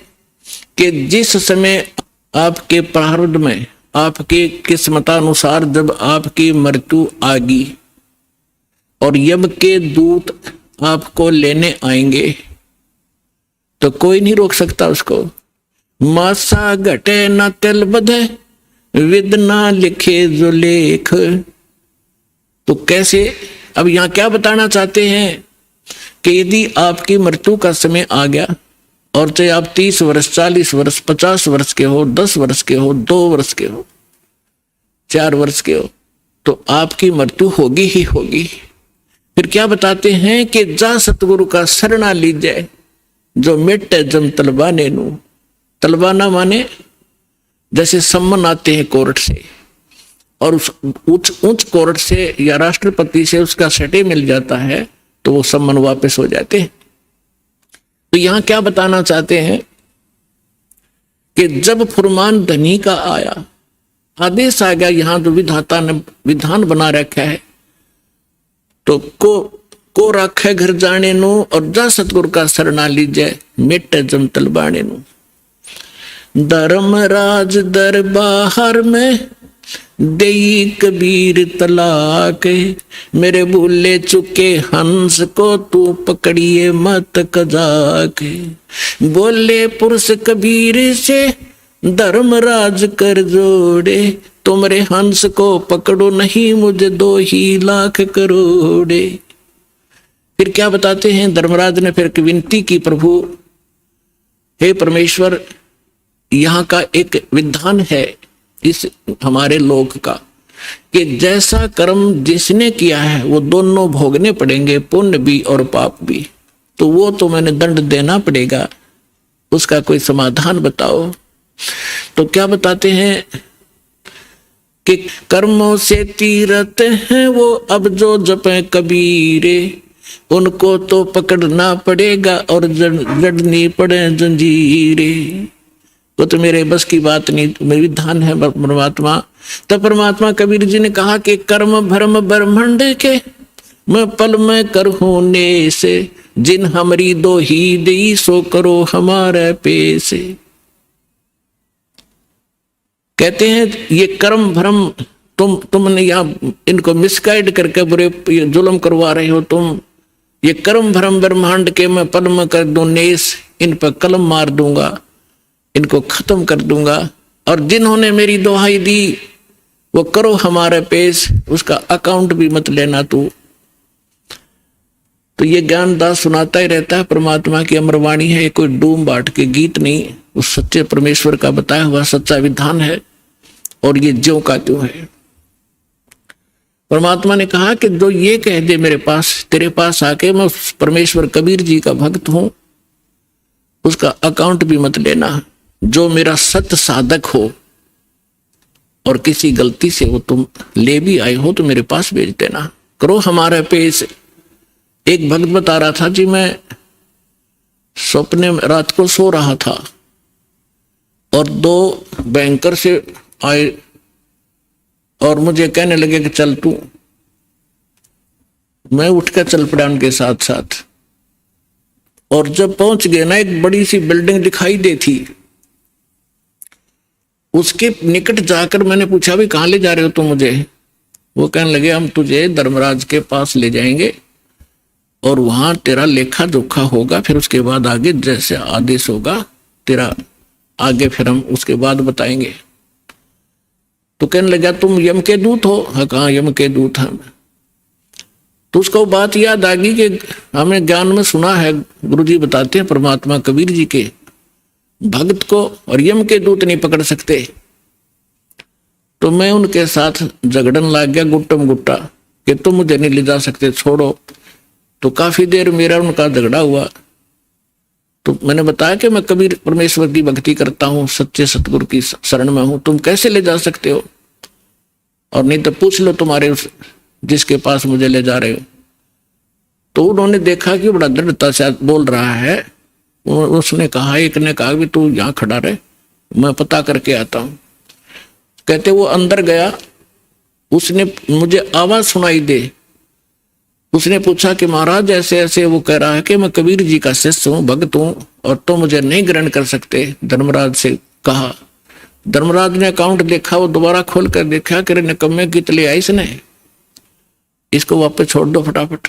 कि जिस समय आपके प्रारब्ध में, आपके किस्मतानुसार जब आपकी मृत्यु आ गई और यम के दूत आपको लेने आएंगे, तो कोई नहीं रोक सकता उसको। मासा घटे न तिल बधे, विद ना लिखे जो लेख। तो कैसे, अब यहां क्या बताना चाहते हैं कि यदि आपकी मृत्यु का समय आ गया और चाहे आप 30 वर्ष, 40 वर्ष, 50 वर्ष के हो, 10 वर्ष के हो, 2 वर्ष के हो, 4 वर्ष के हो, तो आपकी मृत्यु होगी ही होगी। फिर क्या बताते हैं कि जा सतगुरु का शरणा लीजिए, जो मिटे जम तलबाने नु। तलबाना माने जैसे सम्मन आते हैं कोर्ट से, और उस उच्च कोर्ट से या राष्ट्रपति से उसका सटे मिल जाता है, तो वो सम्मन वापस हो जाते हैं। तो यहां क्या बताना चाहते हैं कि जब फुरमान धनी का आया, आदेश आ गया, यहां जो विधाता ने विधान बना रखा है, तो को राखे घर जाने नु, और जा सतगुरु का शरणा लीजिए, मिटे जम तलबाने नु। धर्मराज दरबार में देई कबीर तलाक, मेरे भूले चुके हंस को तू पकड़िए मत कजाक। बोले पुरुष कबीर से धर्मराज कर जोड़े, तुमरे हंस को पकड़ो नहीं मुझे 2 ही लाख करोड़े। फिर क्या बताते हैं, धर्मराज ने फिर विनती की, प्रभु हे परमेश्वर, यहाँ का एक विधान है इस हमारे लोक का कि जैसा कर्म जिसने किया है वो दोनों भोगने पड़ेंगे, पुण्य भी और पाप भी। तो वो तो मैंने दंड देना पड़ेगा, उसका कोई समाधान बताओ। तो क्या बताते हैं कि कर्मों से तीरथ हैं वो अब जो जपे कबीरे, उनको तो पकड़ना पड़ेगा और जड़नी पड़े जंजीरे। वो तो मेरे बस की बात नहीं, मेरी विधान है परमात्मा। तब परमात्मा कबीर जी ने कहा कि कर्म भ्रम ब्रह्मांड के, मैं पल में कर होने से, जिन हमारी 2 ही दी सो करो हमारे पैसे। कहते हैं ये कर्म भ्रम तुमने यहाँ इनको मिसगाइड करके बुरे जुल्म करवा रहे हो तुम। ये कर्म भ्रम ब्रह्मांड के मैं पद्म कर दूं नेस, इन पर कलम मार दूंगा, इनको खत्म कर दूंगा। और जिन्होंने मेरी दुहाई दी वो करो हमारे पेश, उसका अकाउंट भी मत लेना तू। तो ये ज्ञानदास सुनाता ही रहता है, परमात्मा की अमरवाणी है, कोई डूम बाट के गीत नहीं, उस सच्चे परमेश्वर का बताया हुआ सच्चा विधान है। और ये ज्यों का त्यों है। परमात्मा ने कहा कि जो ये कह दे मेरे पास, तेरे पास आके मैं परमेश्वर कबीर जी का भक्त हूं, उसका अकाउंट भी मत लेना। जो मेरा सत्य साधक हो और किसी गलती से वो तुम ले भी आए हो तो मेरे पास भेज देना, करो हमारे पेश। एक भक्त बता रहा था जी, मैं सपने में रात को सो रहा था और 2 बैंकर से आए और मुझे कहने लगे कि चल तू। मैं उठकर चल पड़ा उनके साथ साथ। और जब पहुंच गए ना, एक बड़ी सी बिल्डिंग दिखाई दी थी, उसके निकट जाकर मैंने पूछा भी कहाँ ले जा रहे हो तुम मुझे? वो कहने लगे हम तुझे धर्मराज के पास ले जाएंगे और वहां तेरा लेखा जोखा होगा, फिर उसके बाद आगे जैसे आदेश होगा तेरा आगे फिर हम उसके बाद बताएंगे। तो कहने लगा तुम यम के दूत हो? हाँ, कहाँ यम के दूत हैं। तो उसको बात याद आ गई कि हमने ज्ञान में सुना है, गुरुजी बताते हैं परमात्मा कबीर जी के भक्त को और यम के दूत नहीं पकड़ सकते। तो मैं उनके साथ झगड़न लग गया गुट्टम गुट्टा कि तुम मुझे नहीं ले जा सकते, छोड़ो। तो काफी देर मेरा उनका झगड़ा हुआ। तो मैंने बताया कि मैं कबीर परमेश्वर की भक्ति करता हूँ, सच्चे सतगुरु की शरण में हूं, तुम कैसे ले जा सकते हो? और नहीं तो पूछ लो तुम्हारे उस जिसके पास मुझे ले जा रहे हो। तो उन्होंने देखा कि बड़ा दृढ़ता से बोल रहा है। उसने कहा, एक ने कहा कि तू यहाँ खड़ा रहे, मैं पता करके आता हूं। कहते वो अंदर गया, उसने मुझे आवाज सुनाई दे। उसने पूछा कि महाराज ऐसे ऐसे, वो कह रहा है कि मैं कबीर जी का शिष्य हूं, भक्त हूं और तो मुझे नहीं ग्रहण कर सकते। धर्मराज से कहा। धर्मराज ने अकाउंट देखा, वो दोबारा खोल कर देखा कि निकम्मे कित ले आई इसने, इसको वापस छोड़ दो फटाफट,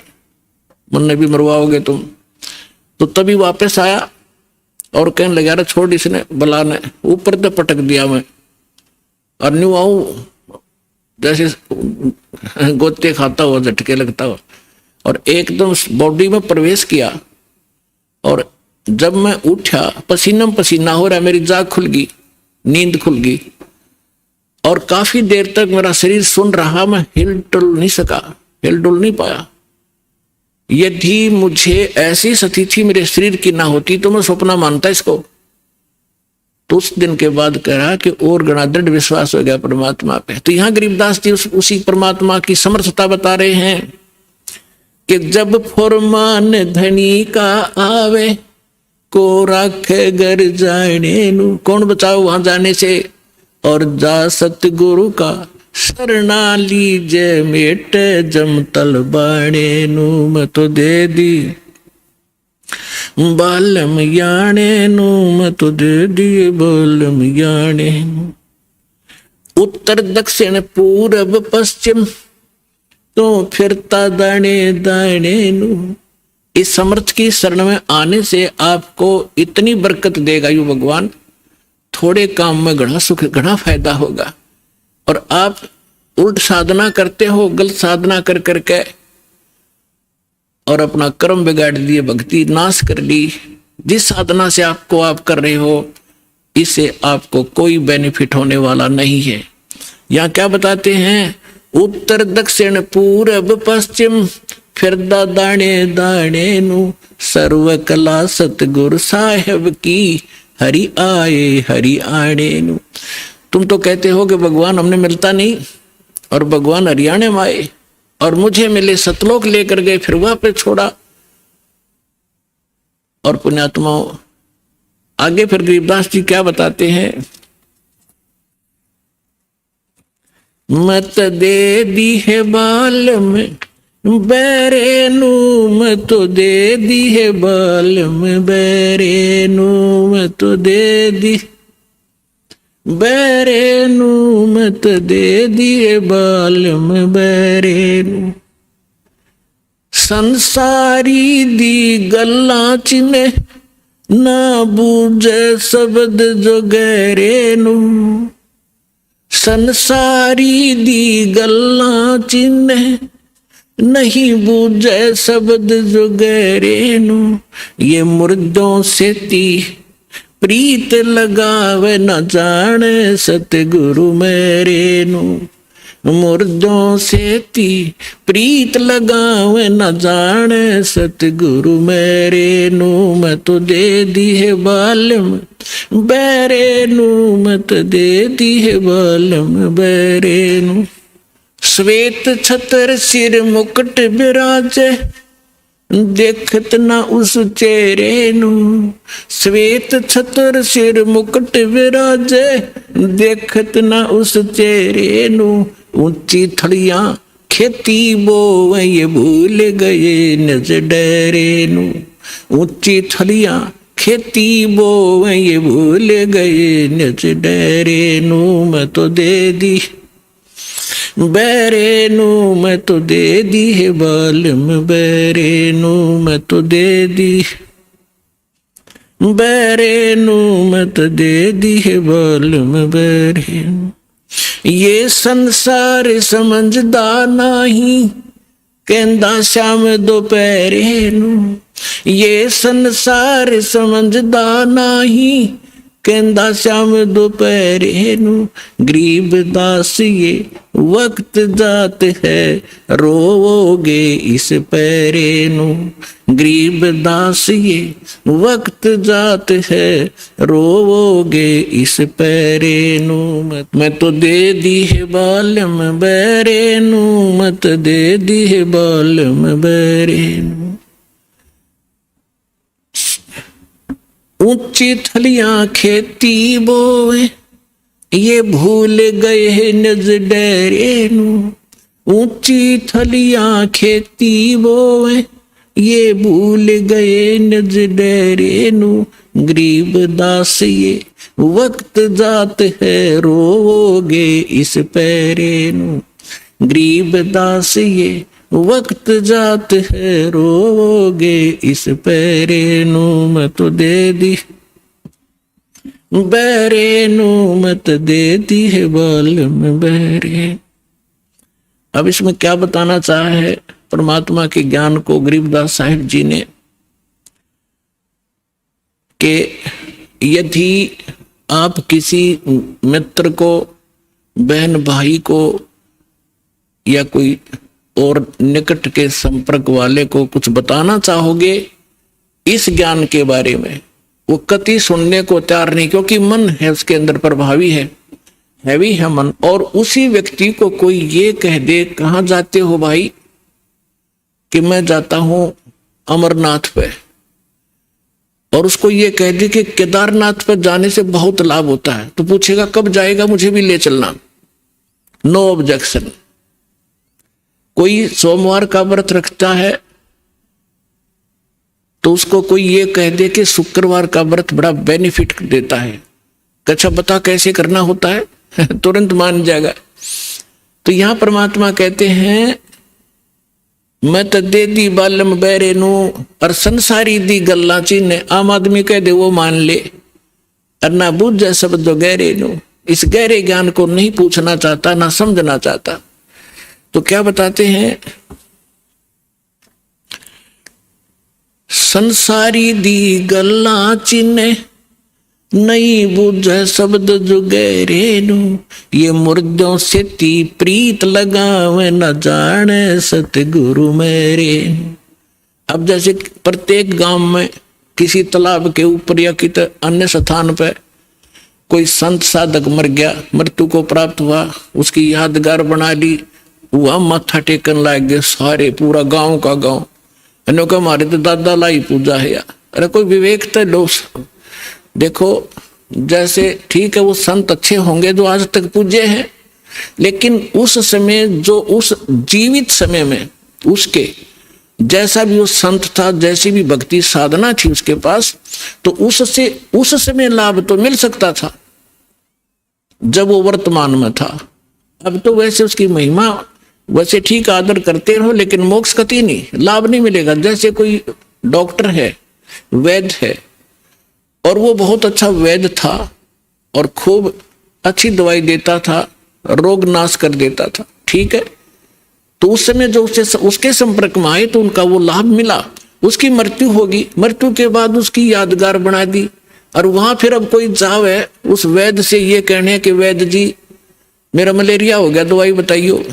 मुन्ने भी मरवाओगे तुम। तो तभी वापस आया और कहने लगा अरे छोड़, इसने बला ने ऊपर तो पटक दिया मैं और न्यू आऊं जैसे गोते खाता हुआ, झटके लगता हुआ, और एकदम बॉडी में प्रवेश किया। और जब मैं उठा पसीना पसीना हो रहा, मेरी जाग खुल गई, नींद खुल गई और काफी देर तक मेरा शरीर सुन रहा, मैं हिल डुल नहीं सका, हिल डुल नहीं पाया। यदि मुझे ऐसी स्थिति मेरे शरीर की ना होती तो मैं सपना मानता इसको। तो उस दिन के बाद कह रहा कि और गणा दृढ़ विश्वास हो गया परमात्मा पे। तो यहाँ गरीबदास जी उसी परमात्मा की समर्थता बता रहे हैं कि जब फरमान धनी का आवे को राखे घर जाने नु, कौन बचाओ वहां जाने से? और जा सतगुरु का शरणा लीजे मेट जम तल बाणे नु, मैं तो दे दी बालम याने नु, मैं तो दे दिए बालम याने नु। उत्तर दक्षिण पूरब पश्चिम तो फिरता दाने दाने नु। इस समर्थ की शरण में आने से आपको इतनी बरकत देगा यू भगवान, थोड़े काम में घना सुख, घना फायदा होगा। और आप उल्ट साधना करते हो, गलत साधना कर करके और अपना कर्म बिगाड़ दिए, भक्ति नाश कर ली। जिस साधना से आप कर रहे हो, इससे आपको कोई बेनिफिट होने वाला नहीं है। यहाँ क्या बताते हैं? उत्तर दक्षिण पूरब पश्चिम फिरदा दाने दाने नु, सर्व कला सतगुरु साहेब की हरि आए हरि आने नु। तुम तो कहते हो कि भगवान हमने मिलता नहीं, और भगवान हरियाणे में आए और मुझे मिले, सतलोक लेकर गए, फिर वहां पे छोड़ा। और पुण्यात्माओं आगे फिर गरीबदास जी क्या बताते हैं? मत दे दी है बाल में बैरे नू, मैं तो दे दी है बाल में बैरे नू, मैं तो दे दी बैरे नू मत दे दिए बालम बैरे नू। संसारी दी गल्ला चिने ना बूझे शब्द जो गहरे नू। संसारी दी गल्ला चिने नहीं बूझे शब्द जो गहरे नू। ये मुर्दों से ती प्रीत लगावे न जाने सतगुरु मेरे नू। मुर्दों से ती प्रीत लगावे न जाने सतगुरु मेरे नू। मैं तो दे दी है बालम बैरे नू, मत दे दी है बालम बैरे नू। श्वेत छतर सिर मुकुट विराजे देखत ना उस चेहरे नू। श्वेत छतर सिर मुकुट विराजे देखत ना उस चेहरे नू। ऊंची थड़ियां खेती बोवे ये भूल गए नज डरे नू। ऊंची थड़ियां खेती बोवे ये भूल गए नज डरे नू। मैं तो दे दी बैरे नू, मैं तो दे दी है बालम बैरे नू। मैं तो दे दी बैरे नू, मैं तो दे दी है बालम बैरे नू। ये संसार समझदा नहीं कहंदा श्याम दोपहरे नू। ये संसार समझदा नहीं कहंदा श्याम दोपहरे नू। गरीब दास ये वक्त जात है रोवोगे इस पैरे नू। गरीब दास ये वक्त जात है रोवोगे इस पैरे नू। मैं तो दे दी है बालम बैरे नू, मत दे दी है बालम बैरे नू। ऊंची थलियां खेती बोए ये भूल गए हैं नज डरे नू। ऊंची थलियां खेती बोए ये भूल गए नज डरे नू। गरीब दास ये वक्त जात है रोवोगे इस पैरे नू। गरीब दास ये वक्त जात है रोवोगे इस पैरे नू। मैं तो दे दी बैरे नू, मत दे दी है बालम बैरे। अब इसमें क्या बताना चाहा है परमात्मा के ज्ञान को गरीबदास साहिब जी ने, कि यदि आप किसी मित्र को, बहन भाई को या कोई और निकट के संपर्क वाले को कुछ बताना चाहोगे इस ज्ञान के बारे में, वो कति सुनने को तैयार नहीं, क्योंकि मन है उसके अंदर प्रभावी है, हैवी है मन। और उसी व्यक्ति को कोई ये कह दे कहाँ जाते हो भाई, कि मैं जाता हूं अमरनाथ पे, और उसको ये कह दे कि केदारनाथ पर जाने से बहुत लाभ होता है, तो पूछेगा कब जाएगा, मुझे भी ले चलना। No objection. कोई सोमवार का व्रत रखता है तो उसको कोई ये कह दे कि शुक्रवार का व्रत बड़ा बेनिफिट देता है, अच्छा बता कैसे करना होता है तुरंत मान जाएगा। तो यहां परमात्मा कहते हैं मैं तो दे दी बालम बैरे नू, और संसारी दी गल्ला चीने। आम आदमी कह दे वो मान ले, और ना बूझे शब्द गहरे नू, इस गहरे ज्ञान को नहीं पूछना चाहता, ना समझना चाहता। तो क्या बताते हैं, संसारी दी गल्ला चिन्ह नहीं बूझे शब्द जो गहरे नू। ये मुर्दों से ती प्रीत लगावे न जाने सतगुरु मेरे। अब जैसे प्रत्येक गांव में किसी तालाब के ऊपर या किसी अन्य स्थान पर कोई संत साधक मर गया, मृत्यु को प्राप्त हुआ, उसकी यादगार बना ली, वह माथा टेकन लाग गए सारे, पूरा गांव का गांव। का हमारे तो दादा लाई पूजा है यार। अरे कोई विवेक तो लो। देखो जैसे ठीक है वो संत अच्छे होंगे जो आज तक पूजे हैं, लेकिन उस समय जो उस जीवित समय में उसके जैसा भी वो संत था, जैसी भी भक्ति साधना थी उसके पास, तो उससे उस समय लाभ तो मिल सकता था। जब वो वर्तमान में था। अब तो वैसे उसकी महिमा वैसे ठीक आदर करते रहो, लेकिन मोक्ष कति नहीं, लाभ नहीं मिलेगा। जैसे कोई डॉक्टर है, वैद्य है, और वो बहुत अच्छा वैद्य था और खूब अच्छी दवाई देता था, रोग नाश कर देता था, ठीक है। तो उस समय जो उसके संपर्क में आए तो उनका वो लाभ मिला। उसकी मृत्यु होगी, मृत्यु के बाद उसकी यादगार बना दी। और वहां फिर अब कोई जावे उस वैद्य से ये कहने कि वैद्य जी मेरा मलेरिया हो गया, दवाई बताइयो,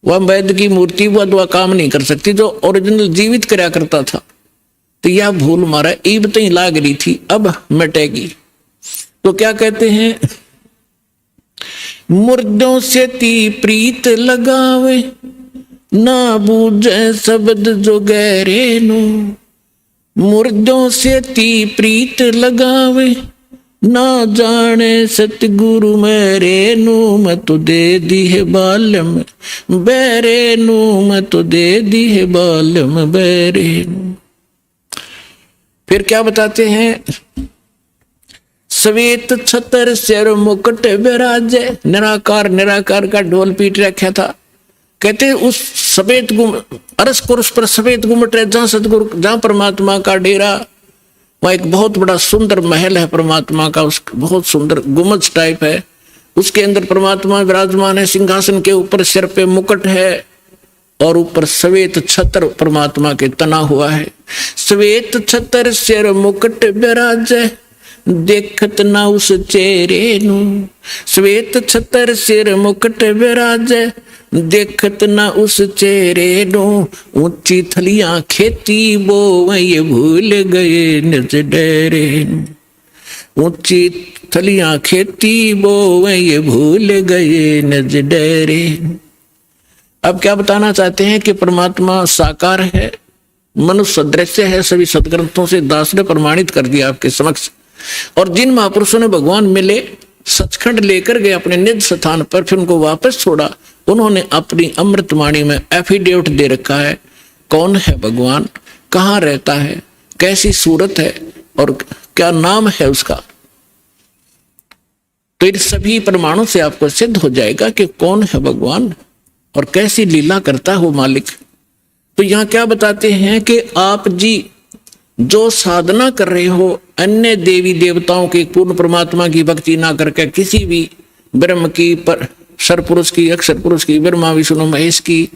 वह वैद्य की मूर्ति वह दवा काम नहीं कर सकती, जो ओरिजिनल जीवित कराया करता था। तो यह भूल मारा ईब तई लाग रही थी, अब मिटेगी। तो क्या कहते हैं, मुर्दों से ती प्रीत लगावे, ना बूझे शब्द जो गहरे नो। मुर्दों से ती प्रीत लगावे, ना जाने सतगुरु मेरे नू। मैं तो दे दी है बालम बेरे नू, मैं तो दे दी है बालम बेरे नू। फिर क्या बताते हैं, श्वेत छतर सिर मुकुट विराजे। निराकार निराकार का ढोल पीट रखा था। कहते उस सफेद अरस कुर्स पर सफेद गुम्मट है, जहां सतगुरु, जहां परमात्मा का डेरा, वहां एक बहुत बड़ा सुंदर महल है परमात्मा का, उस बहुत सुंदर गुम्बद टाइप है, उसके अंदर परमात्मा विराजमान है। सिंहासन के ऊपर सिर पे मुकुट है और ऊपर श्वेत छत्र परमात्मा के तना हुआ है। श्वेत छत्र सिर मुकुट विराजे, देखत ना उस चेहरे नू। श्वेत छत्र सिर मुकुट विराजे, देखत ना उस चेहरे नो। ऊंची थलियां खेती बो ये भूल गए निज डेरे। ऊंची थलियां खेती बो ये भूल गए निज डेरे। अब क्या बताना चाहते हैं कि परमात्मा साकार है, मनुष्य सदृश्य है, सभी सदग्रंथों से दास ने प्रमाणित कर दिया आपके समक्ष। और जिन महापुरुषों ने भगवान मिले, सचखंड लेकर गए अपने निज स्थान पर, फिर उनको वापस छोड़ा, उन्होंने अपनी अमृतवाणी में एफिडेविट दे रखा है कौन है भगवान, कहाँ रहता है, कैसी सूरत है और क्या नाम है उसका। तो इन सभी प्रमाणों से आपको सिद्ध हो जाएगा कि कौन है भगवान और कैसी लीला करता है वो मालिक। तो यहाँ क्या बताते हैं कि आप जी जो साधना कर रहे हो अन्य देवी देवताओं की, पूर्ण परमात्मा की भक्ति ना करके किसी भी ब्रह्म की, पर सरपुरुष की, अक्षर पुरुष की, ब्रह्मा विष्णु महेश की,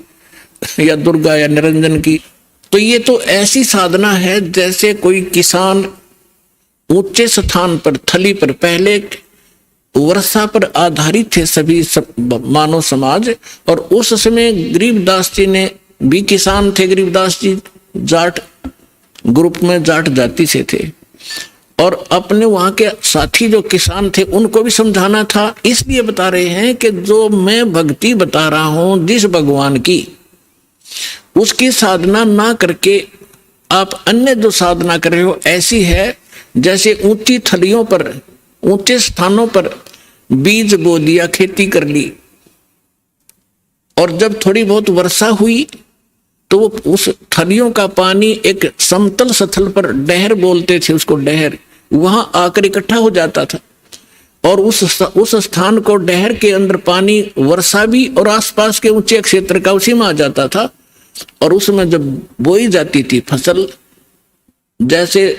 या दुर्गा या निरंजन की, तो ये तो ऐसी साधना है जैसे कोई किसान ऊंचे स्थान पर, थली पर, पहले वर्षा पर आधारित थे सभी मानव समाज, और उस समय गरीबदास जी ने भी किसान थे। गरीबदास जी जाट ग्रुप में, जाट जाति से थे, और अपने वहां के साथी जो किसान थे उनको भी समझाना था। इसलिए बता रहे हैं कि जो मैं भक्ति बता रहा हूं जिस भगवान की, उसकी साधना ना करके आप अन्य जो साधना कर रहे हो ऐसी है जैसे ऊंची थलियों पर, ऊंचे स्थानों पर बीज बो दिया, खेती कर ली, और जब थोड़ी बहुत वर्षा हुई तो उस थलियों का पानी एक समतल स्थल पर, डहर बोलते थे उसको, डहर, वहां आकर इकट्ठा हो जाता था, और उस स्थान को, डहर के अंदर पानी वर्षा भी और आसपास के ऊंचे क्षेत्र का उसी में आ जाता था। और उसमें जब बोई जाती थी फसल, जैसे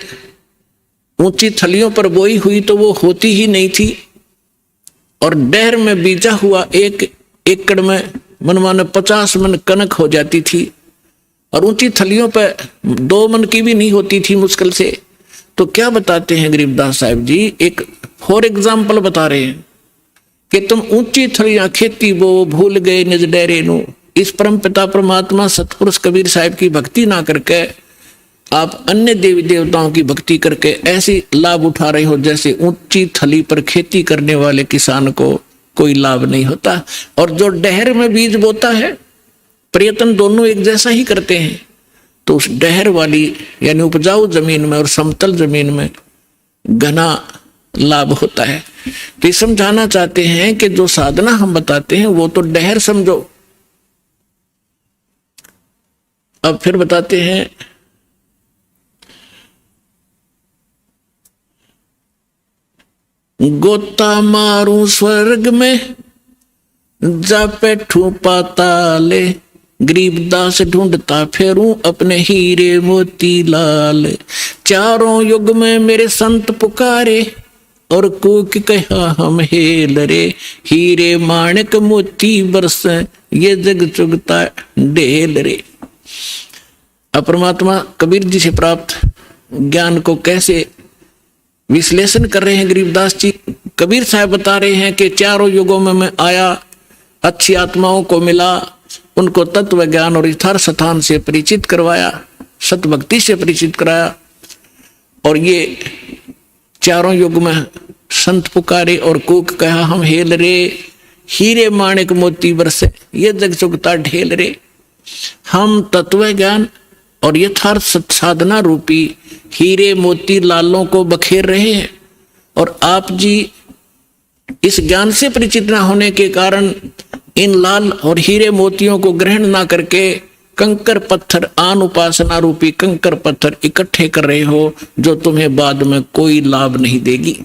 ऊंची थलियों पर बोई हुई तो वो होती ही नहीं थी, और डहर में बीजा हुआ एक एकड़ में मनमाने 50 मन कनक हो जाती थी, और ऊंची थलियों पर 2 मन की भी नहीं होती थी मुश्किल से। तो क्या बताते हैं गरीबदास साहब जी, एक फॉर एग्जाम्पल बता रहे हैं कि तुम ऊंची थलियां खेती वो भूल गए निज डेरे नो। इस परम पिता परमात्मा सतपुरुष कबीर साहब की भक्ति ना करके आप अन्य देवी देवताओं की भक्ति करके ऐसी लाभ उठा रहे हो जैसे ऊंची थली पर खेती करने वाले किसान को कोई लाभ नहीं होता। और जो डहर में बीज बोता है, प्रयत्न दोनों एक जैसा ही करते हैं, तो उस डहर वाली यानी उपजाऊ जमीन में और समतल जमीन में घना लाभ होता है। तो समझाना चाहते हैं कि जो साधना हम बताते हैं वो तो डहर समझो। अब फिर बताते हैं, गोता मारूं स्वर्ग में जा बैठूं पाताले, गरीबदास ढूंढता फेरूं अपने हीरे मोती लाल। चारों युग में मेरे संत पुकारे और कूक कहा हम हेल रे, हीरे माणिक मोती बरस ये जग चुगता ढेल रे। अब परमात्मा कबीर जी से प्राप्त ज्ञान को कैसे विश्लेषण कर रहे हैं गरीबदास जी। कबीर साहब बता रहे हैं कि चारों युगों में मैं आया, अच्छी आत्माओं को मिला, उनको तत्व ज्ञान और यथार्थ स्थान से परिचित करवाया, सतभक्ति से परिचित कराया, और ये चारों युग में संत पुकारे और कूक कहा हम हेल रे, हीरे माणिक मोती बरसे ये जग चुगता ढेल रे। हम तत्व ज्ञान और यथार्थ साधना रूपी हीरे मोती लालों को बखेर रहे हैं, और आप जी इस ज्ञान से परिचित न होने के कारण इन लाल और हीरे मोतियों को ग्रहण ना करके कंकर पत्थर, आन उपासना रूपी कंकर पत्थर इकट्ठे कर रहे हो, जो तुम्हें बाद में कोई लाभ नहीं देगी।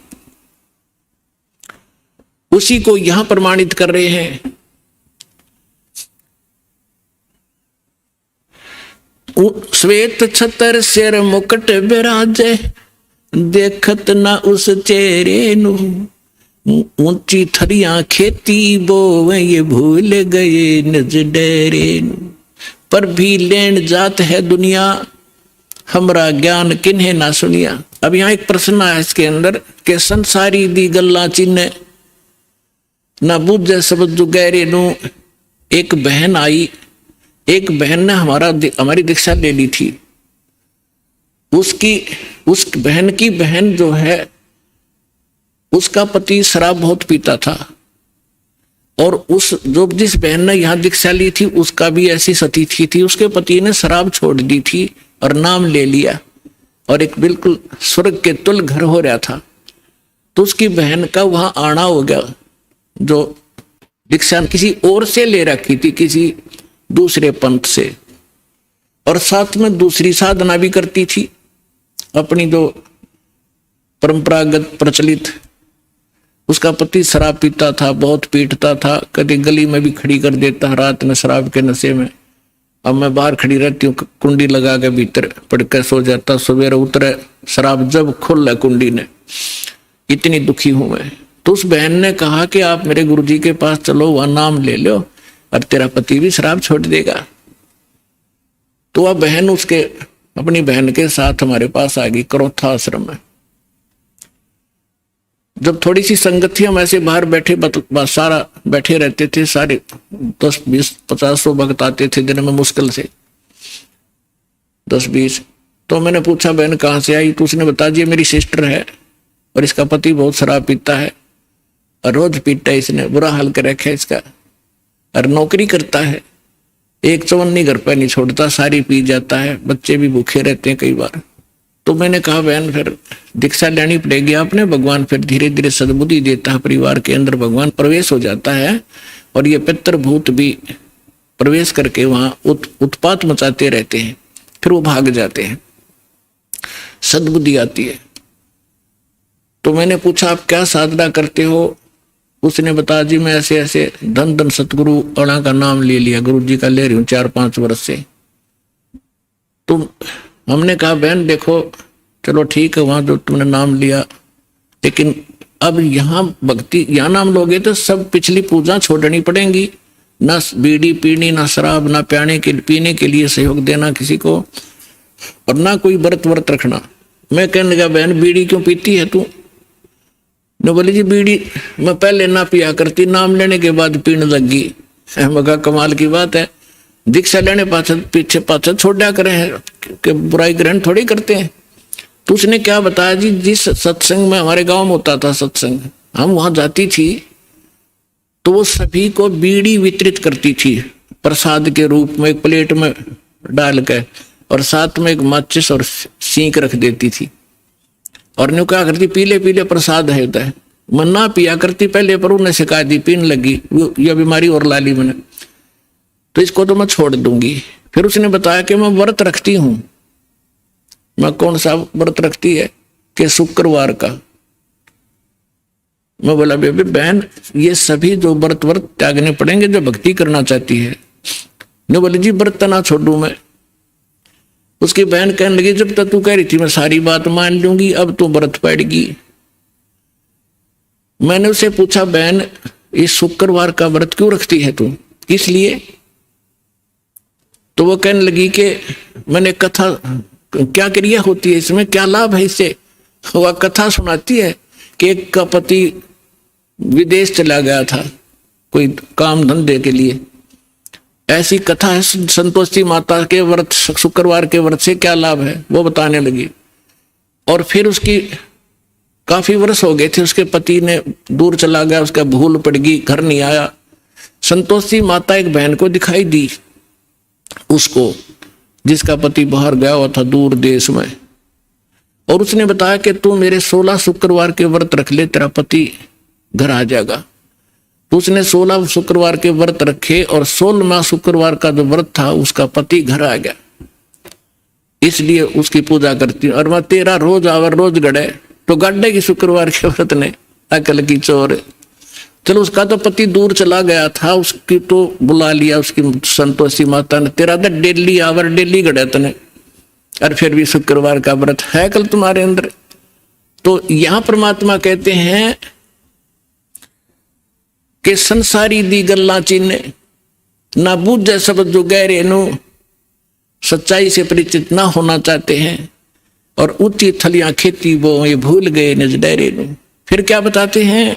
उसी को यहां प्रमाणित कर रहे हैं। श्वेत छतर सिर मुकुट बिराजे, देखत ना उस चेहरे नु, ऊंची थरियां खेती बोवे ये भूल गए निज डेरे नु। पर भी लेन जात है दुनिया, हमरा ज्ञान किन्हे ना सुनिया। अब यहाँ एक प्रश्न है इसके अंदर के संसारी दी गल्ला चिन्ह ना बुझे सब जुगैरे नु। एक बहन आई, एक बहन ने हमारी दीक्षा ले ली थी। उस बहन की बहन जो है, उसका पति शराब बहुत पीता था, और जिस बहन ने यहाँ दीक्षा ली थी उसका भी ऐसी स्थिति थी। उसके पति ने शराब छोड़ दी थी और नाम ले लिया, और एक बिल्कुल स्वर्ग के तुल घर हो रहा था। तो उसकी बहन का वहां आना हो गया, जो दीक्षा किसी और से ले रखी थी, किसी दूसरे पंथ से, और साथ में दूसरी साधना भी करती थी अपनी जो परंपरागत प्रचलित। उसका पति शराब पीता था, बहुत पीटता था, कभी गली में भी खड़ी कर देता रात में शराब के नशे में। अब मैं बाहर खड़ी रहती हूँ, कुंडी लगा के भीतर पड़ के सो जाता, सवेरे उतरे शराब जब खुल कुंडी ने, इतनी दुखी हूं मैं। तो उस बहन ने कहा कि आप मेरे गुरुजी के पास चलो, वह नाम ले लो और तेरा पति भी शराब छोड़ देगा। तो वह बहन अपनी बहन के साथ हमारे पास आ गई करोथा आश्रम में। जब थोड़ी सी संगत थी, हम ऐसे बाहर बैठे सारा बैठे रहते थे, सारे 10 20 50 100 भक्त आते थे दिन में, मुश्किल से 10 20। तो मैंने पूछा बहन कहाँ से आई? तो उसने बता दिया मेरी सिस्टर है, और इसका पति बहुत शराब पीता है, और रोज पीता है, इसने बुरा हाल कर रखा है इसका, और नौकरी करता है, एक चवन्नी घर पर नहीं छोड़ता, सारी पी जाता है, बच्चे भी भूखे रहते हैं कई बार। तो मैंने कहा बहन फिर दीक्षा लेनी पड़ेगी आपने, भगवान फिर धीरे धीरे सद्बुद्धि देता है, परिवार के अंदर भगवान प्रवेश हो जाता है, और ये पितृभूत भी प्रवेश करके वहां उत्पात मचाते रहते हैं, फिर वो भाग जाते हैं, सद्बुद्धि आती है। तो मैंने पूछा आप क्या साधना करते हो? उसने बताया जी मैं ऐसे ऐसे धन धन सतगुरु अणा का नाम ले लिया, गुरु जी का ले रही हूँ 4-5 वर्ष से। तो हमने कहा बहन देखो चलो ठीक है, वहां जो तुमने नाम लिया, लेकिन अब यहाँ भक्ति, यहाँ नाम लोगे तो सब पिछली पूजा छोड़नी पड़ेंगी, ना बीड़ी पीनी, ना शराब, ना पीने के लिए सहयोग देना किसी को, और ना कोई व्रत रखना। मैं कहने लगा बहन बीड़ी क्यों पीती है तू? ने बोली जी बीड़ी मैं पहले ना पिया करती, नाम लेने के बाद पीने लगी। मगा कमाल की बात है, दीक्षा लेने पीछे पाछे छोड़ा करें कि बुराई ग्रहण थोड़ी करते हैं। तो उसने क्या बताया जी, जिस सत्संग में हमारे गांव में होता था सत्संग, हम वहां जाती थी तो वो सभी को बीड़ी वितरित करती थी प्रसाद के रूप में, एक प्लेट में डाल के, और साथ में एक माचिस और सींक रख देती थी, और न्यू क्या करती पीले पीले प्रसाद है। मैं ना पिया करती पहले, पर उन्हें शिकायत दी, पीने लगी, यह बीमारी और ला ली मैंने, तो इसको तो मैं छोड़ दूंगी। फिर उसने बताया कि मैं व्रत रखती हूं। मैं कौन सा व्रत रखती है? कि शुक्रवार का। मैं बोला बेबे बहन, ये सभी जो व्रत त्यागने पड़ेंगे जो भक्ति करना चाहती है। ने बोले जी व्रत ना छोड़ू मैं। उसकी बहन कहने लगी जब तक तू कह रही थी मैं सारी बात मान लूंगी, अब तू व्रत पड़ेगी। मैंने उसे पूछा बहन इस शुक्रवार का व्रत क्यों रखती है तू, किस लिए? तो वो कहने लगी कि मैंने कथा, क्या क्रिया होती है इसमें, क्या लाभ है इससे? वह कथा सुनाती है कि एक का पति विदेश चला गया था कोई काम धंधे के लिए। ऐसी कथा है संतोषी माता के व्रत, शुक्रवार के व्रत से क्या लाभ है वो बताने लगी। और फिर उसकी काफी वर्ष हो गए थे, उसके पति ने दूर चला गया, उसका भूल पड़ गई, घर नहीं आया। संतोषी माता एक बहन को दिखाई दी उसको, जिसका पति बाहर गया हुआ था दूर देश में, और उसने बताया कि तू मेरे 16 शुक्रवार के व्रत रख ले, तेरा पति घर आ जाएगा। तो उसने 16 शुक्रवार के व्रत रखे और 16वां शुक्रवार का जो व्रत था उसका पति घर आ गया। इसलिए उसकी पूजा करती हूँ। और मैं तेरा रोज आवर रोज गड़े, तो गड्ढे की शुक्रवार के व्रत ने अकल की चोर। चलो उसका तो पति दूर चला गया था, उसकी तो बुला लिया उसकी संतोषी माता ने, तेरा तो डेली आवर डेली गड़े तने, और फिर भी शुक्रवार का व्रत है कल तुम्हारे अंदर। तो यहां परमात्मा कहते हैं कि संसारी दी गल्ला चीने ना बूझे शब्द जो गहरे नु, सच्चाई से परिचित ना होना चाहते हैं और ऊंची थलियां खेती वो ये भूल गए निज डेरे नु। फिर क्या बताते हैं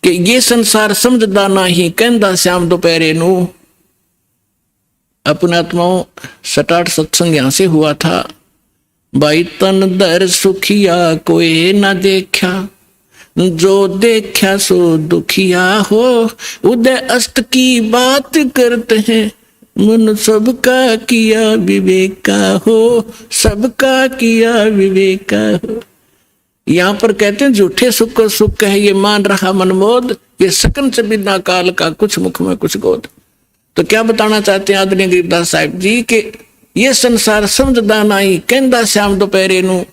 कि ये संसार समझदा नहीं कहंदा श्याम दोपहरे नु। अपने आत्माओं 7-8 सत्संग यहां से हुआ था। भाई तन दर सुखिया कोई ना देखा, जो देखा सो दुखिया हो, उदय अस्त की बात करते हैं, मन सबका किया विवेका हो, सबका किया विवेका हो। यहां पर कहते हैं झूठे सुख को सुख है ये मान रहा मनमोद, ये सकन से बिना काल का कुछ मुख में कुछ गोद। तो क्या बताना चाहते हैं आदरणीय गिरिदास साहिब जी कि ये संसार समझदा नहीं कहंदा श्याम दोपहरे नु।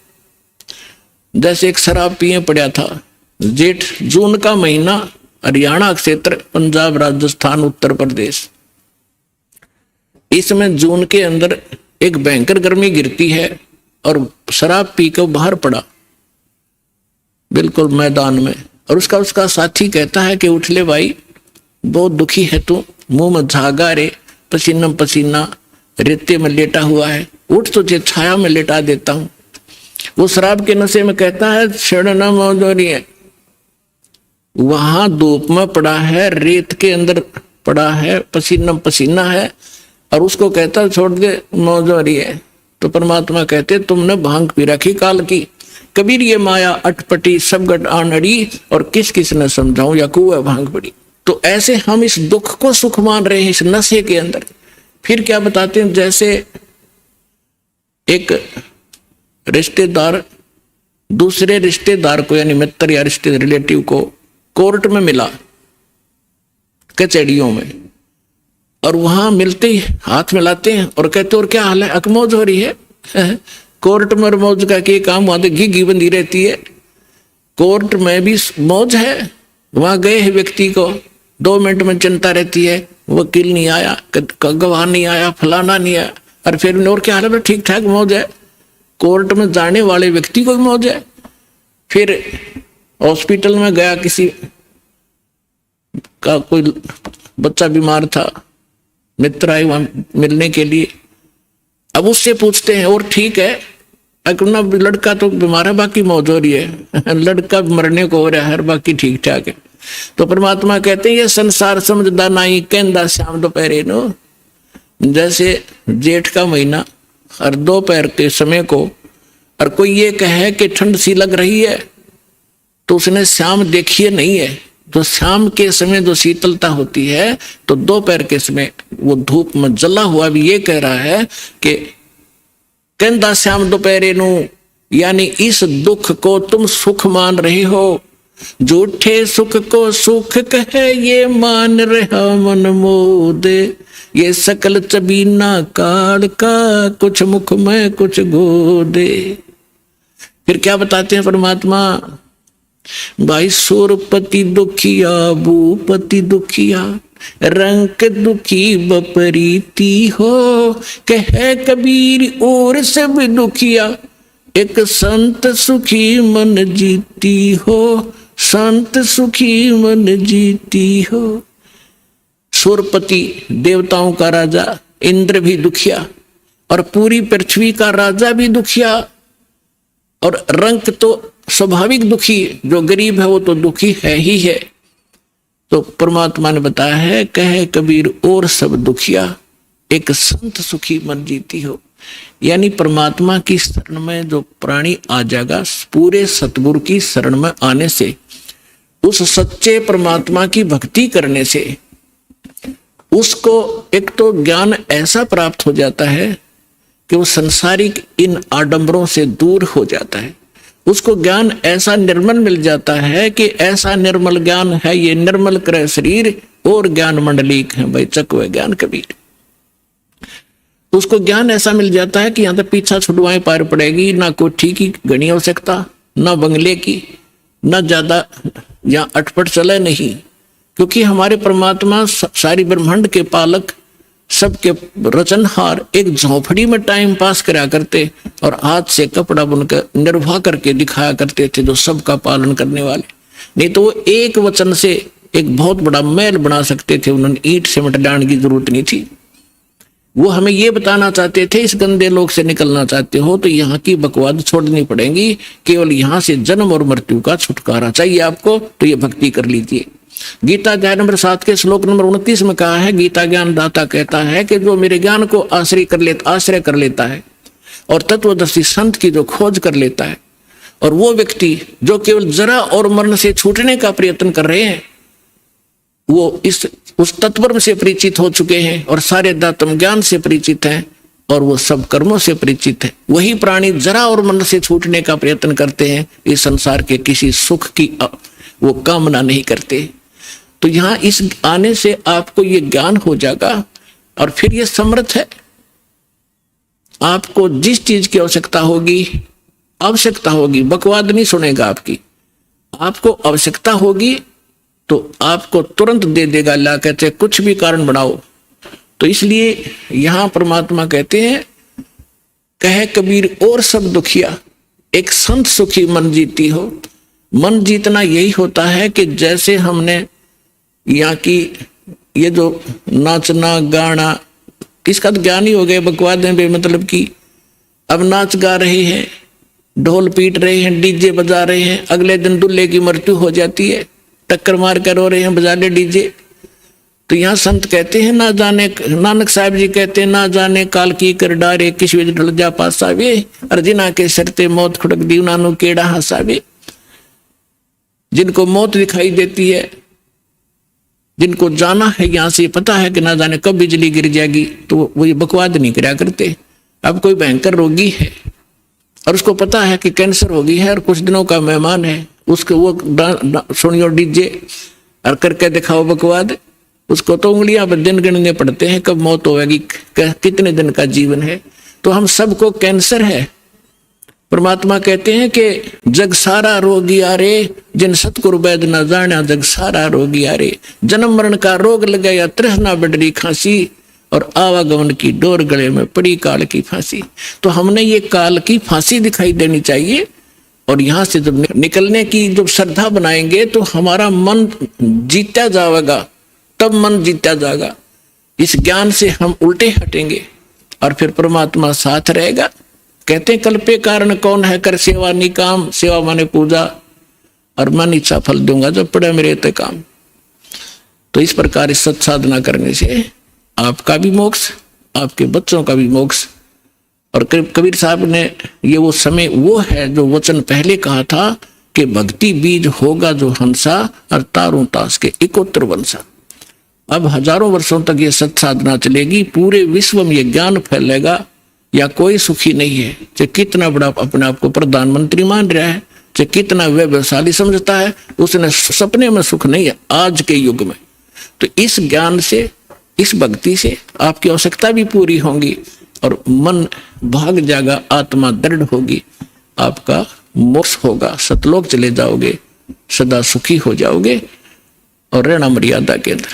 जैसे एक शराब पिए पड़ा था, जेठ जून का महीना, हरियाणा क्षेत्र, पंजाब, राजस्थान, उत्तर प्रदेश। इसमें जून के अंदर एक भयंकर गर्मी गिरती है और शराब पी कर बाहर पड़ा बिल्कुल मैदान में। और उसका साथी कहता है कि उठ ले भाई, बहुत दुखी है तू, मुंह में झागा रे, पसीना पसीना, रेते में लेटा हुआ है, उठ तुझे छाया में लेटा देता हूं। वो शराब के नशे में कहता है छेड़ना मौजूरी है, वहां धूप में पड़ा है, रेत के अंदर पड़ा है, पसीना पसीना है, और उसको कहता छोड़ दे मौजूरी है। तो परमात्मा कहते तुमने भांग पी रखी काल की, कबीर ये माया अटपटी सब गट आनड़ी, और किस किस ने समझाऊं या कुआ भांग पड़ी। तो ऐसे हम इस दुख को सुख मान रहे हैं इस नशे के अंदर। फिर क्या बताते हैं, जैसे एक रिश्तेदार दूसरे रिश्तेदार को यानी मित्र या रिश्ते रिलेटिव को कोर्ट में मिला कचहरियों में, और वहां मिलते ही हाथ मिलाते हैं और कहते और क्या हाल है, अकमौज हो रही है। कोर्ट में मौज का क्या काम, वहां तो घी बंधी रहती है, कोर्ट में भी मौज है। वहां गए हैं व्यक्ति को 2 मिनट में चिंता रहती है, वकील नहीं आया, गवाह नहीं आया, फलाना नहीं आया, और फिर और क्या हाल है, ठीक ठाक मौज है। कोर्ट में जाने वाले व्यक्ति को भी मौज है। फिर हॉस्पिटल में गया, किसी का कोई बच्चा बीमार था, मित्र आए वहां मिलने के लिए। अब उससे पूछते हैं और ठीक है, अपना लड़का तो बीमार है बाकी मौज हो रही है, लड़का मरने को हो रहा है बाकी ठीक ठाक है। तो परमात्मा कहते हैं ये संसार समझदा नहीं कहंदा श्याम दोपहरे नो। जैसे जेठ का महीना और दोपहर के समय को, और कोई ये कहे कि ठंड सी लग रही है, तो उसने शाम देखी नहीं है। तो शाम के समय जो शीतलता होती है, तो दोपहर के समय वो धूप में जला हुआ भी ये कह रहा है कि कहंदा श्याम दोपहरे नु, यानी इस दुख को तुम सुख मान रहे हो, झूठे सुख को सुख कहे ये मान रहा मन मोद, ये सकल चबीना काल का कुछ मुख में कुछ गोदे। फिर क्या बताते हैं परमात्मा भाई सुरपति दुखिया भूपति दुखिया, रंग दुखी बपरीती हो, कह कबीर और सब दुखिया, एक संत सुखी मन जीती हो, संत सुखी मन जीती हो। सुरपति देवताओं का राजा इंद्र भी दुखिया, और पूरी पृथ्वी का राजा भी दुखिया, और रंक तो स्वाभाविक दुखी, जो गरीब है वो तो दुखी है ही है। तो परमात्मा ने बताया है, कहे कबीर और सब दुखिया, एक संत सुखी मन जीती हो। यानी परमात्मा की शरण में जो प्राणी आ जाएगा, पूरे सतगुरु की शरण में आने से, उस सच्चे परमात्मा की भक्ति करने से उसको एक तो ज्ञान ऐसा प्राप्त हो जाता है कि वो संसारिक इन आडंबरों से दूर हो जाता है। उसको ज्ञान ऐसा निर्मल मिल जाता है कि ऐसा निर्मल ज्ञान है, ये निर्मल करे शरीर और ज्ञान मंडलीक है, भाई चकवे ज्ञान कबीर। उसको ज्ञान ऐसा मिल जाता है कि यहाँ तक पीछा छुड़वाएं पार पड़ेगी, ना कोठी की घनी आवश्यकता, ना बंगले की, ना ज्यादा यहाँ अटपट चले नहीं, क्योंकि हमारे परमात्मा सारी ब्रह्मांड के पालक, सबके रचनहार, एक झोपड़ी में टाइम पास करा करते और हाथ से कपड़ा बुनकर निर्वाह करके दिखाया करते थे, जो सबका पालन करने वाले। नहीं तो वो एक वचन से एक बहुत बड़ा महल बना सकते थे, उन्होंने ईंट सीमेंट डालने की जरूरत नहीं थी। वो हमें ये बताना चाहते थे, इस गंदे लोक से निकलना चाहते हो तो यहाँ की बकवाद छोड़नी पड़ेगी, केवल यहाँ से जन्म और मृत्यु का छुटकारा चाहिए आपको, तो ये भक्ति कर लीजिए। गीता अध्याय नंबर 7 के श्लोक नंबर 29 में कहा है, गीता ज्ञान दाता कहता है कि जो मेरे ज्ञान को आश्रय कर लेता है और तत्वदर्शी संत की जो खोज कर लेता है, और वो व्यक्ति जो केवल जरा और मरण से छूटने का प्रयत्न कर रहे हैं, वो उस तत्व से परिचित हो चुके हैं और सारे दातम ज्ञान से परिचित हैं और वो सब कर्मों से परिचित है, वही प्राणी जरा और मरण से छूटने का प्रयत्न करते हैं, इस संसार के किसी सुख की वो कामना नहीं करते। तो यहाँ इस आने से आपको ये ज्ञान हो जाएगा और फिर ये समर्थ है। आपको जिस चीज की आवश्यकता होगी, बकवाद नहीं सुनेगा आपकी। आपको आवश्यकता होगी तो आपको तुरंत दे देगा, ला कहते कुछ भी कारण बनाओ। तो इसलिए यहां परमात्मा कहते हैं, कहे कबीर और सब दुखिया, एक संत सुखी मन जीती हो। मन जीतना यही होता है कि जैसे हमने यहाँ की ये जो नाचना गाना, इसका तो ज्ञान ही हो गया, बकवाद है मतलब की। अब नाच गा रहे हैं, ढोल पीट रहे हैं, डीजे बजा रहे हैं, अगले दिन दूल्हे की मृत्यु हो जाती है, टक्कर मार कर रो रहे हैं, बजा ले डीजे। तो यहाँ संत कहते हैं, ना जाने, नानक साहब जी कहते हैं, ना जाने काल की कर डारे, किस वे ढल जा पासावे, अर्जिना के सरते मौत खुड़क दी उन्होंने केड़ा हंसावे। जिनको मौत दिखाई देती है, जिनको जाना है यहाँ से, पता है कि ना जाने कब बिजली गिर जाएगी, तो वो ये बकवाद नहीं करा करते। अब कोई भयंकर रोगी है और उसको पता है कि कैंसर हो गई है और कुछ दिनों का मेहमान है, उसको वो सुनियो डीजे और करके दिखाओ बकवाद, उसको तो उंगलियां पर दिन गिनने पड़ते हैं कब मौत होगी, कितने दिन का जीवन है। तो हम सबको कैंसर है। परमात्मा कहते हैं कि जग सारा रोगी आरे, जिन सतगुरु वैद न जाना, जग सारा रोगी आरे। जन्म मरण का रोग लगा या तृष्णा बढ़ी खांसी, और आवागमन की डोर गले में पड़ी काल की फांसी। तो हमने ये काल की फांसी दिखाई देनी चाहिए, और यहाँ से जब निकलने की जब श्रद्धा बनाएंगे तो हमारा मन जीता जाएगा, तब मन जीता जाएगा। इस ज्ञान से हम उल्टे हटेंगे और फिर परमात्मा साथ रहेगा। कहते हैं, कल्पे कारण कौन है कर सेवा निकाम, सेवा माने पूजा, और मन इच्छा फल दूंगा जब पड़े मेरे ते काम। तो इस प्रकार इस सत साधना करने से आपका भी मोक्ष, आपके बच्चों का भी मोक्ष। और कबीर साहब ने ये वो समय वो है जो वचन पहले कहा था कि भक्ति बीज होगा जो हंसा, और तारों तास के इकोत्र वंशा। अब हजारों वर्षों तक ये सत साधना चलेगी, पूरे विश्व में ये ज्ञान फैलेगा। या कोई सुखी नहीं है, चाहे कितना बड़ा अपने आप को प्रधानमंत्री मान रहा है, चाहे कितना वैभवशाली समझता है, उसने सपने में सुख नहीं है आज के युग में। तो इस ज्ञान से, इस भक्ति से आपकी आवश्यकता भी पूरी होगी और मन भाग जाएगा, आत्मा दृढ़ होगी, आपका मोक्ष होगा, सतलोक चले जाओगे। सदा सुखी हो जाओगे और रहना मर्यादा के अंदर।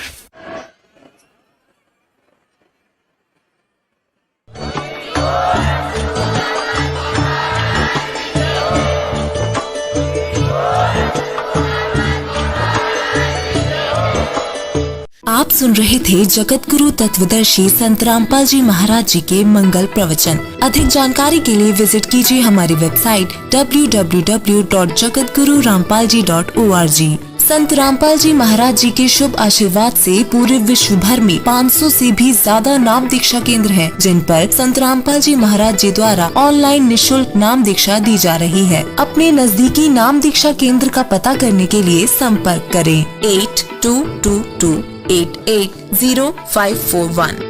आप सुन रहे थे जगत गुरु तत्वदर्शी संत रामपाल जी महाराज जी के मंगल प्रवचन। अधिक जानकारी के लिए विजिट कीजिए हमारी वेबसाइट www.jagatgururampalji.org। संत रामपाल जी महाराज जी के शुभ आशीर्वाद से पूरे विश्व भर में 500 से भी ज्यादा नाम दीक्षा केंद्र हैं, जिन पर संत रामपाल जी महाराज जी द्वारा ऑनलाइन निशुल्क नाम दीक्षा दी जा रही है। अपने नजदीकी नाम दीक्षा केंद्र का पता करने के लिए संपर्क करें 8222880541।